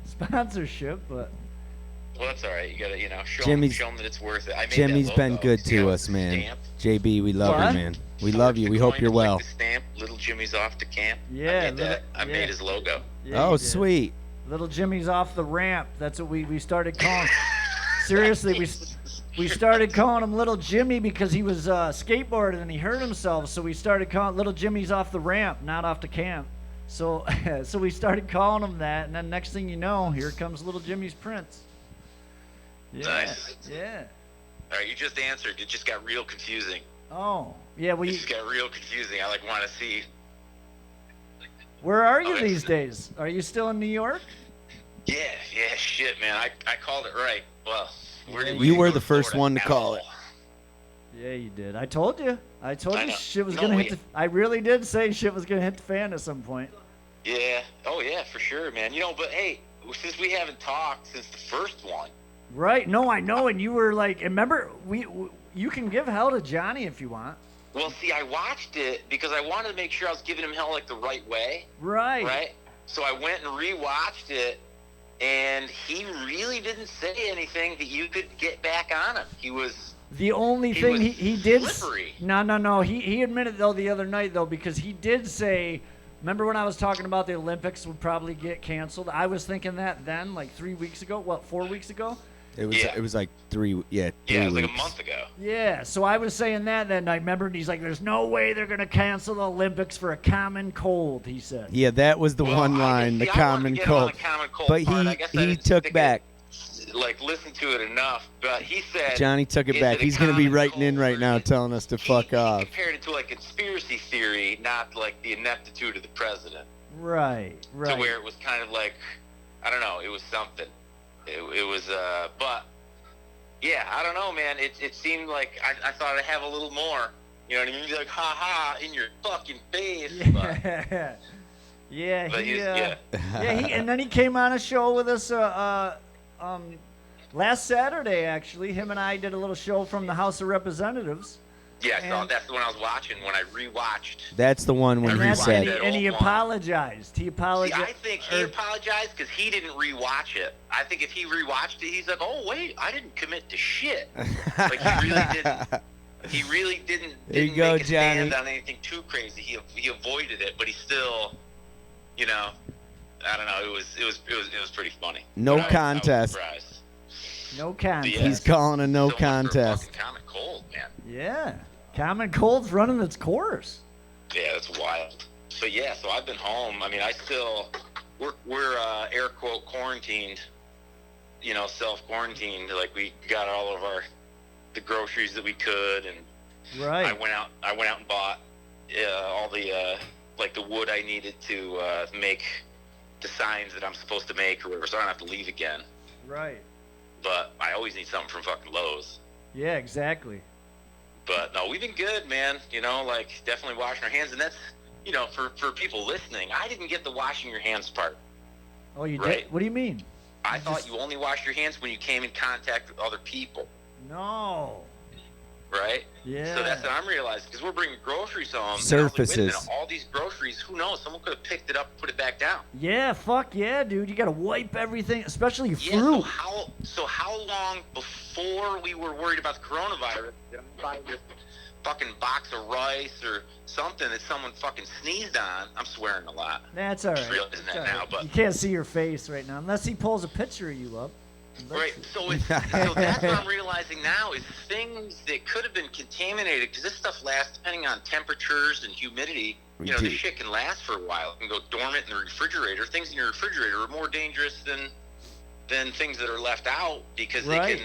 Speaker 1: sponsorship, but.
Speaker 6: Well, that's all right. You gotta, show
Speaker 2: Jimmy's-
Speaker 6: him that it's worth it. I made
Speaker 2: Jimmy's
Speaker 6: that
Speaker 2: been
Speaker 6: logo.
Speaker 2: good
Speaker 6: See
Speaker 2: to
Speaker 6: how
Speaker 2: us,
Speaker 6: it's
Speaker 2: man.
Speaker 6: stamped?
Speaker 2: JB, we love
Speaker 1: What?
Speaker 2: you, man. We love you. We hope you're well.
Speaker 6: Like the stamp, Little Jimmy's off to camp.
Speaker 1: Yeah,
Speaker 6: I made that. I made his logo.
Speaker 1: Yeah,
Speaker 2: Oh,
Speaker 1: you did.
Speaker 2: sweet.
Speaker 1: Little Jimmy's off the ramp. That's what we started calling. Seriously, we started calling him Little Jimmy because he was skateboarding and he hurt himself. So we started calling Little Jimmy's off the ramp, not off the camp. So so we started calling him that, and then next thing you know, here comes Little Jimmy's Prince. Yeah,
Speaker 6: Nice.
Speaker 1: yeah.
Speaker 6: All right, you just answered. It just got real confusing.
Speaker 1: Oh, yeah.
Speaker 6: It just got real confusing. I want to see.
Speaker 1: Where are you
Speaker 6: Okay.
Speaker 1: these days? Are you still in New York?
Speaker 6: Yeah, shit, man. I called it right. Well,
Speaker 2: You were the first one to call it.
Speaker 1: Yeah, you did. I told you. I told
Speaker 6: I
Speaker 1: you
Speaker 6: know.
Speaker 1: shit was
Speaker 6: No,
Speaker 1: gonna
Speaker 6: wait.
Speaker 1: hit the. I really did say shit was gonna hit the fan at some point.
Speaker 6: Yeah. Oh, yeah, for sure, man. But hey, since we haven't talked since the first one.
Speaker 1: Right? No, I know. And you were like, remember, you can give hell to Johnny if you want.
Speaker 6: Well, see, I watched it because I wanted to make sure I was giving him hell like the right way.
Speaker 1: Right.
Speaker 6: Right? So I went and rewatched it, and he really didn't say anything that you could get back on him. He was.
Speaker 1: The only
Speaker 6: He
Speaker 1: thing
Speaker 6: was
Speaker 1: he did.
Speaker 6: slippery.
Speaker 1: No. He admitted though the other night though because he did say. Remember when I was talking about the Olympics would probably get canceled? I was thinking that then, like 3 weeks ago. What, 4 weeks ago?
Speaker 2: It was
Speaker 6: Yeah.
Speaker 2: it was like 3
Speaker 6: Yeah,
Speaker 2: three
Speaker 6: it was like a
Speaker 2: weeks.
Speaker 6: month ago.
Speaker 1: Yeah, so I was saying that night. Remember, and he's like, "There's no way they're gonna cancel the Olympics for a common cold." He said.
Speaker 2: Yeah, that was the
Speaker 6: Well,
Speaker 2: one line, the
Speaker 6: I wanted to
Speaker 2: common
Speaker 6: get him on
Speaker 2: cold.
Speaker 6: the common cold
Speaker 2: But
Speaker 6: part. I guess I
Speaker 2: he
Speaker 6: didn't
Speaker 2: took
Speaker 6: stick
Speaker 2: back.
Speaker 6: listen to it enough. But he said
Speaker 2: Johnny took it
Speaker 6: is
Speaker 2: back.
Speaker 6: a
Speaker 2: He's gonna be
Speaker 6: common
Speaker 2: writing in
Speaker 6: cold
Speaker 2: right now,
Speaker 6: version?
Speaker 2: telling us to fuck
Speaker 6: He
Speaker 2: off.
Speaker 6: compared it to like conspiracy theory, not like the ineptitude of the president.
Speaker 1: Right.
Speaker 6: To where it was kind of like, I don't know, it was something. It was, but yeah, I don't know, man. It seemed like I thought I'd have a little more. You know what I mean? You'd be like, ha ha, in your fucking face. But,
Speaker 1: Yeah. Yeah.
Speaker 6: but
Speaker 1: He.
Speaker 6: he's, yeah.
Speaker 1: Yeah. He. And then he came on a show with us. Last Saturday, actually, him and I did a little show from the House of Representatives.
Speaker 6: Yeah, so
Speaker 1: And-
Speaker 6: that's the one I was watching when I rewatched.
Speaker 2: That's the one when
Speaker 6: And
Speaker 2: he
Speaker 1: And,
Speaker 6: that's-
Speaker 2: said.
Speaker 6: that
Speaker 1: and he
Speaker 6: old one.
Speaker 1: apologized. He
Speaker 6: See,
Speaker 1: apologized.
Speaker 6: I think he apologized because he didn't rewatch it. I think if he rewatched it, he's like, "Oh wait, I didn't commit to shit." Like he really didn't. He really didn't
Speaker 2: There you
Speaker 6: make
Speaker 2: go,
Speaker 6: a stand
Speaker 2: Johnny.
Speaker 6: on anything too crazy. He avoided it, but he still, I don't know. It was pretty funny.
Speaker 2: No
Speaker 6: But I was
Speaker 2: contest.
Speaker 6: surprised.
Speaker 1: No contest.
Speaker 6: Yeah.
Speaker 2: He's calling a no
Speaker 6: So much for a
Speaker 2: contest.
Speaker 6: fucking common cold, man.
Speaker 1: Yeah. Common Cold's running its course.
Speaker 6: Yeah, that's wild. But yeah, so I've been home. I mean, we're air quote quarantined, self-quarantined. Like we got all of the groceries that we could, and
Speaker 1: Right.
Speaker 6: I went out and bought all the like the wood I needed to make the signs that I'm supposed to make or whatever, so I don't have to leave again.
Speaker 1: Right.
Speaker 6: But I always need something from fucking Lowe's.
Speaker 1: Yeah, exactly.
Speaker 6: But no, we've been good, man. Like definitely washing our hands, and that's for people listening. I didn't get the washing your hands part.
Speaker 1: Oh, you
Speaker 6: Right.
Speaker 1: did? What do you mean?
Speaker 6: I thought you only washed your hands when you came in contact with other people,
Speaker 1: No.
Speaker 6: right?
Speaker 1: Yeah.
Speaker 6: So that's what I'm realizing, because we're bringing groceries home. and I was like,
Speaker 2: Surfaces.
Speaker 6: wait a minute, all these groceries, who knows? Someone could have picked it up and put it back down.
Speaker 1: Yeah, fuck yeah, dude. You gotta wipe everything, especially your
Speaker 6: Yeah,
Speaker 1: fruit.
Speaker 6: so how long before we were worried about the coronavirus did I buy this fucking box of rice or something that someone fucking sneezed on? I'm swearing a lot.
Speaker 1: That's all right.
Speaker 6: Just realizing
Speaker 1: That's
Speaker 6: that
Speaker 1: all
Speaker 6: now,
Speaker 1: right.
Speaker 6: but-
Speaker 1: You can't see your face right now unless he pulls a picture of you up.
Speaker 6: Right, so that's what I'm realizing now is things that could have been contaminated, because this stuff lasts depending on temperatures and humidity. This
Speaker 2: Indeed.
Speaker 6: shit can last for a while. It can go dormant in the refrigerator. Things in your refrigerator are more dangerous than things that are left out, because
Speaker 1: Right.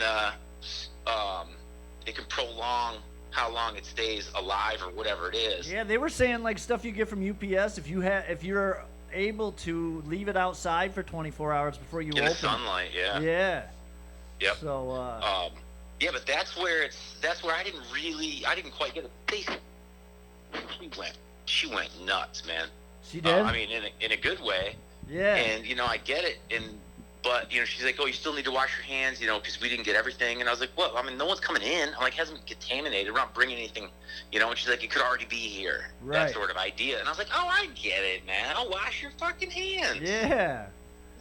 Speaker 6: they can prolong how long it stays alive or whatever it is.
Speaker 1: Yeah, they were saying like stuff you get from UPS if you're able to leave it outside for 24 hours before you
Speaker 6: in
Speaker 1: open
Speaker 6: the sunlight. Yeah.
Speaker 1: Yeah.
Speaker 6: Yep.
Speaker 1: So.
Speaker 6: Yeah, but that's where I didn't quite get it. She went nuts, man.
Speaker 1: She did.
Speaker 6: I mean, in a good way.
Speaker 1: Yeah.
Speaker 6: And I get it, but she's like, oh, you still need to wash your hands, because we didn't get everything. And I was like, well, I mean, no one's coming in. I'm like, it hasn't been contaminated. We're not bringing anything, And she's like, it could already be here.
Speaker 1: Right.
Speaker 6: That sort of idea. And I was like, oh, I get it, man. I'll wash your fucking hands.
Speaker 1: Yeah.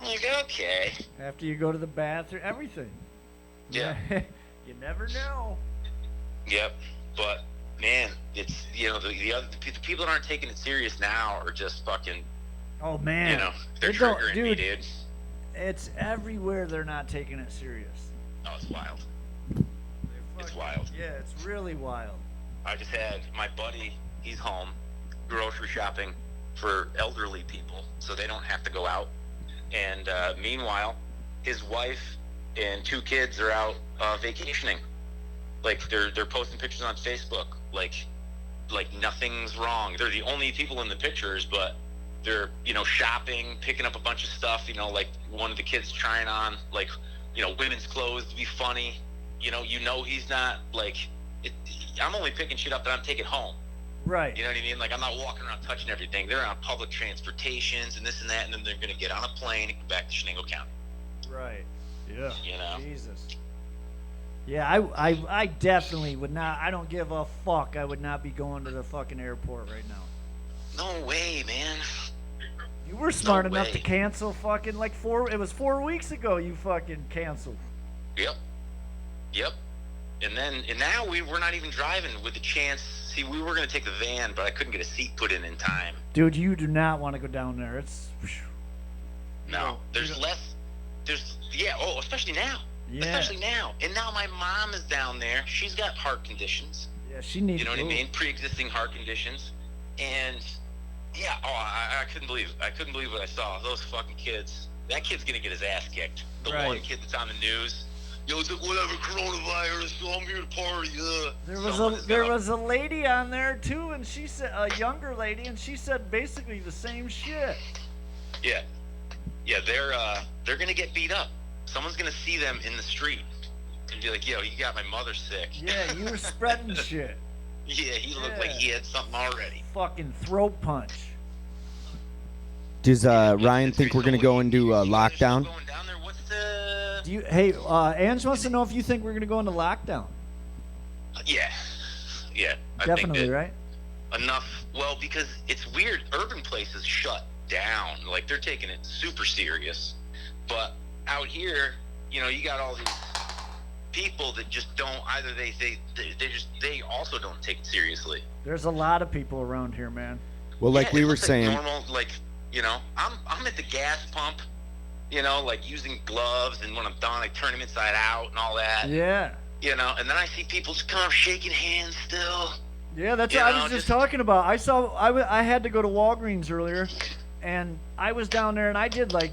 Speaker 6: I'm like, okay.
Speaker 1: After you go to the bathroom, everything.
Speaker 6: Yeah.
Speaker 1: You never know.
Speaker 6: Yep. But man, it's the people that aren't taking it serious now are just fucking.
Speaker 1: Oh man.
Speaker 6: They're triggering me, dude.
Speaker 1: It's everywhere. They're not taking it serious.
Speaker 6: Oh, it's wild. It's wild.
Speaker 1: Yeah, it's really wild.
Speaker 6: I just had my buddy. He's home, grocery shopping for elderly people, so they don't have to go out. And meanwhile, his wife and 2 kids are out vacationing. Like they're posting pictures on Facebook. Like nothing's wrong. They're the only people in the pictures, but they're shopping, picking up a bunch of stuff. Like one of the kids trying on women's clothes to be funny. He's not like. I'm only picking shit up that I'm taking home.
Speaker 1: Right.
Speaker 6: You know what I mean? Like I'm not walking around touching everything. They're on public transportations and this and that, and then they're gonna get on a plane and go back to Shenango County.
Speaker 1: Right. Yeah. Jesus.
Speaker 6: Yeah,
Speaker 1: I definitely would not. I don't give a fuck. I would not be going to the fucking airport right now.
Speaker 6: No way, man.
Speaker 1: You were smart enough to cancel fucking it was 4 weeks ago you fucking canceled.
Speaker 6: Yep. And now we're not even driving with the chance. See, we were going to take the van, but I couldn't get a seat put in time.
Speaker 1: Dude, you do not want to go down there. It's...
Speaker 6: No. There's less... especially now.
Speaker 1: Yeah.
Speaker 6: Especially now. And now my mom is down there. She's got heart conditions.
Speaker 1: Yeah, she needs...
Speaker 6: You know what I mean? Pre-existing heart conditions. And, yeah, I couldn't believe what I saw. Those fucking kids. That kid's going to get his ass kicked. The one kid that's on the news... Yo, it's like, whatever, coronavirus, so I'm here to party,
Speaker 1: There was a lady on there, too, and she said, a younger lady, and she said basically the same shit.
Speaker 6: Yeah, they're gonna get beat up. Someone's gonna see them in the street and be like, yo, you got my mother sick.
Speaker 1: Yeah, you were spreading shit.
Speaker 6: Yeah, he looked like he had something already.
Speaker 1: Fucking throat punch.
Speaker 2: Does Ryan think we're gonna go into lockdown?
Speaker 1: Ange wants to know if you think we're gonna go into lockdown.
Speaker 6: Yeah. I
Speaker 1: Definitely,
Speaker 6: think
Speaker 1: right?
Speaker 6: Enough. Well, because it's weird. Urban places shut down. Like they're taking it super serious. But out here, you got all these people that just don't either. They also don't take it seriously.
Speaker 1: There's a lot of people around here, man.
Speaker 2: Well, like we were saying,
Speaker 6: normal. I'm at the gas pump. Using gloves, and when I'm done, I turn them inside out and all that.
Speaker 1: Yeah.
Speaker 6: And then I see people just kind of shaking hands still.
Speaker 1: Yeah, that's what I was just talking about. I had to go to Walgreens earlier, and I was down there, and I did the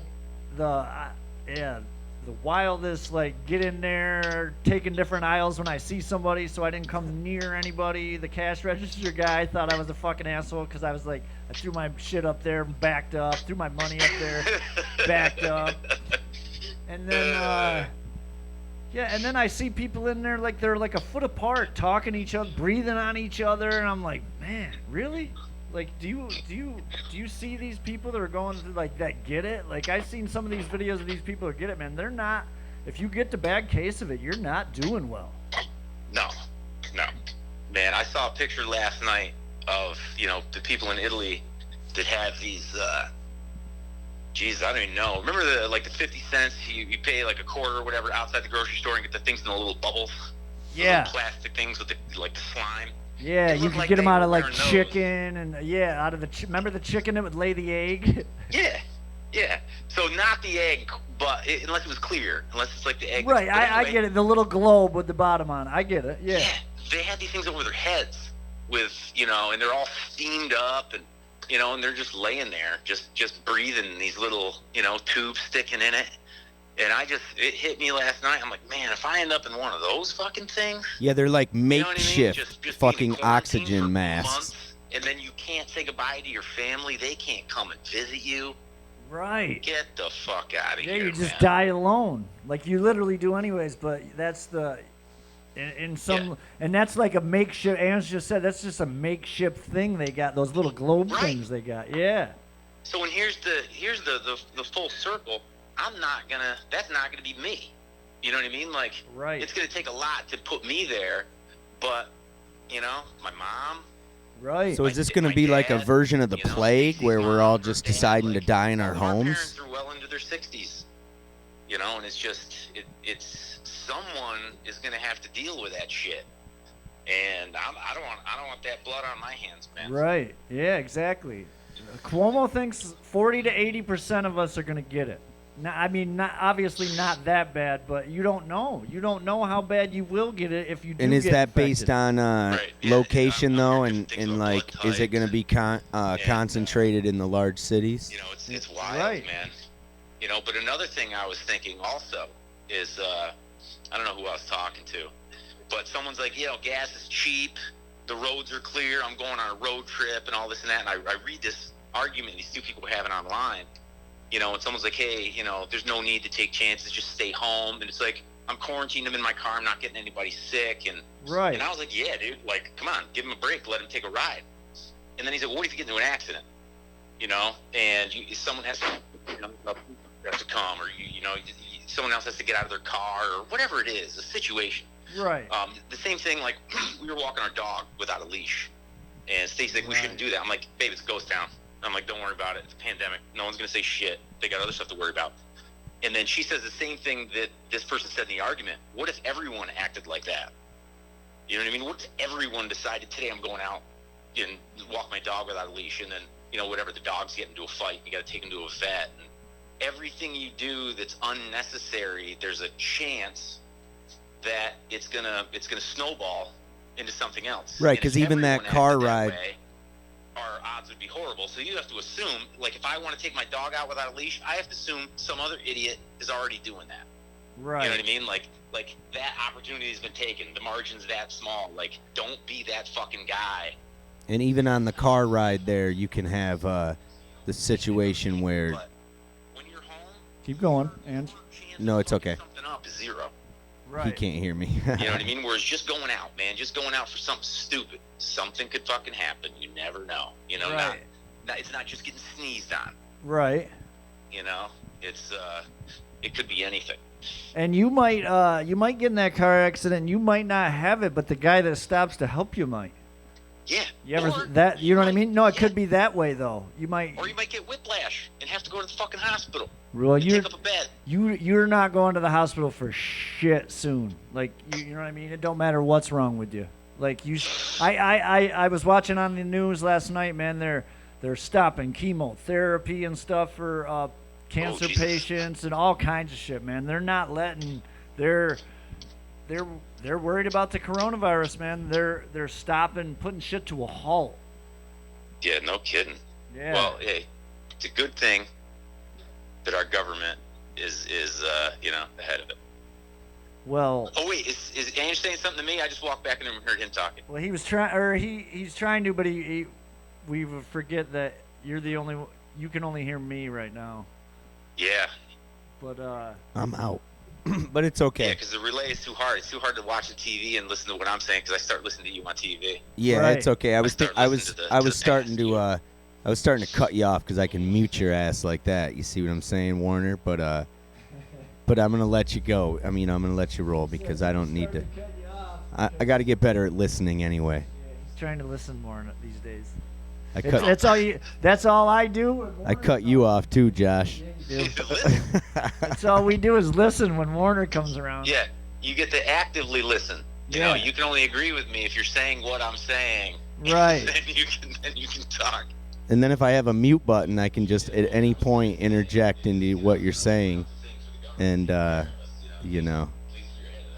Speaker 1: wildest, get in there, taking different aisles when I see somebody, so I didn't come near anybody. The cash register guy thought I was a fucking asshole because I was I threw my shit up there, backed up, threw my money up there, backed up. And then, and then I see people in there they're a foot apart, talking to each other, breathing on each other, and I'm like, man, really? Do you see these people that are going through that get it? I've seen some of these videos of these people that get it, man. They're not. If you get the bad case of it, you're not doing well.
Speaker 6: No, man. I saw a picture last night of the people in Italy that have these. I don't even know. Remember the 50 cents you pay a quarter or whatever outside the grocery store and get the things in the little bubbles.
Speaker 1: Yeah.
Speaker 6: The little plastic things with the slime.
Speaker 1: Yeah, you can get them out of chicken and out of the remember the chicken that would lay the egg?
Speaker 6: Yeah. So not the egg, but unless it was clear, unless it's the egg.
Speaker 1: Right, I get it. The little globe with the bottom on. I get it. Yeah.
Speaker 6: They had these things over their heads with and they're all steamed up and and they're just laying there, just breathing these little tubes sticking in it. And it hit me last night. I'm like, man, if I end up in one of those fucking things,
Speaker 2: Yeah, they're like
Speaker 6: you know what I mean?
Speaker 2: makeshift
Speaker 6: Just being
Speaker 2: fucking
Speaker 6: in quarantine
Speaker 2: oxygen
Speaker 6: for
Speaker 2: masks.
Speaker 6: months, and then you can't say goodbye to your family. They can't come and visit you.
Speaker 1: Right.
Speaker 6: Get the fuck out of
Speaker 1: Yeah,
Speaker 6: here,
Speaker 1: you just
Speaker 6: man.
Speaker 1: die alone, like you literally do anyways. But that's and that's like a makeshift. Ange just said that's just a makeshift thing they got. Those little globe
Speaker 6: Right.
Speaker 1: things they got. Yeah.
Speaker 6: So when here's the full circle. That's not gonna be me. You know what I mean? Like,
Speaker 1: Right.
Speaker 6: it's gonna take a lot to put me there, but my mom.
Speaker 1: Right.
Speaker 2: So is this going to
Speaker 6: my
Speaker 2: be like a
Speaker 6: dad,
Speaker 2: version of the
Speaker 6: you know,
Speaker 2: plague
Speaker 6: Stacey's
Speaker 2: where we're
Speaker 6: mom,
Speaker 2: all
Speaker 6: her
Speaker 2: just
Speaker 6: dad,
Speaker 2: deciding to
Speaker 6: like,
Speaker 2: die in our
Speaker 6: all of
Speaker 2: homes?
Speaker 6: parents are well into their 60s, and it's just it's someone is going to have to deal with that shit, and I don't want that blood on my hands, man.
Speaker 1: Right. Yeah. Exactly. Cuomo thinks 40 to 80% of us are gonna get it. Now, I mean, not obviously not that bad, but you don't know. You don't know how bad you will get it if you do.
Speaker 2: And is
Speaker 1: get
Speaker 2: that
Speaker 1: infected.
Speaker 2: based on
Speaker 6: Right, yeah,
Speaker 2: location
Speaker 6: I'm
Speaker 2: though,
Speaker 6: hearing
Speaker 2: and
Speaker 6: different things
Speaker 2: like,
Speaker 6: about blood
Speaker 2: is it going to be concentrated in the large cities?
Speaker 6: It's wild,
Speaker 1: Right.
Speaker 6: man. But another thing I was thinking also is I don't know who I was talking to, but someone's like, gas is cheap, the roads are clear, I'm going on a road trip and all this and that, and I read this argument these two people were having online, and someone's like, hey, there's no need to take chances, just stay home, and it's like, I'm quarantined him in my car, I'm not getting anybody sick, and
Speaker 1: Right.
Speaker 6: and I was like, yeah, dude, like, come on, give him a break, let him take a ride. And then he's like, well, what if you get into an accident? And someone has to, has to come, or someone else has to get out of their car, or whatever it is, a situation.
Speaker 1: Right.
Speaker 6: The same thing, like, we were walking our dog without a leash, and Stacey's like, we
Speaker 1: Right.
Speaker 6: shouldn't do that. I'm like, babe, it's a ghost town. I'm like, don't worry about it. It's a pandemic. No one's going to say shit. They got other stuff to worry about. And then she says the same thing that this person said in the argument. What if everyone acted like that? You know what I mean? What if everyone decided, today I'm going out and walk my dog without a leash, and then, whatever, the dog's getting into a fight, you got to take him to a vet. And everything you do that's unnecessary, there's a chance that it's gonna snowball into something else.
Speaker 2: Right,
Speaker 6: And if
Speaker 2: 'cause even that
Speaker 6: everyone
Speaker 2: car
Speaker 6: acted
Speaker 2: ride-
Speaker 6: way, our odds would be horrible. So you have to assume, like, if I want to take my dog out without a leash, I have to assume some other idiot is already doing that.
Speaker 1: Right.
Speaker 6: You know what I mean? Like that opportunity has been taken. The margin's that small. Like, don't be that fucking guy.
Speaker 2: And even on the car ride there, you can have the situation where
Speaker 6: But when you're home,
Speaker 1: Keep going, and
Speaker 6: your chance
Speaker 2: No,
Speaker 6: of
Speaker 2: it's
Speaker 6: fucking
Speaker 2: okay.
Speaker 6: something up is zero.
Speaker 1: right.
Speaker 2: he can't hear me.
Speaker 6: You know what I mean? Whereas just going out, man, just going out for something stupid, something could fucking happen. You never know.
Speaker 1: Right.
Speaker 6: It's not just getting sneezed on.
Speaker 1: Right.
Speaker 6: It's it could be anything.
Speaker 1: And you might get in that car accident. And you might not have it, but the guy that stops to help you might.
Speaker 6: Yeah.
Speaker 1: You ever
Speaker 6: Or
Speaker 1: that? You know what I
Speaker 6: might-
Speaker 1: mean? No, it
Speaker 6: yeah.
Speaker 1: could be that way though. You might.
Speaker 6: Or you might get whiplash and have to go to the fucking hospital.
Speaker 1: Well,
Speaker 6: And
Speaker 1: you're
Speaker 6: take up a bed.
Speaker 1: you're not going to the hospital for shit soon. Like you know what I mean? It don't matter what's wrong with you. Like I was watching on the news last night, man. They're stopping chemotherapy and stuff for cancer
Speaker 6: Jesus.
Speaker 1: patients and all kinds of shit, man. They're not letting. They're worried about the coronavirus, man. They're stopping, putting shit to a halt.
Speaker 6: Yeah, no kidding.
Speaker 1: Yeah.
Speaker 6: Well, hey, it's a good thing that our government is ahead of it.
Speaker 1: Well,
Speaker 6: Oh wait, is Ange saying something to me? I just walked back in and heard him talking.
Speaker 1: well, he was trying, or he's trying to, but we forget that you're the only. You can only hear me right now.
Speaker 6: Yeah.
Speaker 1: But
Speaker 2: I'm out. But it's
Speaker 6: Yeah,
Speaker 2: okay.
Speaker 6: because the relay is too hard. It's too hard to watch the TV and listen to what I'm saying because I start listening to you on TV.
Speaker 2: Yeah,
Speaker 1: Right.
Speaker 2: it's okay. I was
Speaker 6: start
Speaker 2: I
Speaker 6: listening
Speaker 2: was
Speaker 6: to the-
Speaker 2: I
Speaker 6: to
Speaker 2: was
Speaker 6: the
Speaker 2: starting
Speaker 6: past.
Speaker 2: to I was starting to cut you off because I can mute your ass like that. You see what I'm saying, Warner? But I'm gonna let you go. I mean, I'm gonna let you roll because I don't need to. I got to get better at listening anyway.
Speaker 1: he's trying to listen more these days.
Speaker 2: I cut
Speaker 1: That's all I do.
Speaker 2: I cut you off too, Josh.
Speaker 1: That's all we do is listen when Warner comes around.
Speaker 6: Yeah, you get to actively listen. You know,
Speaker 1: Yeah.
Speaker 6: you can only agree with me if you're saying what I'm saying.
Speaker 1: Right.
Speaker 6: then you can talk.
Speaker 2: And then if I have a mute button, I can just at any point interject into what you're saying, and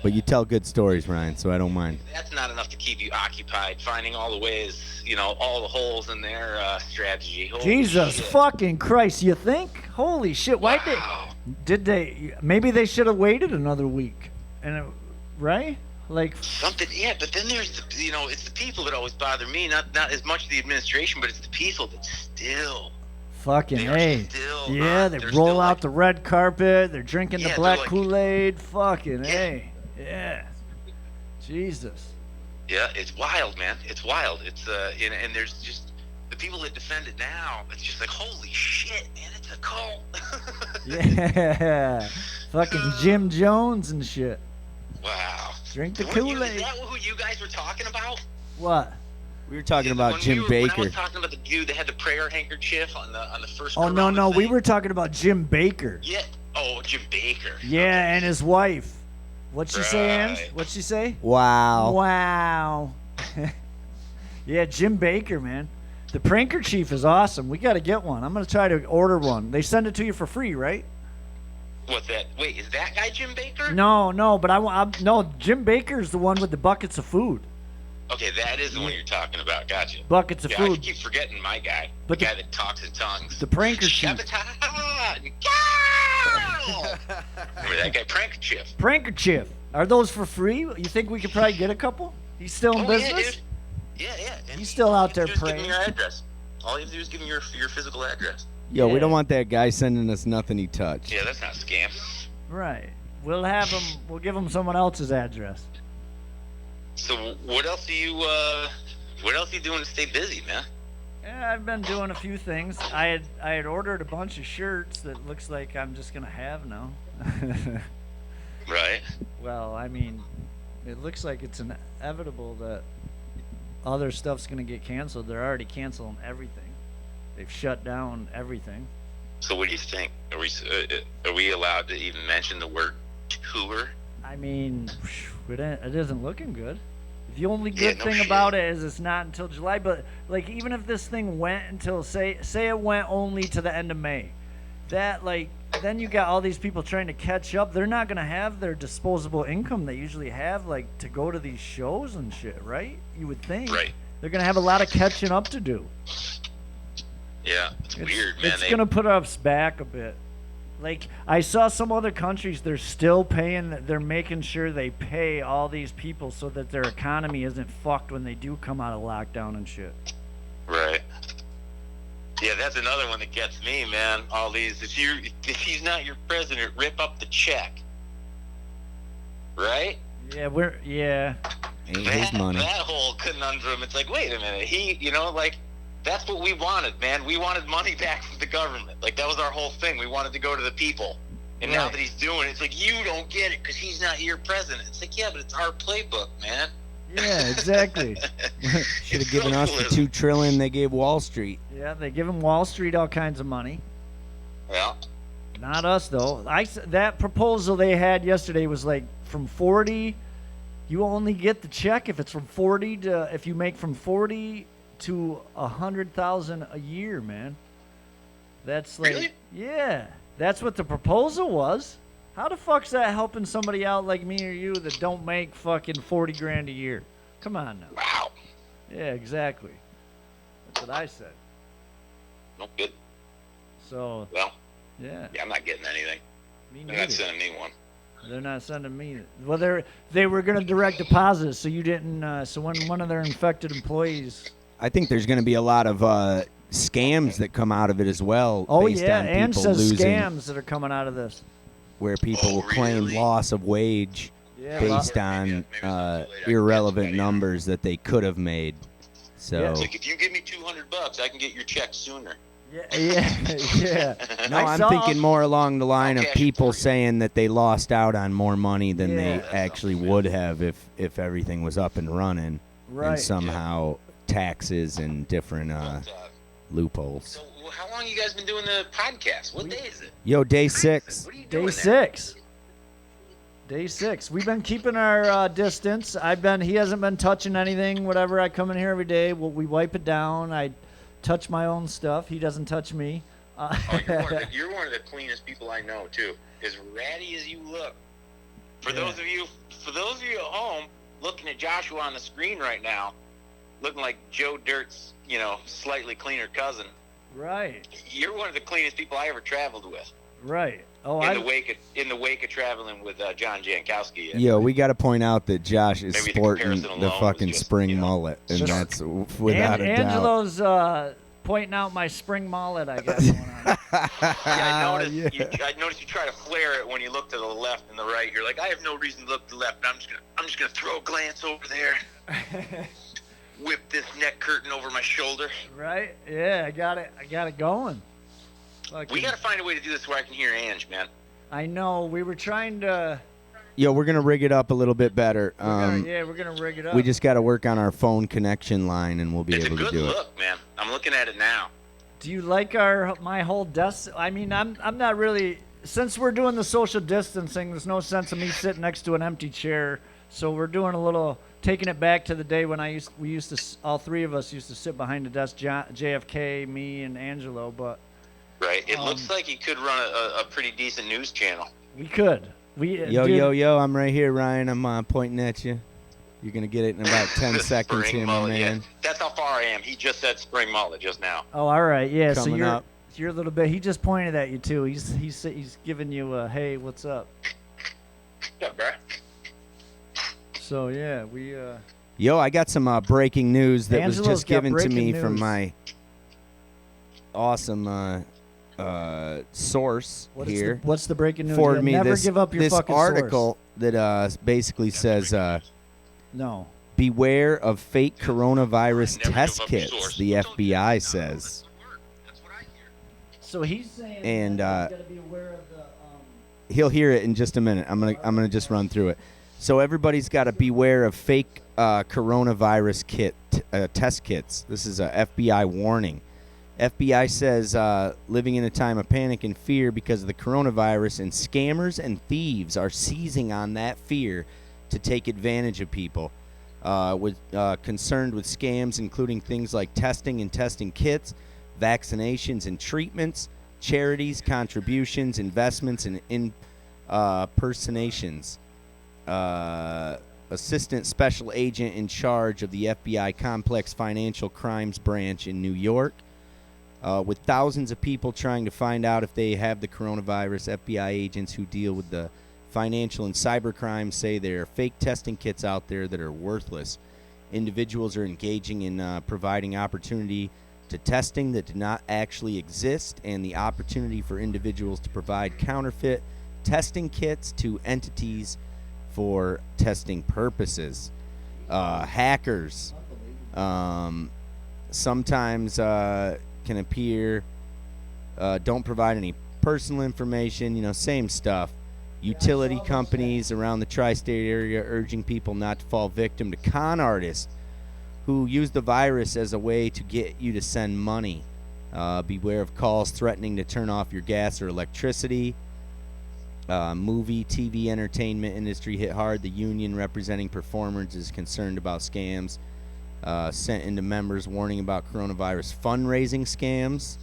Speaker 2: But you tell good stories, Ryan, so I don't mind.
Speaker 6: That's not enough to keep you occupied, finding all the ways, all the holes in their strategy. Holy
Speaker 1: Jesus
Speaker 6: shit.
Speaker 1: fucking Christ! You think? Holy shit! Why did?
Speaker 6: Wow.
Speaker 1: Did they? Maybe they should have waited another week, right? Like
Speaker 6: something. Yeah, but then there's it's the people that always bother me. Not as much the administration, but it's the people that still.
Speaker 1: Fucking
Speaker 6: they
Speaker 1: roll out the red carpet. They're drinking the black
Speaker 6: like,
Speaker 1: Kool-Aid. Fucking yeah. Jesus.
Speaker 6: Yeah, it's wild, man. It's wild. It's and there's just the people that defend it now. It's just like, holy shit, man, it's a cult.
Speaker 1: Yeah, fucking Jim Jones and shit.
Speaker 6: Wow.
Speaker 1: Drink the Kool-Aid.
Speaker 6: Is that who you guys were talking about?
Speaker 1: What?
Speaker 2: We were talking about Jim Baker.
Speaker 6: When I was talking about the dude that had the prayer handkerchief on the first.
Speaker 1: Oh no, we were talking about Jim Baker.
Speaker 6: Yeah. Oh, Jim Baker.
Speaker 1: Yeah, and his wife. What'd she say, Ange? What'd she say?
Speaker 2: Wow.
Speaker 1: Yeah, Jim Baker, man. The pranker chief is awesome. We got to get one. I'm gonna try to order one. They send it to you for free, right?
Speaker 6: What's that? Wait, is that guy Jim Baker?
Speaker 1: No, but no. Jim Baker's the one with the buckets of food.
Speaker 6: Okay, that is the one you're talking about. Gotcha.
Speaker 1: Buckets of food.
Speaker 6: I keep forgetting my guy.
Speaker 1: But
Speaker 6: the guy that talks in tongues.
Speaker 1: The pranker chief.
Speaker 6: Remember that guy, pranker chief.
Speaker 1: Pranker chief. Are those for free? You think we could probably get a couple? He's still in business?
Speaker 6: Yeah. And
Speaker 1: he's still out there
Speaker 6: praying.
Speaker 1: praying.
Speaker 6: Give me your address. All you have to do is give me your physical address.
Speaker 2: Yo, we don't want that guy sending us nothing he touched.
Speaker 6: Yeah, that's not a scam.
Speaker 1: Right. We'll have him. We'll give him someone else's address.
Speaker 6: So what else are you doing to stay busy, man?
Speaker 1: Yeah, I've been doing a few things. I had ordered a bunch of shirts that looks like I'm just gonna have now.
Speaker 6: Right.
Speaker 1: Well, I mean, it looks like it's inevitable that other stuff's gonna get canceled. They're already canceling everything. They've shut down everything.
Speaker 6: So what do you think? Are we allowed to even mention the word tour?
Speaker 1: I mean, it isn't looking good. The only good thing about it is it's not until July. But like, even if this thing went until say it went only to the end of May, that then you got all these people trying to catch up. They're not gonna have their disposable income they usually have to go to these shows and shit, right? You would think.
Speaker 6: Right.
Speaker 1: They're gonna have a lot of catching up to do.
Speaker 6: Yeah, it's weird, man.
Speaker 1: It's gonna put us back a bit. Like, I saw some other countries, they're still paying, they're making sure they pay all these people so that their economy isn't fucked when they do come out of lockdown and shit.
Speaker 6: Right. Yeah, that's another one that gets me, man. All these, if he's not your president, rip up the check. Right?
Speaker 1: Yeah,
Speaker 2: Ain't his money.
Speaker 6: That whole conundrum, it's like, wait a minute, that's what we wanted, man. We wanted money back from the government. Like, that was our whole thing. We wanted to go to the people. And now that he's doing it, it's like, you don't get it because he's not your president. It's like, yeah, but it's our playbook, man.
Speaker 1: Yeah, exactly.
Speaker 2: Should have given us the $2 trillion they gave Wall Street.
Speaker 1: Yeah, they give them Wall Street all kinds of money.
Speaker 6: Yeah.
Speaker 1: Not us, though. That proposal they had yesterday was like from 40, you only get the check if it's from 40 to, if you make from 40 to 100,000 a year, man. That's like,
Speaker 6: really?
Speaker 1: Yeah, that's what the proposal was. How the fuck's that helping somebody out like me or you that don't make fucking 40 grand a year? Come on now.
Speaker 6: Wow.
Speaker 1: Yeah, exactly. That's what I said.
Speaker 6: No good.
Speaker 1: So.
Speaker 6: Well.
Speaker 1: Yeah.
Speaker 6: Yeah, I'm not getting anything. They're not sending me one.
Speaker 1: They're not sending me. Well, they were gonna direct deposit, so you didn't. So when one of their infected employees.
Speaker 2: I think there's going to be a lot of scams that come out of it as well.
Speaker 1: Oh,
Speaker 2: based
Speaker 1: yeah,
Speaker 2: on
Speaker 1: and
Speaker 2: people
Speaker 1: says
Speaker 2: losing,
Speaker 1: scams that are coming out of this.
Speaker 2: where people will claim loss of wage based on irrelevant numbers that they could have made. So
Speaker 6: it's like, if you give me $200, I can get your check sooner.
Speaker 1: Yeah.
Speaker 2: No, I'm thinking more along the line of people saying that they lost out on more money than they actually would have if everything was up and running.
Speaker 1: Right.
Speaker 2: And somehow taxes and different loopholes.
Speaker 6: So how long you guys been doing the podcast? What day is it?
Speaker 2: Yo, day 6.
Speaker 6: What are you doing
Speaker 1: Day 6. Day 6. We've been keeping our distance. He hasn't been touching anything. Whatever, I come in here every day. We wipe it down. I touch my own stuff. He doesn't touch me.
Speaker 6: You're one of the cleanest people I know too. As ratty as you look. For those of you at home looking at Joshua on the screen right now, looking like Joe Dirt's, slightly cleaner cousin.
Speaker 1: Right.
Speaker 6: You're one of the cleanest people I ever traveled with.
Speaker 1: Right. Oh,
Speaker 6: in the wake of traveling with John Jankowski.
Speaker 2: Yo, we got to point out that Josh is
Speaker 6: Maybe the
Speaker 2: sporting
Speaker 6: comparison
Speaker 2: the
Speaker 6: alone
Speaker 2: fucking
Speaker 6: was just,
Speaker 2: spring mullet, and
Speaker 1: Just-
Speaker 2: that's without a doubt.
Speaker 1: Angelo's pointing out my spring mullet I got going on.
Speaker 6: I noticed you try to flare it when you look to the left and the right. You're like, I have no reason to look to the left. I'm just gonna throw a glance over there. Whip this neck curtain over my shoulder.
Speaker 1: Right? Yeah, I got it going. Fucking-
Speaker 6: We gotta find a way to do this where I can hear Ange, man.
Speaker 1: I know. We were trying to.
Speaker 2: Yo, we're gonna rig it up a little bit better.
Speaker 1: We're gonna rig it up.
Speaker 2: We just got to work on our phone connection line, and we'll be
Speaker 6: It's a
Speaker 2: able to
Speaker 6: good
Speaker 2: do it.
Speaker 6: look, man. I'm looking at it now.
Speaker 1: Do you like my whole desk? I mean, I'm not really. Since we're doing the social distancing, there's no sense of me sitting next to an empty chair. So we're doing a little taking it back to the day when all three of us used to sit behind the desk, JFK, me, and Angelo. But
Speaker 6: Right. It looks like you could run a pretty decent news channel.
Speaker 1: we could.
Speaker 2: Yo, I'm right here, Ryan. I'm pointing at you. You're gonna get it in about 10 seconds
Speaker 6: Spring
Speaker 2: here, my
Speaker 6: mullet,
Speaker 2: man.
Speaker 6: yeah. That's how far I am. He just said spring mullet just now.
Speaker 1: Oh, all right. Yeah.
Speaker 2: Coming
Speaker 1: so
Speaker 2: up.
Speaker 1: you're a little bit. He just pointed at you too. He's giving you a hey, what's up?
Speaker 6: Yeah, bro.
Speaker 1: So yeah, we.
Speaker 2: Yo, I got some breaking news that was
Speaker 1: Angelo's
Speaker 2: just
Speaker 1: got
Speaker 2: given to
Speaker 1: breaking
Speaker 2: me from
Speaker 1: news.
Speaker 2: my awesome source here.
Speaker 1: What's the breaking news?
Speaker 2: Forwarded
Speaker 1: Yeah,
Speaker 2: me
Speaker 1: never
Speaker 2: this,
Speaker 1: give up your
Speaker 2: this
Speaker 1: fucking
Speaker 2: article that basically says
Speaker 1: No.
Speaker 2: beware of fake coronavirus
Speaker 6: Never
Speaker 2: test
Speaker 6: give up your
Speaker 2: kits,
Speaker 6: source.
Speaker 2: the FBI says.
Speaker 1: So he's saying
Speaker 2: And,
Speaker 1: that you gotta be aware of the.
Speaker 2: He'll hear it in just a minute. I'm gonna just run through it. So everybody's got to beware of fake coronavirus test kits. This is a FBI warning. FBI says living in a time of panic and fear because of the coronavirus, and scammers and thieves are seizing on that fear to take advantage of people. Concerned with scams, including things like testing and testing kits, vaccinations and treatments, charities, contributions, investments, and impersonations. Assistant Special Agent in charge of the FBI Complex Financial Crimes Branch in New York. With thousands of people trying to find out if they have the coronavirus, FBI agents who deal with the financial and cyber crimes say there are fake testing kits out there that are worthless. Individuals are engaging in providing opportunity to testing that did not actually exist, and the opportunity for individuals to provide counterfeit testing kits to entities for testing purposes. Hackers sometimes can appear, don't provide any personal information, same stuff. Utility companies around the tri-state area urging people not to fall victim to con artists who use the virus as a way to get you to send money. Beware of calls threatening to turn off your gas or electricity. Movie, TV, entertainment industry hit hard. The union representing performers is concerned about scams sent into members warning about coronavirus fundraising scams.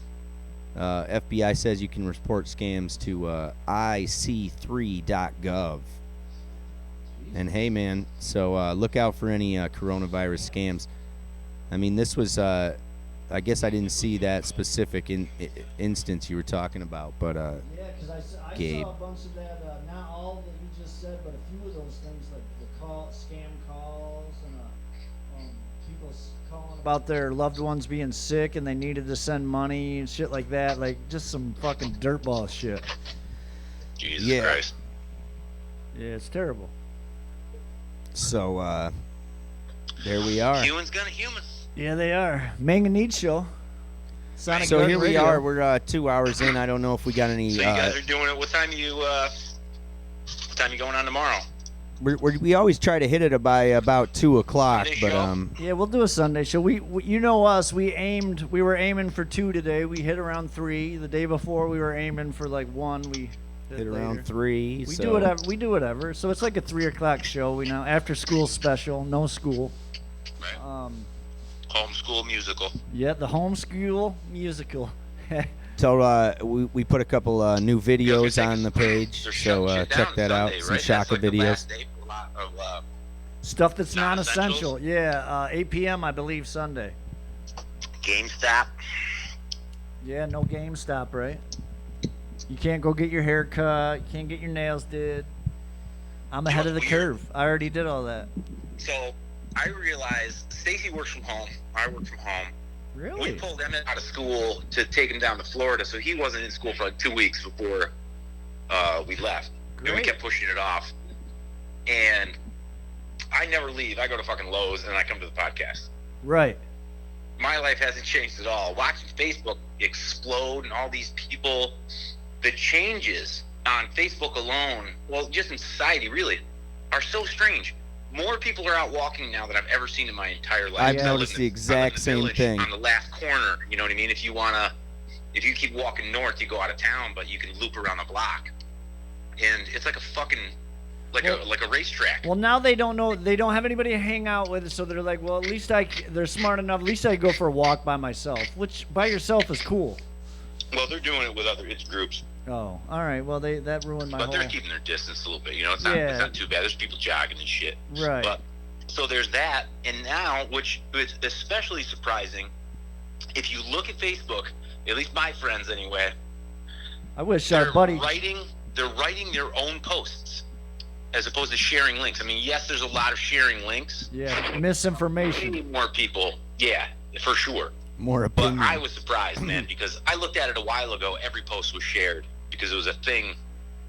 Speaker 2: FBI says you can report scams to ic3.gov. And hey, man, so look out for any coronavirus scams. I mean, this was, I guess I didn't see that specific instance you were talking about, but
Speaker 1: Yeah, because I
Speaker 2: Gabe.
Speaker 1: saw a bunch of that. Not all that you just said, but a few of those things, like the scam calls and people calling about their loved ones being sick and they needed to send money and shit like that. Like just some fucking dirtball shit.
Speaker 6: Jesus Christ.
Speaker 1: Yeah, it's terrible.
Speaker 2: so there we are.
Speaker 6: Humans gonna humans.
Speaker 1: Yeah, they are. MAng and Neads show. Sonic
Speaker 2: So
Speaker 1: Garden
Speaker 2: here we
Speaker 1: Radio.
Speaker 2: are. We're 2 hours in. I don't know if we got any.
Speaker 6: So you guys are doing it. What time you going on tomorrow?
Speaker 2: We always try to hit it by about 2 o'clock,
Speaker 6: Sunday
Speaker 2: but
Speaker 6: show?
Speaker 1: Yeah, we'll do a Sunday show. We you know us. We were aiming for 2 today. We hit around 3. The day before we were aiming for like 1. We
Speaker 2: hit around
Speaker 1: later.
Speaker 2: 3.
Speaker 1: We
Speaker 2: so.
Speaker 1: do whatever. We do whatever. So it's like a 3 o'clock show. We know after school special. No school.
Speaker 6: Right. Homeschool musical.
Speaker 1: Yeah, the homeschool musical.
Speaker 2: So we put a couple new videos
Speaker 6: They're
Speaker 2: on the page,
Speaker 6: They're
Speaker 2: so
Speaker 6: shutting shit
Speaker 2: check
Speaker 6: down
Speaker 2: that out.
Speaker 6: Sunday,
Speaker 2: Some
Speaker 6: right?
Speaker 2: shocker
Speaker 6: That's like the
Speaker 2: videos.
Speaker 6: last day for a lot of,
Speaker 1: Stuff that's
Speaker 6: Non-essentials?
Speaker 1: non-essential. Yeah, 8 p.m. I believe Sunday.
Speaker 6: GameStop.
Speaker 1: Yeah, no GameStop, right? You can't go get your hair cut. You can't get your nails did. I'm ahead of the
Speaker 6: Weird.
Speaker 1: curve. I already did all that.
Speaker 6: So I realized Stacy works from home. I work from home.
Speaker 1: Really?
Speaker 6: We pulled Emmett out of school to take him down to Florida, so he wasn't in school for like 2 weeks before we left. And we
Speaker 1: Great.
Speaker 6: kept pushing it off. And I never leave. I go to fucking Lowe's and I come to the podcast.
Speaker 1: Right.
Speaker 6: My life hasn't changed at all. Watching Facebook explode and all these people, the changes on Facebook alone, well, just in society really, are so strange. More people are out walking now than I've ever seen in my entire life.
Speaker 2: I've
Speaker 1: Yeah.
Speaker 2: noticed the exact same
Speaker 6: Village,
Speaker 2: thing.
Speaker 6: on the last corner, you know what I mean? If you keep walking north, you go out of town, but you can loop around the block, and it's like a fucking like a racetrack.
Speaker 1: Well, now they don't know. They don't have anybody to hang out with, so they're like, well, at least they're smart enough. At least I go for a walk by myself, which by yourself is cool.
Speaker 6: Well, they're doing it with other groups,
Speaker 1: Oh, all right. Well, that ruined my
Speaker 6: but
Speaker 1: whole.
Speaker 6: they're keeping their distance a little bit. You know, it's not too bad. There's people jogging and shit.
Speaker 1: Right.
Speaker 6: But so there's that, and now, which is especially surprising, if you look at Facebook, at least my friends anyway,
Speaker 1: I wish
Speaker 6: they're
Speaker 1: our buddy.
Speaker 6: writing their own posts as opposed to sharing links. I mean, yes, there's a lot of sharing links.
Speaker 1: Yeah,
Speaker 6: We
Speaker 1: misinformation.
Speaker 6: need more people. Yeah, for sure.
Speaker 2: More
Speaker 6: But
Speaker 2: opinion.
Speaker 6: I was surprised, man, because I looked at it a while ago. Every post was shared because it was a thing,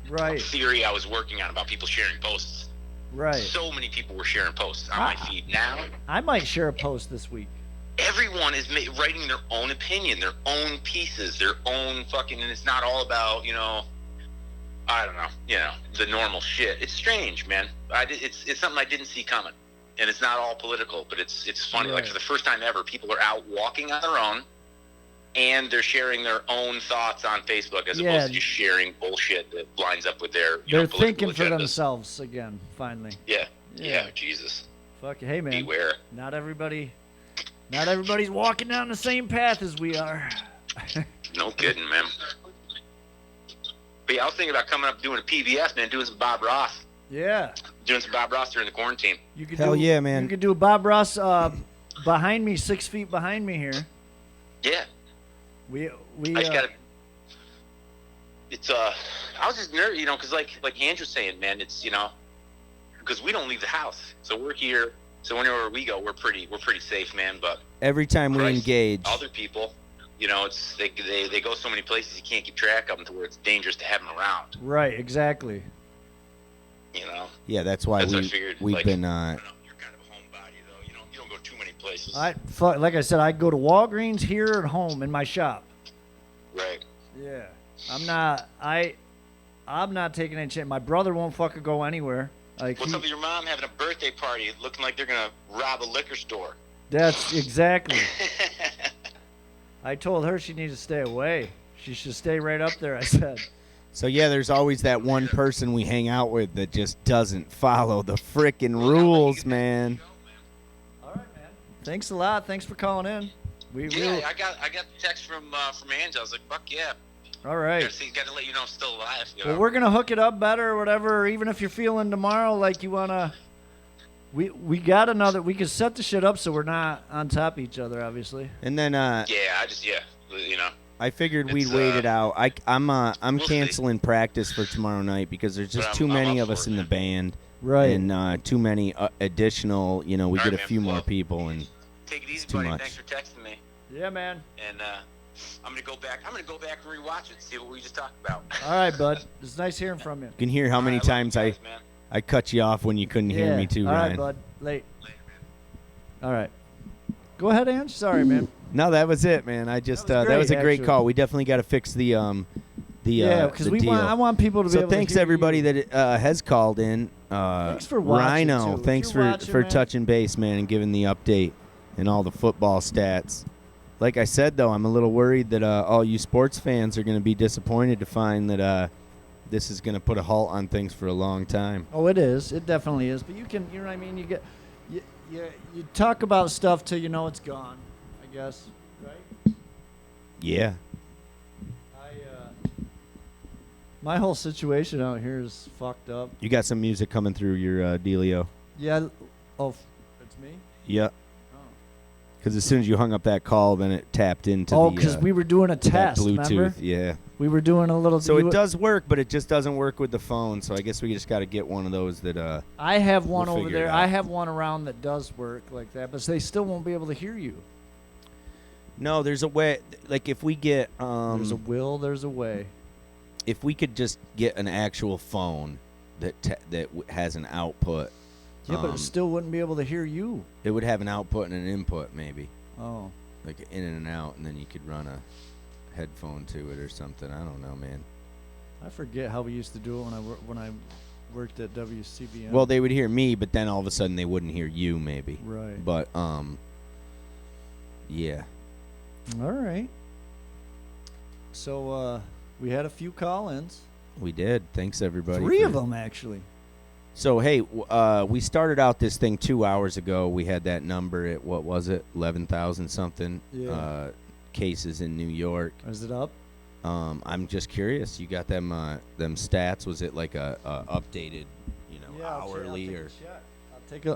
Speaker 6: a
Speaker 1: Right.
Speaker 6: theory I was working on about people sharing posts.
Speaker 1: Right.
Speaker 6: So many people were sharing posts on my feed. Now,
Speaker 1: I might share a post this week.
Speaker 6: everyone is writing their own opinion, their own pieces, their own fucking, and it's not all about, I don't know, the normal shit. It's strange, man. It's something I didn't see coming, and it's not all political, but it's funny. Like
Speaker 1: Right.
Speaker 6: for the first time ever, people are out walking on their own, and they're sharing their own thoughts on Facebook as opposed to just sharing bullshit that lines up with their
Speaker 1: They're
Speaker 6: political
Speaker 1: thinking for
Speaker 6: agendas.
Speaker 1: themselves again. Finally.
Speaker 6: Yeah, Jesus,
Speaker 1: Fuck. Hey, man.
Speaker 6: beware.
Speaker 1: Not everybody's walking down the same path as we are.
Speaker 6: No kidding, man. But yeah, I was thinking about coming up doing a PBS, man, doing some Bob Ross.
Speaker 1: Yeah.
Speaker 6: Doing some Bob Ross during the quarantine.
Speaker 1: You could
Speaker 2: Hell yeah, man.
Speaker 1: You could do Bob Ross behind me, 6 feet behind me here.
Speaker 6: Yeah.
Speaker 1: We
Speaker 6: I just gotta. It's I was just nervous, because like Andrew's saying, man, it's because we don't leave the house, so we're here. So whenever we go, we're pretty safe, man. But
Speaker 2: Every time we
Speaker 6: Christ,
Speaker 2: engage,
Speaker 6: other people, it's they go so many places you can't keep track of them to where it's dangerous to have them around.
Speaker 1: Right, exactly.
Speaker 2: yeah, that's why
Speaker 6: That's what I figured,
Speaker 2: we've
Speaker 6: like,
Speaker 2: been.
Speaker 6: I don't know, you're kind of a homebody though. You don't go too many places.
Speaker 1: Like I said, I go to Walgreens here at home in my shop.
Speaker 6: Right.
Speaker 1: Yeah. I'm not taking any chance. My brother won't fucking go anywhere. Like
Speaker 6: What's up with your mom having a birthday party, looking like they're gonna rob a liquor store?
Speaker 1: That's exactly. I told her she needs to stay away. She should stay right up there, I said.
Speaker 2: So yeah, there's always that one person we hang out with that just doesn't follow the frickin' rules, man.
Speaker 1: All right, man. Thanks a lot. Thanks for calling in.
Speaker 6: Yeah, I got the text from Ange. I was like, fuck yeah.
Speaker 1: All right.
Speaker 6: Got to let you know I'm still alive.
Speaker 1: Well, we're gonna hook it up better or whatever. Or even if you're feeling tomorrow like you wanna, we got another. We can set the shit up so we're not on top of each other, obviously.
Speaker 2: And then I figured we'd
Speaker 6: It's,
Speaker 2: wait it out. I'm
Speaker 6: we'll see.
Speaker 2: canceling practice for tomorrow night because there's just too many
Speaker 6: I'm
Speaker 2: of
Speaker 6: up
Speaker 2: us
Speaker 6: for
Speaker 2: in
Speaker 6: it,
Speaker 2: the band,
Speaker 1: Right.
Speaker 2: and too many additional. We
Speaker 6: All
Speaker 2: get
Speaker 6: right,
Speaker 2: a
Speaker 6: man.
Speaker 2: few more
Speaker 6: Well,
Speaker 2: people, and
Speaker 6: Take it easy,
Speaker 2: too
Speaker 6: buddy.
Speaker 2: much.
Speaker 6: Thanks for texting me.
Speaker 1: Yeah, man.
Speaker 6: And I'm gonna go back. I'm gonna go back and rewatch it, see what we just talked about.
Speaker 1: All right, bud. It's nice hearing from you.
Speaker 2: you can hear how many
Speaker 6: All right, I love
Speaker 2: times
Speaker 6: you
Speaker 2: I
Speaker 6: guys, man.
Speaker 2: I cut you off when you couldn't hear me too,
Speaker 1: All right,
Speaker 2: Ryan.
Speaker 1: bud. Late. All right. Go ahead, Ange. Sorry, man.
Speaker 2: No, that was it, man. I just
Speaker 1: That was
Speaker 2: that was a
Speaker 1: great,
Speaker 2: great
Speaker 1: actually.
Speaker 2: we definitely got to fix the
Speaker 1: Yeah, because
Speaker 2: the deal.
Speaker 1: I want people to be
Speaker 2: So
Speaker 1: able
Speaker 2: thanks
Speaker 1: to hear
Speaker 2: everybody
Speaker 1: you.
Speaker 2: that has called in.
Speaker 1: Thanks for watching,
Speaker 2: Rhino,
Speaker 1: too. If
Speaker 2: thanks
Speaker 1: you're
Speaker 2: for
Speaker 1: watching, man.
Speaker 2: touching base, man, and giving the update and all the football stats. Like I said, though, I'm a little worried that all you sports fans are going to be disappointed to find that this is going to put a halt on things for a long time.
Speaker 1: Oh, it is. It definitely is. But you can, you know what I mean? You talk about stuff till you know it's gone, I guess. Right?
Speaker 2: Yeah.
Speaker 1: My whole situation out here is fucked up.
Speaker 2: You got some music coming through your dealio.
Speaker 1: Yeah. Oh, it's me?
Speaker 2: Yep.
Speaker 1: Oh.
Speaker 2: Because as soon as you hung up that call, then it tapped into
Speaker 1: Oh,
Speaker 2: the
Speaker 1: because we were doing a
Speaker 2: that
Speaker 1: test,
Speaker 2: Bluetooth.
Speaker 1: remember?
Speaker 2: Yeah.
Speaker 1: We were doing a little.
Speaker 2: So it does work, but it just doesn't work with the phone. So I guess we just got to get one of those that.
Speaker 1: I have one
Speaker 2: we'll
Speaker 1: over
Speaker 2: figure it
Speaker 1: there.
Speaker 2: out.
Speaker 1: I have one around that does work like that, but they still won't be able to hear you.
Speaker 2: No, there's a way. Like if we get.
Speaker 1: There's a will. There's a way.
Speaker 2: If we could just get an actual phone that has an output.
Speaker 1: Yeah, but it still wouldn't be able to hear you.
Speaker 2: It would have an output and an input, maybe.
Speaker 1: Oh.
Speaker 2: Like in and out, and then you could run a headphone to it or something. I don't know, man.
Speaker 1: I forget how we used to do it when I worked at WCBN.
Speaker 2: Well, they would hear me, but then all of a sudden they wouldn't hear you, maybe.
Speaker 1: Right.
Speaker 2: But yeah.
Speaker 1: All right. So we had a few call-ins.
Speaker 2: We did. Thanks everybody.
Speaker 1: 3 of them actually.
Speaker 2: So hey, we started out this thing 2 hours ago. We had that number at what was it, 11,000 something cases in New York.
Speaker 1: Is it up?
Speaker 2: I'm just curious. You got them stats? Was it like a updated, hourly or?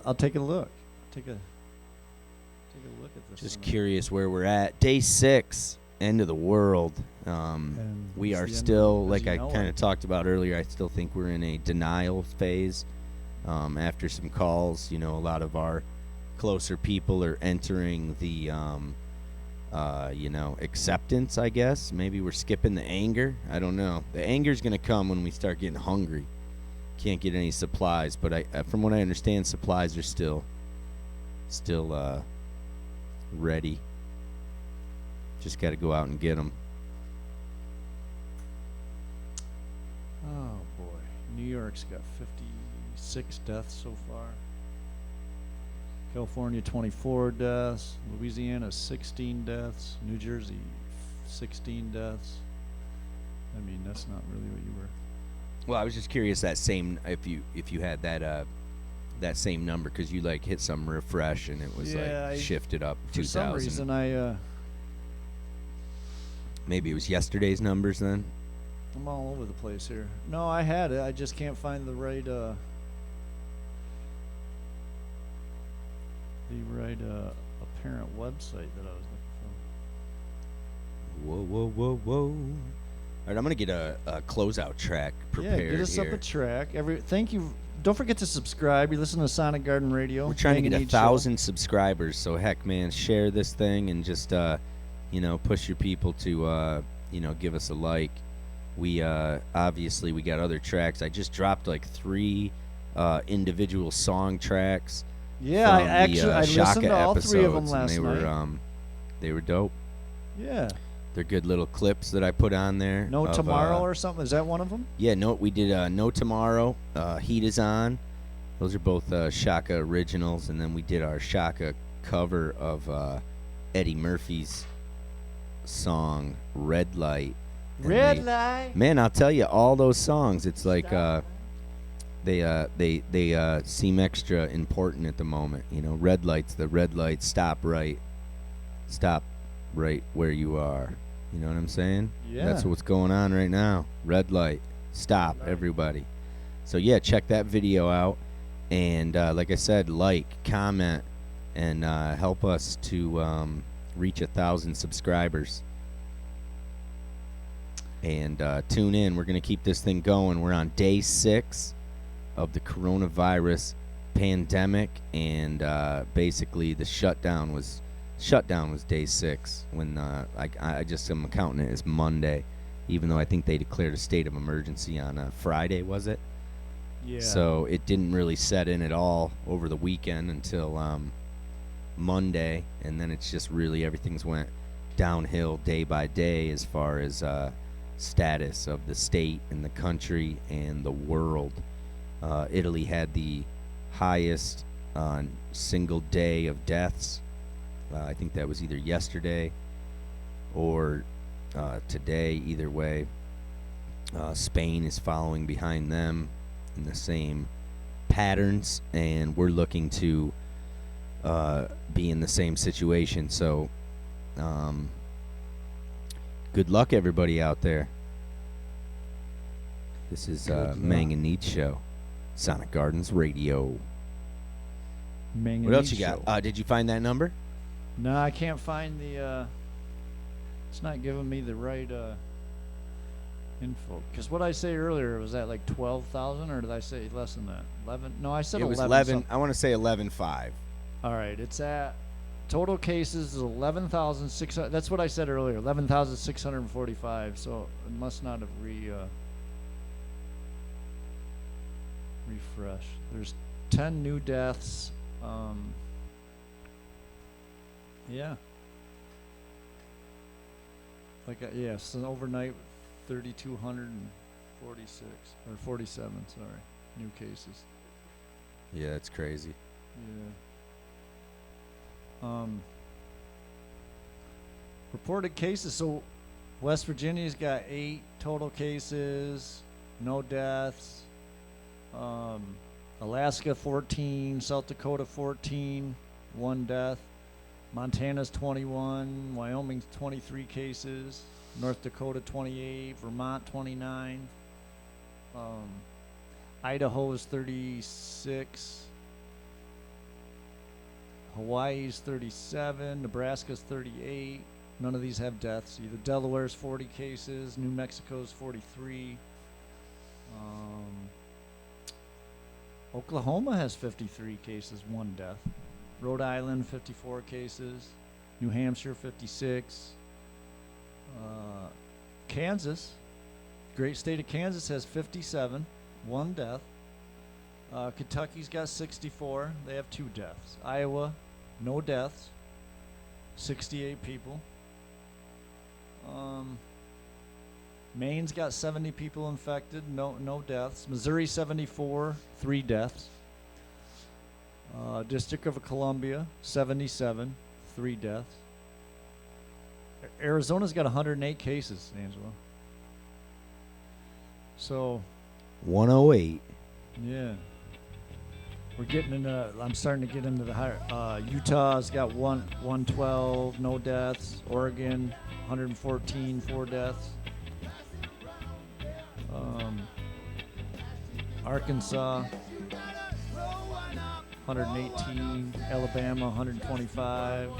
Speaker 1: I'll take a look. Take a look at this.
Speaker 2: Just curious where we're at. Day 6, end of the world. We are still, like I kind of talked about earlier, I still think we're in a denial phase. After some calls, a lot of our closer people are entering the, acceptance, I guess. Maybe we're skipping the anger. I don't know. The anger's going to come when we start getting hungry. Can't get any supplies, but from what I understand, supplies are still ready. Just got to go out and get them.
Speaker 1: Oh boy, New York's got 56 deaths so far. California 24 deaths. Louisiana 16 deaths. New Jersey 16 deaths. I mean, that's not really what you were.
Speaker 2: Well, I was just curious that same if you had that same number because you like hit some refresh and it was shifted up 2,000.
Speaker 1: For some reason, I
Speaker 2: maybe it was yesterday's numbers then.
Speaker 1: I'm all over the place here. No, I had it. I just can't find the right apparent website that I was looking for.
Speaker 2: Whoa. All right, I'm going to get a closeout track prepared here.
Speaker 1: Yeah, get us up a track. Thank you. Don't forget to subscribe. You listen to Sonic Garden Radio.
Speaker 2: We're trying to get 1,000 subscribers, so heck, man, share this thing and just, push your people to, give us a like. We, obviously, we got other tracks. I just dropped like 3 individual song tracks.
Speaker 1: Yeah, I listened to all 3 of them last night.
Speaker 2: They were dope.
Speaker 1: Yeah.
Speaker 2: They're good little clips that I put on there.
Speaker 1: No Tomorrow or something? Is that one of them?
Speaker 2: Yeah, we did No Tomorrow, Heat Is On. Those are both Shaka originals. And then we did our Shaka cover of Eddie Murphy's song, Red Light. And
Speaker 1: Red Light.
Speaker 2: Man, I'll tell you, all those songs, it's like they seem extra important at the moment. Red Light's the red light, stop right where you are. You know what I'm saying?
Speaker 1: Yeah.
Speaker 2: That's what's going on right now. Red light. Stop, everybody. So, yeah, check that video out. And like I said, like, comment, and help us to reach 1,000 subscribers. And tune in. We're going to keep this thing going. We're on day 6 of the coronavirus pandemic. And basically the shutdown was day 6 when I just am counting it as Monday, even though I think they declared a state of emergency on Friday, was it?
Speaker 1: Yeah.
Speaker 2: So it didn't really set in at all over the weekend until Monday, and then it's just really everything's went downhill day by day as far as status of the state and the country and the world. Italy had the highest single day of deaths. I think that was either yesterday or today. Either way, Spain is following behind them in the same patterns, and we're looking to be in the same situation. So, good luck, everybody out there. This is MAng and Neads Show, Sonic Gardens Radio. What else you got? Did you find that number?
Speaker 1: No, I can't find the. It's not giving me the right. info. Because what I say earlier, was that like 12,000 or did I say less than that? 11? No, I said
Speaker 2: It
Speaker 1: 11.
Speaker 2: was 11.
Speaker 1: something.
Speaker 2: I want to say 11.5.
Speaker 1: All right, it's at total cases is 11,600. That's what I said earlier, 11,645. So it must not have refreshed. There's 10 new deaths. Yeah. Like yes, an overnight 3,246 or 47. Sorry, new cases.
Speaker 2: Yeah, that's crazy.
Speaker 1: Yeah. Reported cases. So West Virginia's got 8 total cases, no deaths. Alaska 14, South Dakota 14, 1 death. Montana's 21, Wyoming's 23 cases, North Dakota 28, Vermont 29, Idaho's 36, Hawaii's 37, Nebraska's 38. None of these have deaths. Either Delaware's 40 cases, New Mexico's 43. Oklahoma has 53 cases, 1 death. Rhode Island, 54 cases. New Hampshire, 56. Kansas, great state of Kansas, has 57, 1 death. Kentucky's got 64. They have 2 deaths. Iowa, no deaths, 68 people. Maine's got 70 people infected, no deaths. Missouri, 74, 3 deaths. District of Columbia, 77, 3 deaths. Arizona's got 108 cases, Angela. So
Speaker 2: 108.
Speaker 1: yeah, we're getting into. I'm starting to get into the higher. Utah's got 112, no deaths. Oregon, 114, 4 deaths. Arkansas, 118. Alabama, 125.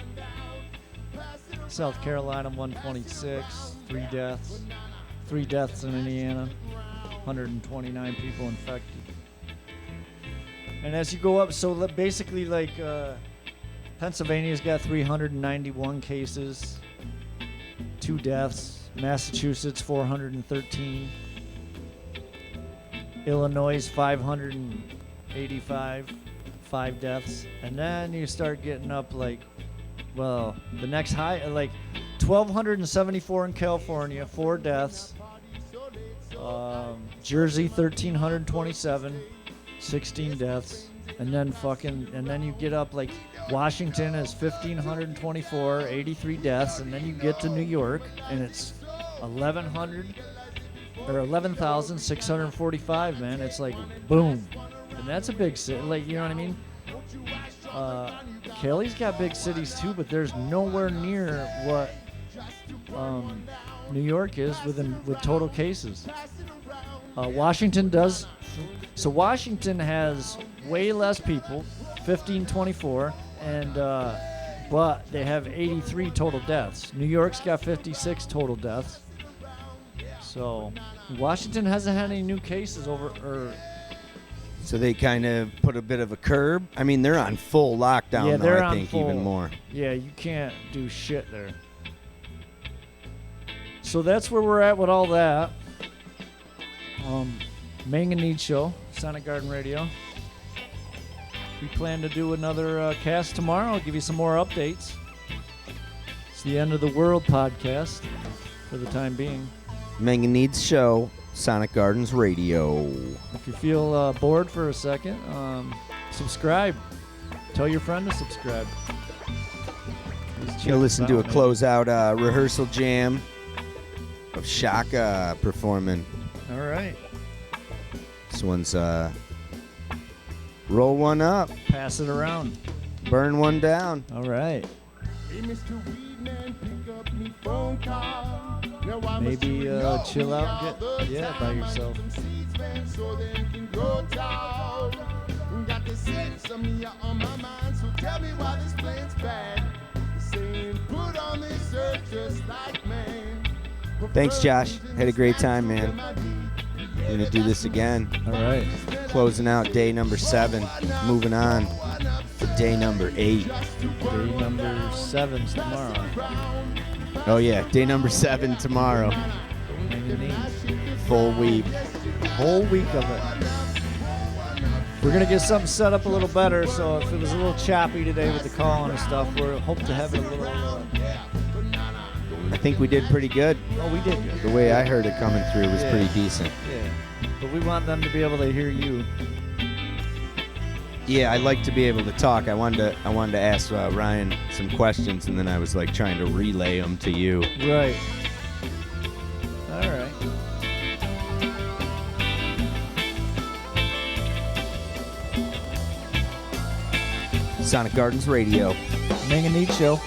Speaker 1: South Carolina, 126. 3 deaths. 3 deaths in Indiana. 129 people infected. And as you go up, so basically like Pennsylvania's got 391 cases, 2 deaths. Massachusetts, 413. Illinois, 585, 5 deaths. And then you start getting up like, well, the next high, like 1,274 in California, 4 deaths. Jersey, 1,327, 16 deaths. And then you get up like Washington is 1,524, 83 deaths. And then you get to New York and it's 11,645, man. It's like boom. And that's a big city, like, you know what I mean? Kelly's got big cities too, but there's nowhere near what New York is with total cases. Washington does. So Washington has way less people, 1,524, and but they have 83 total deaths. New York's got 56 total deaths. So Washington hasn't had any new cases
Speaker 2: So they kind of put a bit of a curb. I mean, they're on full lockdown,
Speaker 1: yeah,
Speaker 2: though,
Speaker 1: they're
Speaker 2: I
Speaker 1: on
Speaker 2: think,
Speaker 1: full,
Speaker 2: even more.
Speaker 1: Yeah, you can't do shit there. So that's where we're at with all that. Mang and Neads Show, Sonic Garden Radio. We plan to do another cast tomorrow. I'll give you some more updates. It's the End of the World podcast for the time being.
Speaker 2: Mang and Neads Show, Sonic Gardens Radio.
Speaker 1: If you feel bored for a second, subscribe. Tell your friend to subscribe.
Speaker 2: You'll listen to a closeout rehearsal jam of Shaka performing.
Speaker 1: All right.
Speaker 2: This one's roll one up,
Speaker 1: Pass it around.
Speaker 2: burn one down.
Speaker 1: All right.
Speaker 7: Hey, Mr. Weedman, pick up me phone call. Now I
Speaker 1: Maybe chill out and get by yourself.
Speaker 7: Some seeds, man, so they can grow tall. Got the sense of me on my mind, so tell me why this plan's bad. Saying put on this earth just like man.
Speaker 2: Thanks, Josh. Had a great time, man. We're going to do this again.
Speaker 1: All right.
Speaker 2: Closing out day number 7. Moving on to day number 8.
Speaker 1: Day number 7's tomorrow.
Speaker 2: Oh, yeah. Day number 7 tomorrow. Full week.
Speaker 1: Whole week of it. We're going to get something set up a little better, so if it was a little choppy today with the calling and stuff, we're hope to have it a little...
Speaker 2: I think we did pretty good.
Speaker 1: Oh, we did good.
Speaker 2: The way I heard it coming through was pretty decent.
Speaker 1: Yeah. But we want them to be able to hear you.
Speaker 2: Yeah, I'd like to be able to talk. I wanted to ask Ryan some questions, and then I was like trying to relay them to you.
Speaker 1: Right. All right.
Speaker 2: Sonic Gardens Radio.
Speaker 1: Mang and Neads Show.